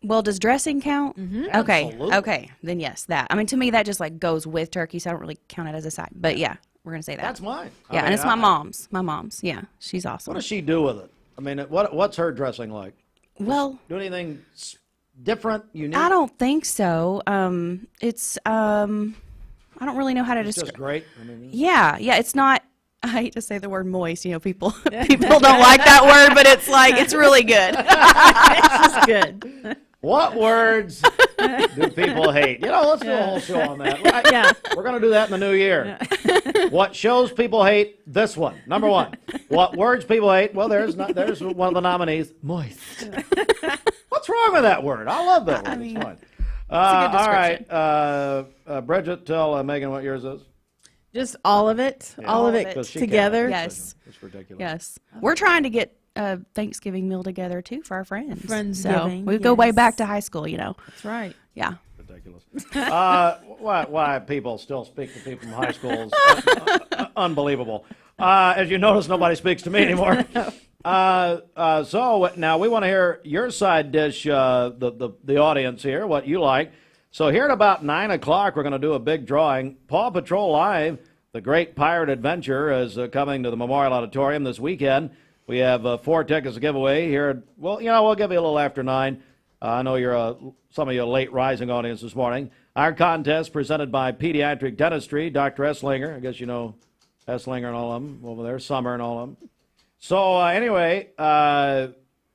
Well, does dressing count? Okay. Absolutely. Okay. Then yes, that. I mean, to me, that just like goes with turkey, so I don't really count it as a side. But yeah, we're gonna say that. That's mine. Yeah, I mean, and it's my mom's. My mom's. Yeah, she's awesome. What does she do with it? I mean, what's her dressing like? Well, do anything different, unique? I don't think so. It's I don't really know how to It's describe. just great. I mean, Yeah, it's not. I hate to say the word moist. You know, people don't like that word, but it's like it's really good. It's just good. What words do people hate? Let's do a whole show on that. Yeah. We're going to do that in the new year. What shows people hate? This one. Number 1. What words people hate? Well, there's one of the nominees. Moist. What's wrong with that word? I love that word. It's fun. All right. Bridget, tell Megan what yours is. Just all of it. Yeah. All of it 'Cause she together. can't. Yes. It's ridiculous. Yes, we're trying to get a Thanksgiving meal together too for our friends. Friendsgiving, So we go way yes. back to high school. That's right. Yeah. Ridiculous. Why people still speak to people from high school is unbelievable. As you notice, nobody speaks to me anymore. So now we want to hear your side dish, the audience here, what you like. So here at about 9 o'clock, we're going to do a big drawing. Paw Patrol Live, the Great Pirate Adventure, is coming to the Memorial Auditorium this weekend. We have 4 tickets to give away here. Well, we'll give you a little after 9. I know you're some of you late rising audience this morning. Our contest presented by Pediatric Dentistry, Dr. Esslinger. I guess you know Esslinger and all of them over there, Summer and all of them. So anyway,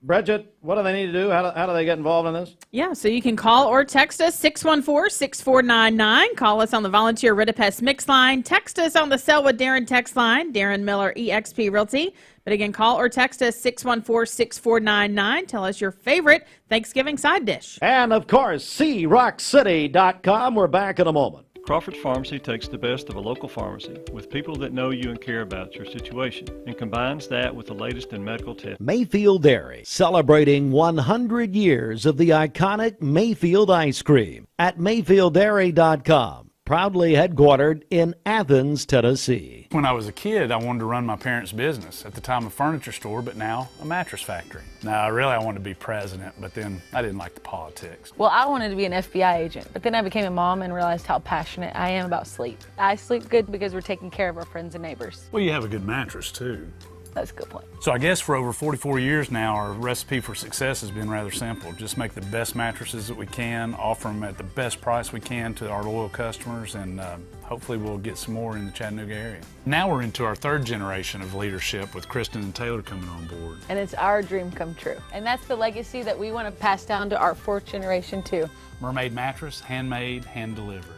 Bridget, what do they need to do? How do they get involved in this? Yeah, so you can call or text us 614-6499. Call us on the Volunteer Ridipest Mix line. Text us on the Sell with Darren text line, Darren Miller, eXp Realty. But again, call or text us 614-6499. Tell us your favorite Thanksgiving side dish. And of course, CRockCity.com. We're back in a moment. Crawford Pharmacy takes the best of a local pharmacy with people that know you and care about your situation and combines that with the latest in medical tests. Mayfield Dairy, celebrating 100 years of the iconic Mayfield ice cream at MayfieldDairy.com. Proudly headquartered in Athens, Tennessee. When I was a kid, I wanted to run my parents' business. At the time, a furniture store, but now a mattress factory. Now, I wanted to be president, but then I didn't like the politics. Well, I wanted to be an FBI agent, but then I became a mom and realized how passionate I am about sleep. I sleep good because we're taking care of our friends and neighbors. Well, you have a good mattress, too. That's a good point. So I guess for over 44 years now, our recipe for success has been rather simple. Just make the best mattresses that we can, offer them at the best price we can to our loyal customers, and hopefully we'll get some more in the Chattanooga area. Now we're into our 3rd generation of leadership with Kristen and Taylor coming on board. And it's our dream come true. And that's the legacy that we want to pass down to our 4th generation too. Mermaid mattress, handmade, hand-delivered.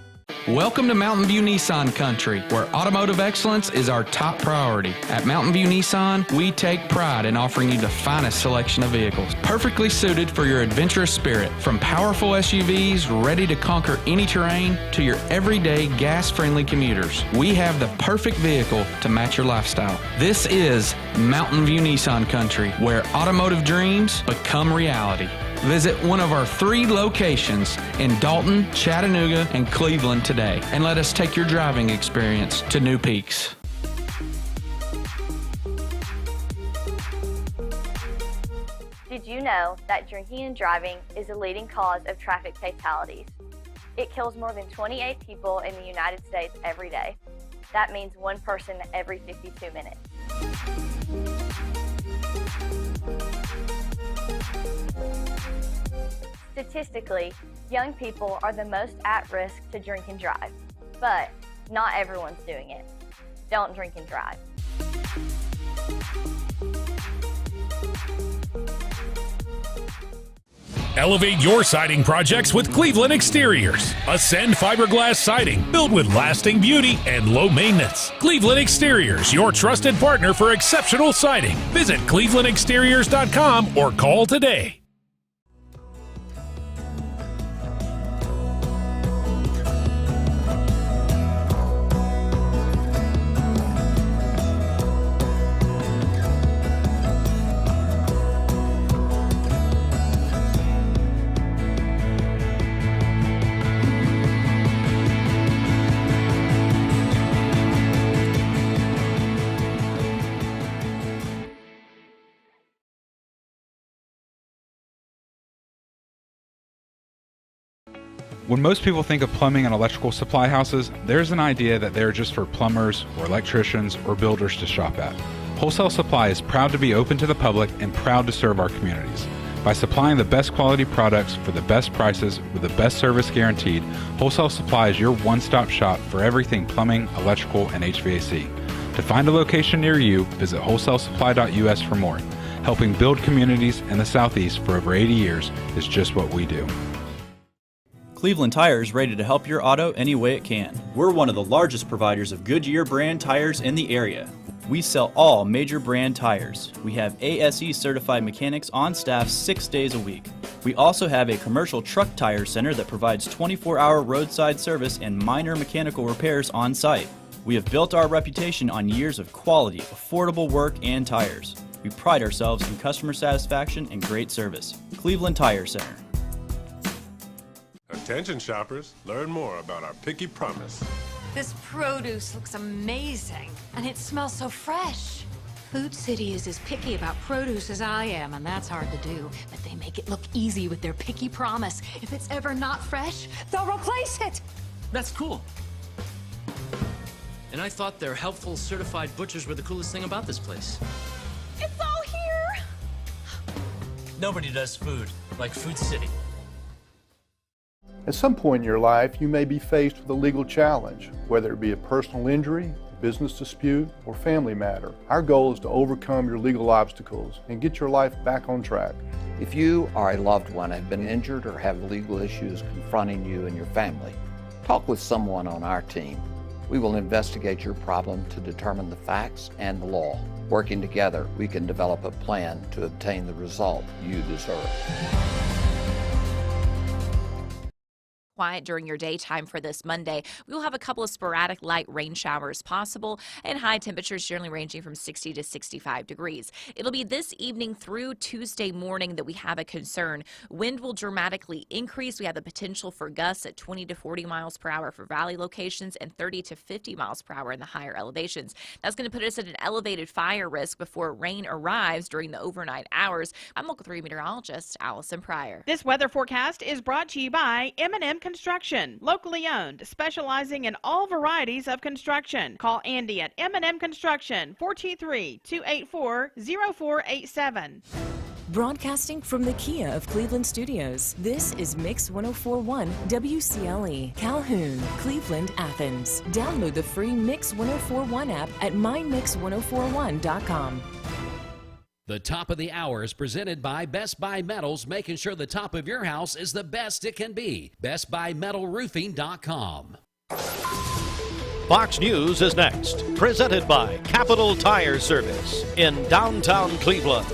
Welcome to Mountain View Nissan Country, where automotive excellence is our top priority. At Mountain View Nissan, we take pride in offering you the finest selection of vehicles, perfectly suited for your adventurous spirit. From powerful SUVs ready to conquer any terrain to your everyday gas-friendly commuters, we have the perfect vehicle to match your lifestyle. This is Mountain View Nissan Country, where automotive dreams become reality. Visit one of our 3 locations in Dalton, Chattanooga, and Cleveland today, and let us take your driving experience to new peaks. know that drinking and driving is a leading cause of traffic fatalities. It kills more than 28 people in the United States every day. That means one person every 52 minutes. Statistically, young people are the most at risk to drink and drive, but not everyone's doing it. Don't drink and drive. Elevate your siding projects with Cleveland Exteriors. Ascend fiberglass siding built with lasting beauty and low maintenance. Cleveland Exteriors, your trusted partner for exceptional siding. Visit clevelandexteriors.com or call today. When most people think of plumbing and electrical supply houses, there's an idea that they're just for plumbers or electricians or builders to shop at. Wholesale Supply is proud to be open to the public and proud to serve our communities. By supplying the best quality products for the best prices with the best service guaranteed, Wholesale Supply is your one-stop shop for everything plumbing, electrical, and HVAC. To find a location near you, visit wholesalesupply.us for more. Helping build communities in the Southeast for over 80 years is just what we do. Cleveland Tire is ready to help your auto any way it can. We're one of the largest providers of Goodyear brand tires in the area. We sell all major brand tires. We have ASE certified mechanics on staff 6 days a week. We also have a commercial truck tire center that provides 24-hour roadside service and minor mechanical repairs on site. We have built our reputation on years of quality, affordable work and tires. We pride ourselves in customer satisfaction and great service. Cleveland Tire Center. Attention shoppers, learn more about our Picky Promise. This produce looks amazing, and it smells so fresh. Food City is as picky about produce as I am, and that's hard to do. But they make it look easy with their Picky Promise. If it's ever not fresh, they'll replace it. That's cool. And I thought their helpful certified butchers were the coolest thing about this place. It's all here. Nobody does food like Food City. At some point in your life, you may be faced with a legal challenge, whether it be a personal injury, business dispute, or family matter. Our goal is to overcome your legal obstacles and get your life back on track. If you or a loved one have been injured or have legal issues confronting you and your family, talk with someone on our team. We will investigate your problem to determine the facts and the law. Working together, we can develop a plan to obtain the result you deserve. Quiet during your daytime for this Monday. We will have a couple of sporadic light rain showers possible and high temperatures generally ranging from 60 to 65 degrees. It'll be this evening through Tuesday morning that we have a concern. Wind will dramatically increase. We have the potential for gusts at 20 to 40 miles per hour for valley locations and 30 to 50 miles per hour in the higher elevations. That's going to put us at an elevated fire risk before rain arrives during the overnight hours. I'm Local 3 meteorologist Allison Pryor. This weather forecast is brought to you by M&M Construction, locally owned, specializing in all varieties of construction. Call Andy at M&M Construction, 423-284-0487. Broadcasting from the Kia of Cleveland Studios, this is Mix 104.1 WCLE, Calhoun, Cleveland, Athens. Download the free Mix 104.1 app at mymix1041.com. The top of the hour is presented by Best Buy Metals, making sure the top of your house is the best it can be. BestBuyMetalRoofing.com. Fox News is next, presented by Capital Tire Service in downtown Cleveland.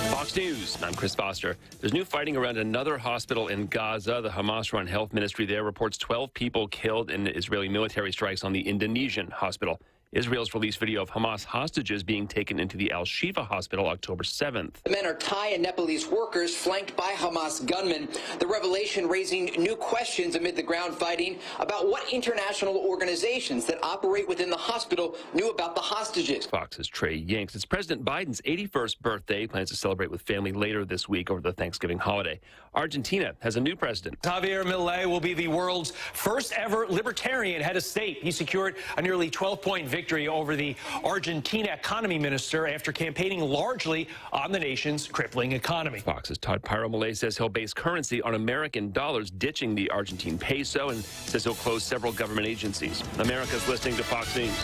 Fox News, I'm Chris Foster. There's new fighting around another hospital in Gaza. The Hamas-run health ministry there reports 12 people killed in Israeli military strikes on the Indonesian hospital. Israel's released video of Hamas hostages being taken into the Al-Shifa hospital October 7th. The men are Thai and Nepalese workers flanked by Hamas gunmen. The revelation raising new questions amid the ground fighting about what international organizations that operate within the hospital knew about the hostages. Fox's Trey Yanks. It's President Biden's 81st birthday. He plans to celebrate with family later this week over the Thanksgiving holiday. Argentina has a new president. Javier Milei will be the world's first ever libertarian head of state. He secured a nearly 12-point victory over the Argentina economy minister after campaigning largely on the nation's crippling economy. Fox's Todd Milei says he'll base currency on American dollars, ditching the Argentine peso, and says he'll close several government agencies. America's listening to Fox News.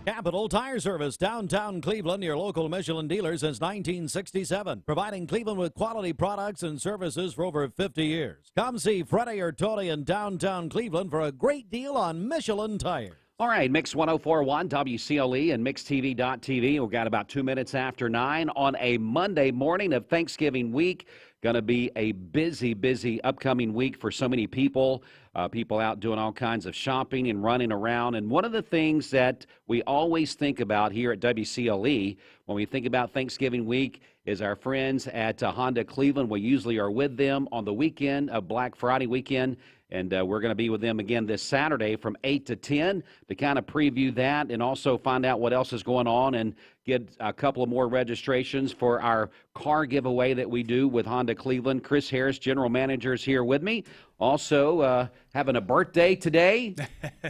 Capital Tire Service, downtown Cleveland, your local Michelin dealer since 1967, providing Cleveland with quality products and services for over 50 years. Come see Freddie or Tony in downtown Cleveland for a great deal on Michelin tires. All right, Mix 104.1, WCLE, and MixTV.tv. We've got about 2 minutes after 9 on a Monday morning of Thanksgiving week. Going to be a busy upcoming week for so many people. People out doing all kinds of shopping and running around. And one of the things that we always think about here at WCLE when we think about Thanksgiving week is our friends at Honda Cleveland. We usually are with them on the weekend of Black Friday weekend. And we're going to be with them again this Saturday from 8 to 10 to kind of preview that and also find out what else is going on and get a couple of more registrations for our car giveaway that we do with Honda Cleveland. Chris Harris, General Manager, is here with me. Also having a birthday today.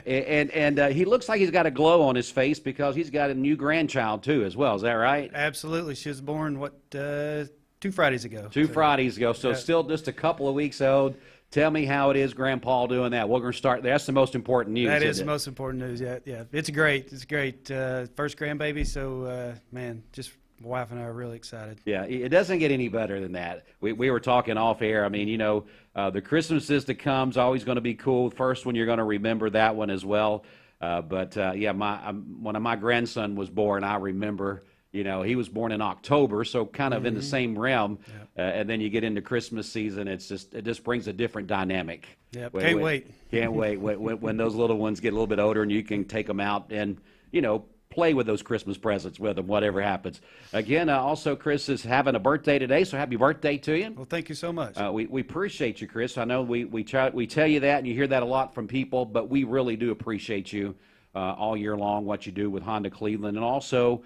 and he looks like he's got a glow on his face because he's got a new grandchild, too, as well. Is that right? Absolutely. She was born, 2 Fridays ago. Two Fridays ago, so still just a couple of weeks old. Tell me how it is, Grandpa, doing that. We're going to start there. That's the most important news. That is the most important news, yeah. It's great. It's great. First grandbaby, so, man, just my wife and I are really excited. Yeah, it doesn't get any better than that. We were talking off air. I mean, you know, the Christmases that comes always going to be cool. First one, you're going to remember that one as well. But when my grandson was born, I remember – you know, he was born in October, so kind of in the same realm. And then you get into Christmas season, it just brings a different dynamic. Yep, can't wait. Can't wait when those little ones get a little bit older and you can take them out and, you know, play with those Christmas presents with them, whatever happens. Again, also, Chris is having a birthday today, so happy birthday to you. Well, thank you so much. We appreciate you, Chris. I know we tell you that, and you hear that a lot from people, but we really do appreciate you all year long, what you do with Honda Cleveland. And also,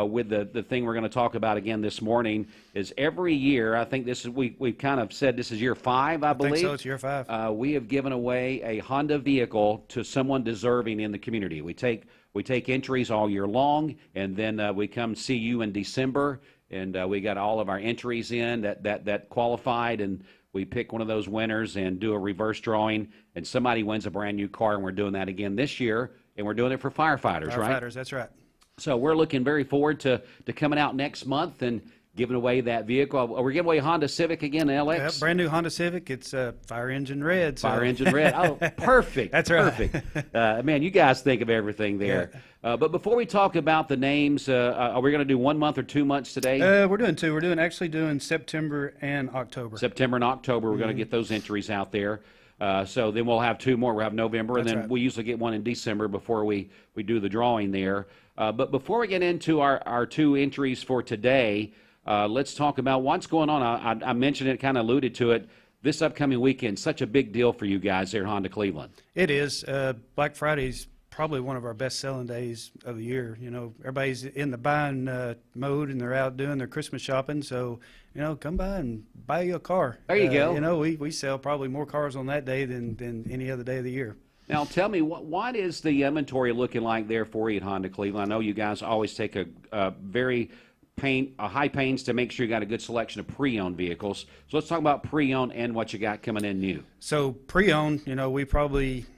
with the thing we're going to talk about again this morning is every year, I think this is we've kind of said this is year 5, I believe. I think so, it's year 5. We have given away a Honda vehicle to someone deserving in the community. We take entries all year long, and then we come see you in December, and we got all of our entries in that qualified, and we pick one of those winners and do a reverse drawing, and somebody wins a brand new car, and we're doing that again this year, and we're doing it for firefighters, right? Firefighters, that's right. So we're looking very forward to coming out next month and giving away that vehicle. We're giving away a Honda Civic again, LX. Yeah, brand new Honda Civic. It's fire engine red. So. Fire engine red. Oh, perfect. That's right. Perfect. Man, you guys think of everything there. Yeah. But before we talk about the names, are we going to do 1 month or 2 months today? We're doing 2. We're doing September and October. September and October. We're going to get those entries out there. So then we'll have 2 more. We'll have November, and then we usually get one in December before we do the drawing there. But before we get into our 2 entries for today, let's talk about what's going on. I mentioned it, kind of alluded to it. This upcoming weekend, such a big deal for you guys there at Honda Cleveland. It is. Black Friday's probably one of our best-selling days of the year. You know, everybody's in the buying mode, and they're out doing their Christmas shopping. So, you know, come by and buy you a car. There you go. You know, we sell probably more cars on that day than any other day of the year. Now, tell me, what is the inventory looking like there for you at Honda Cleveland? I know you guys always take a very high pains to make sure you got a good selection of pre-owned vehicles. So let's talk about pre-owned and what you got coming in new. So pre-owned, you know,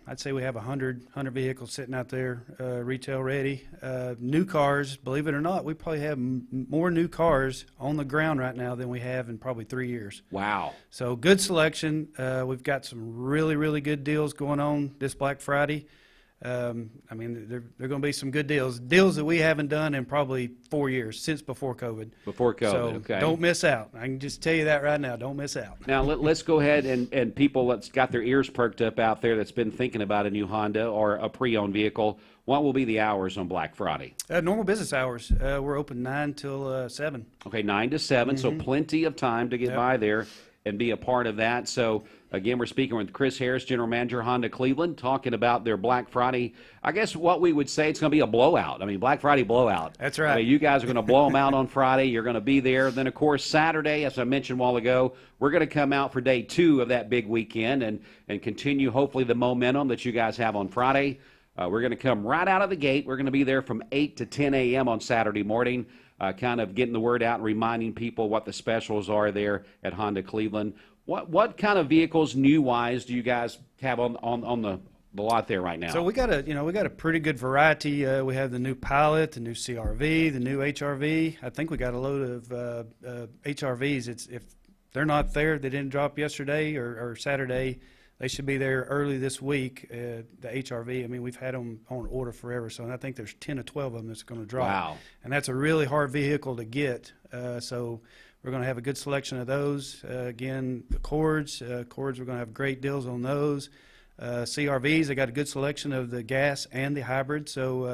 I'd say we have 100 vehicles sitting out there, retail ready. New cars, believe it or not, we probably have more new cars on the ground right now than we have in probably 3 years. Wow. So good selection. We've got some really, really good deals going on this Black Friday. I mean, they're going to be some good deals that we haven't done in probably 4 years, since before COVID. Before COVID, so okay. Don't miss out. I can just tell you that right now. Don't miss out. Now, let's go ahead and people that's got their ears perked up out there that's been thinking about a new Honda or a pre-owned vehicle, what will be the hours on Black Friday? Normal business hours. We're open 9 till 7. Okay, 9 to 7, so plenty of time to get by there and be a part of that. So, again, we're speaking with Chris Harris, General Manager, Honda Cleveland, talking about their Black Friday. I guess what we would say, it's going to be a blowout. I mean, Black Friday blowout. That's right. I mean, you guys are going to blow them out on Friday. You're going to be there. Then, of course, Saturday, as I mentioned a while ago, we're going to come out for day 2 of that big weekend and continue, hopefully, the momentum that you guys have on Friday. We're going to come right out of the gate. We're going to be there from 8 to 10 a.m. on Saturday morning, kind of getting the word out and reminding people what the specials are there at Honda Cleveland. What kind of vehicles, new-wise, do you guys have on the lot there right now? So we got a pretty good variety. We have the new Pilot, the new CRV, the new HRV. I think we got a load of HRVs. If they're not there, they didn't drop yesterday or Saturday. They should be there early this week. The HRV, I mean, we've had them on order forever, so I think there's 10 or 12 of them that's going to drop. Wow. And that's a really hard vehicle to get. So we're going to have a good selection of those. Again, the Cords, we're going to have great deals on those. CRVs, they got a good selection of the gas and the hybrid. So,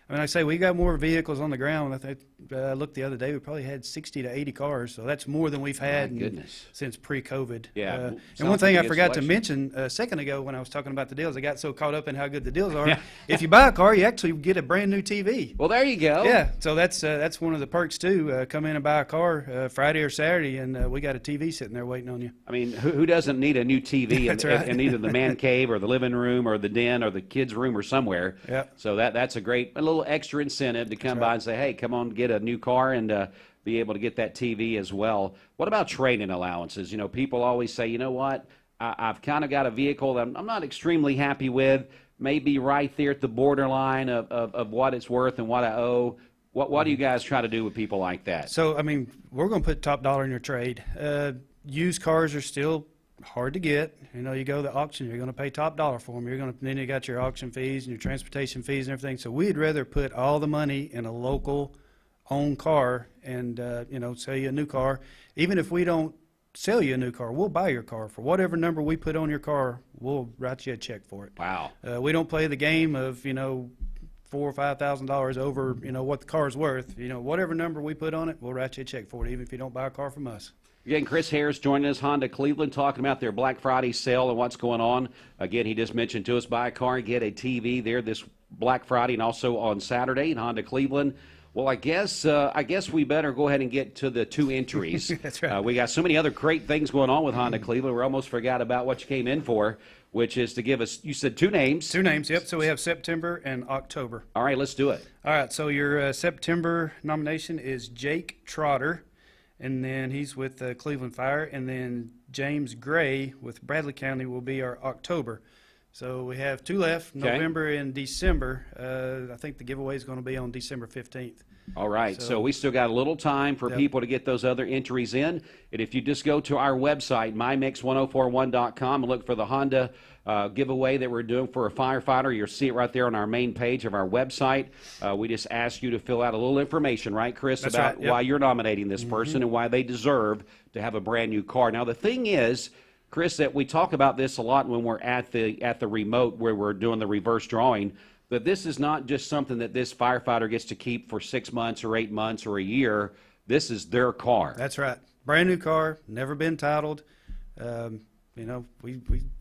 I mean, I say we got more vehicles on the ground. I think I looked the other day. We probably had 60 to 80 cars, so that's more than we've had since pre-COVID. Yeah. And one thing I forgot to mention a second ago when I was talking about the deals, I got so caught up in how good the deals are. If you buy a car, you actually get a brand new TV. Well, there you go. Yeah. So that's one of the perks too. Come in and buy a car Friday or Saturday, and we got a TV sitting there waiting on you. I mean, who doesn't need a new TV in either the man cave or the living room or the den or the kids' room or somewhere? Yeah. So that's a little extra incentive to come by and say, hey, come on, get a new car and be able to get that TV as well. What about trade-in allowances? You know, people always say, you know what, I've kind of got a vehicle that I'm not extremely happy with, maybe right there at the borderline of what it's worth and what I owe. What do you guys try to do with people like that? So, I mean, we're going to put top dollar in your trade. Used cars are still hard to get. You know, you go to the auction, you're going to pay top dollar for them. Then you got your auction fees and your transportation fees and everything. So we'd rather put all the money in a local owned car and, sell you a new car. Even if we don't sell you a new car, we'll buy your car. For whatever number we put on your car, we'll write you a check for it. Wow. We don't play the game of, $4,000 or $5,000 over, what the car's worth. Whatever number we put on it, we'll write you a check for it, even if you don't buy a car from us. Again, Chris Harris joining us, Honda Cleveland, talking about their Black Friday sale and what's going on. Again, he just mentioned to us, buy a car, get a TV there this Black Friday and also on Saturday in Honda Cleveland. Well, I guess we better go ahead and get to the 2 entries. That's right. We got so many other great things going on with Honda Cleveland. We almost forgot about what you came in for, which is to give us, you said 2 names. 2 names, yep. So we have September and October. All right, let's do it. All right, so your September nomination is Jake Trotter, and then he's with Cleveland Fire, and then James Gray with Bradley County will be our October. So we have 2 left, November and December. I think the giveaway is going to be on December 15th. All right, so we still got a little time for people to get those other entries in. And if you just go to our website, mymix1041.com, and look for the Honda giveaway that we're doing for a firefighter, you'll see it right there on our main page of our website. We just ask you to fill out a little information, right, Chris, That's about right, why you're nominating this person and why they deserve to have a brand new car. Now, the thing is, Chris, that we talk about this a lot when we're at the remote where we're doing the reverse drawing, that this is not just something that this firefighter gets to keep for 6 months or 8 months or a year. This is their car. That's right. Brand new car, never been titled. We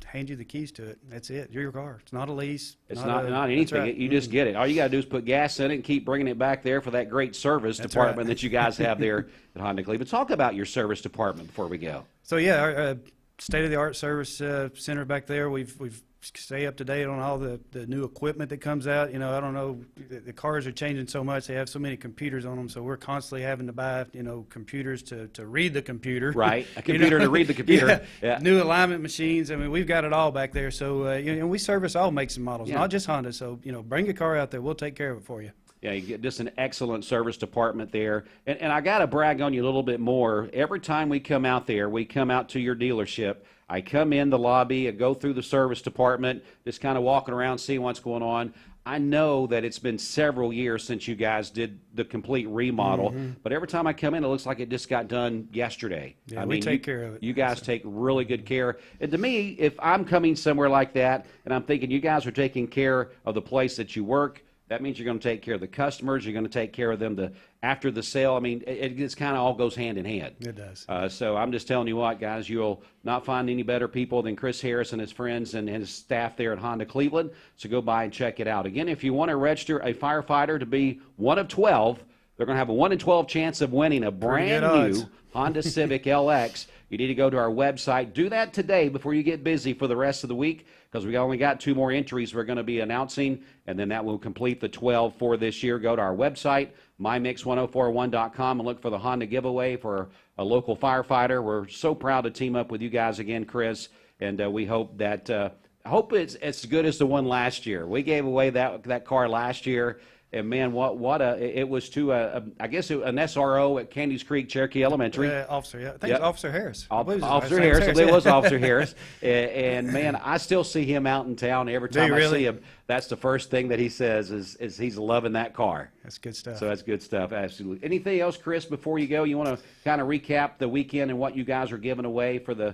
hand you the keys to it. That's it. You're your car. It's not a lease. It's not anything. Right. You just get it. All you got to do is put gas in it and keep bringing it back there for that great service department that you guys have there at Honda Cleveland. Talk about your service department before we go. So, yeah, our state-of-the-art service center back there. We've stay up to date on all the new equipment that comes out. I don't know, the cars are changing so much. They have so many computers on them, so we're constantly having to buy, computers to read the computer. Right, a computer to read the computer. Yeah. New alignment machines. I mean, we've got it all back there. So, we service all makes and models, not just Honda. So, bring your car out there. We'll take care of it for you. Yeah, you get just an excellent service department there. And I got to brag on you a little bit more. Every time we come out there, we come out to your dealership. I come in the lobby, I go through the service department, just kind of walking around, seeing what's going on. I know that it's been several years since you guys did the complete remodel, but every time I come in, it looks like it just got done yesterday. Yeah, I we mean, take care of it. You guys take really good care. And to me, if I'm coming somewhere like that and I'm thinking you guys are taking care of the place that you work, that means you're going to take care of the customers. You're going to take care of them after the sale. I mean, it just kind of all goes hand in hand. It does. So I'm just telling you what, guys, you'll not find any better people than Chris Harris and his friends and his staff there at Honda Cleveland. So go by and check it out. Again, if you want to register a firefighter to be one of 12, they're going to have a 1 in 12 chance of winning a brand new Honda Civic LX. You need to go to our website. Do that today before you get busy for the rest of the week, because we only got 2 more entries we're going to be announcing, and then that will complete the 12 for this year. Go to our website, mymix1041.com, and look for the Honda giveaway for a local firefighter. We're so proud to team up with you guys again, Chris, and we hope that I hope it's as good as the one last year. We gave away that car last year. And man, it was to I guess an SRO at Candies Creek, Cherokee Elementary. Officer, yeah. I think it's Officer Harris. Officer Harris. I believe it was Officer Harris. And man, I still see him out in town every time I see him. That's the first thing that he says is he's loving that car. That's good stuff. So that's good stuff, absolutely. Anything else, Chris, before you go? You want to kind of recap the weekend and what you guys are giving away for the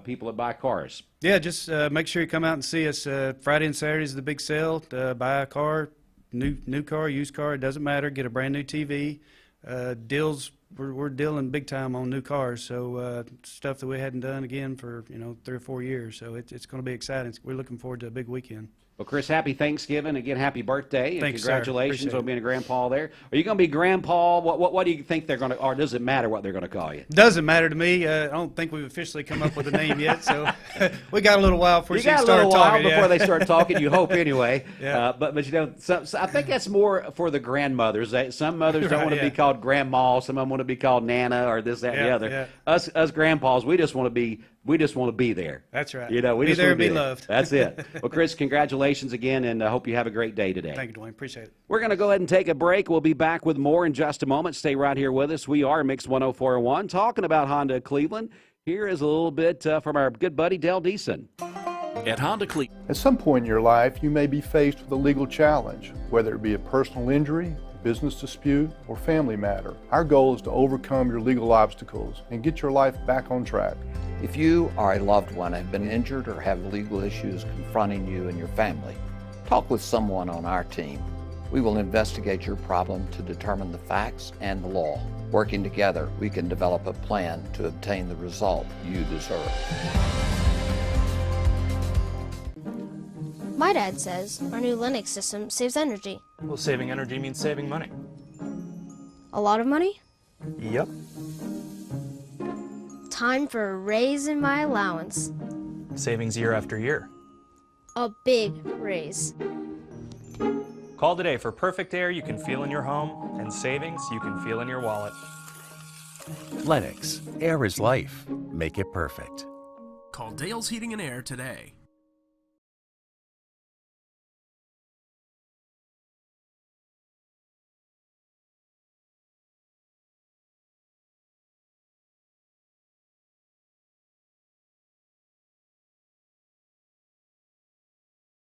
people that buy cars? Yeah, just make sure you come out and see us. Friday and Saturday is the big sale. Buy a car. New car, used car, it doesn't matter. Get a brand new TV. Deals, we're dealing big time on new cars. So stuff that we hadn't done again for 3 or 4 years. So it's going to be exciting. We're looking forward to a big weekend. Well, Chris, happy Thanksgiving. Again, happy birthday. And thanks, congratulations on being a grandpa there. Are you going to be grandpa? What do you think they're going to, or does it matter what they're going to call you? Doesn't matter to me. I don't think we've officially come up with a name yet. So we got a little while before you start talking. Before they start talking, you hope anyway. Yeah. But so I think that's more for the grandmothers. Some mothers don't want to be called grandma. Some of them want to be called Nana or this, that, and the other. Yeah. Us grandpas, we just want to be there. That's right. We be just there want to and be loved. That's it. Well, Chris, congratulations again, and I hope you have a great day today. Thank you, Dwayne. Appreciate it. We're going to go ahead and take a break. We'll be back with more in just a moment. Stay right here with us. We are Mix 104.1, talking about Honda Cleveland. Here is a little bit from our good buddy, Dale Deason. At Honda Cleveland. At some point in your life, you may be faced with a legal challenge, whether it be a personal injury, business dispute, or family matter. Our goal is to overcome your legal obstacles and get your life back on track. If you or a loved one have been injured or have legal issues confronting you and your family, talk with someone on our team. We will investigate your problem to determine the facts and the law. Working together, we can develop a plan to obtain the result you deserve. My dad says our new Linux system saves energy. Well, saving energy means saving money. A lot of money? Yep. Time for a raise in my allowance. Savings year after year. A big raise. Call today for perfect air you can feel in your home and savings you can feel in your wallet. Lennox. Air is life. Make it perfect. Call Dale's Heating and Air today.